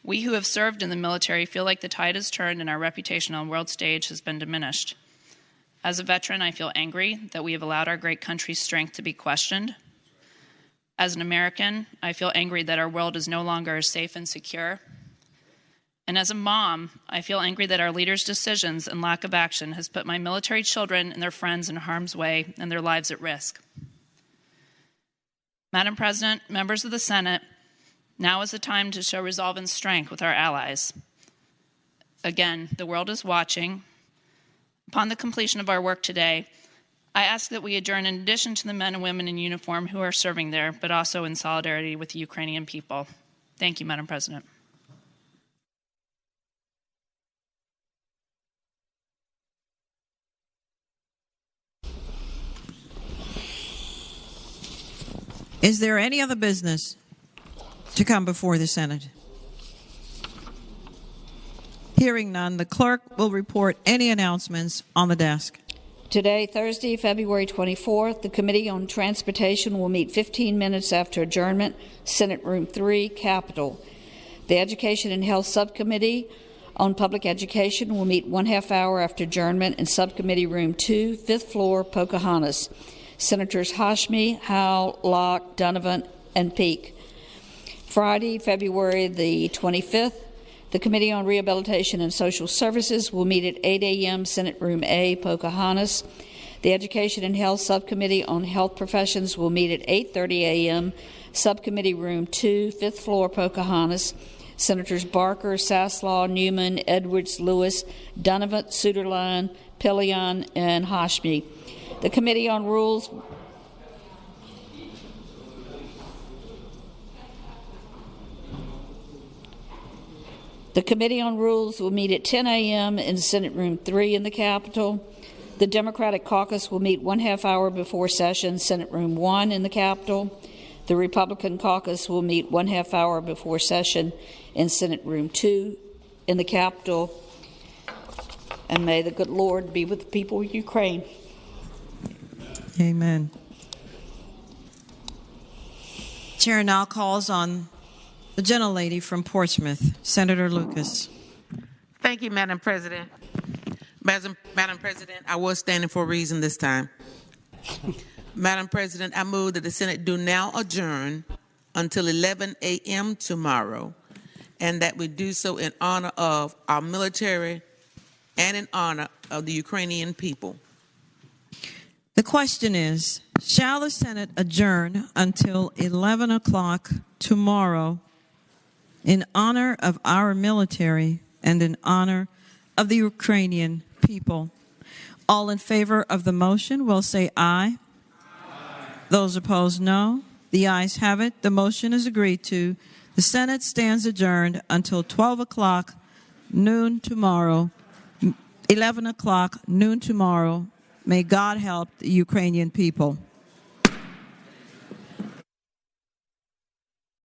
We who have served in the military feel like the tide has turned and our reputation on the world stage has been diminished. As a veteran, I feel angry that we have allowed our great country's strength to be questioned. As an American, I feel angry that our world is no longer safe and secure. And as a mom, I feel angry that our leaders' decisions and lack of action has put my military children and their friends in harm's way and their lives at risk. Madam President, members of the Senate, now is the time to show resolve and strength with our allies. Again, the world is watching. Upon the completion of our work today, I ask that we adjourn in addition to the men and women in uniform who are serving there, but also in solidarity with the Ukrainian people. Thank you, Madam President. Is there any other business to come before the Senate? Hearing none, the clerk will report any announcements on the desk. Today, Thursday, February 24th, the Committee on Transportation will meet 15 minutes after adjournment, Senate Room 3, Capitol. The Education and Health Subcommittee on Public Education will meet 1/2 hour after adjournment in Subcommittee Room 2, 5th floor, Pocahontas. Senators Hashmi, Howell, Locke, Donovan, and Peake. Friday, February the 25th, the Committee on Rehabilitation and Social Services will meet at 8 a.m. Senate Room A, Pocahontas. The Education and Health Subcommittee on Health Professions will meet at 8:30 a.m. Subcommittee Room 2, 5th floor, Pocahontas. Senators Barker, Saslaw, Newman, Edwards, Lewis, Donovan, Suderline, Pillion, and Hashmi. The Committee on Rules will meet at 10 a.m. in Senate Room 3 in the Capitol. The Democratic Caucus will meet 1/2 hour before session, Senate Room 1 in the Capitol. The Republican Caucus will meet 1/2 hour before session in Senate Room 2 in the Capitol. And may the good Lord be with the people of Ukraine. Amen. Chair now calls on the gentlelady from Portsmouth, Senator Lucas. Thank you, Madam President. Madam President, I was standing for a reason this time. Madam President, I move that the Senate do now adjourn until 11 a.m. tomorrow, and that we do so in honor of our military and in honor of the Ukrainian people. The question is, shall the Senate adjourn until 11 o'clock tomorrow in honor of our military and in honor of the Ukrainian people? All in favor of the motion will say aye. Aye. Those opposed, no. The ayes have it. The motion is agreed to. The Senate stands adjourned until 12 o'clock noon tomorrow, 11 o'clock noon tomorrow. May God help the Ukrainian people.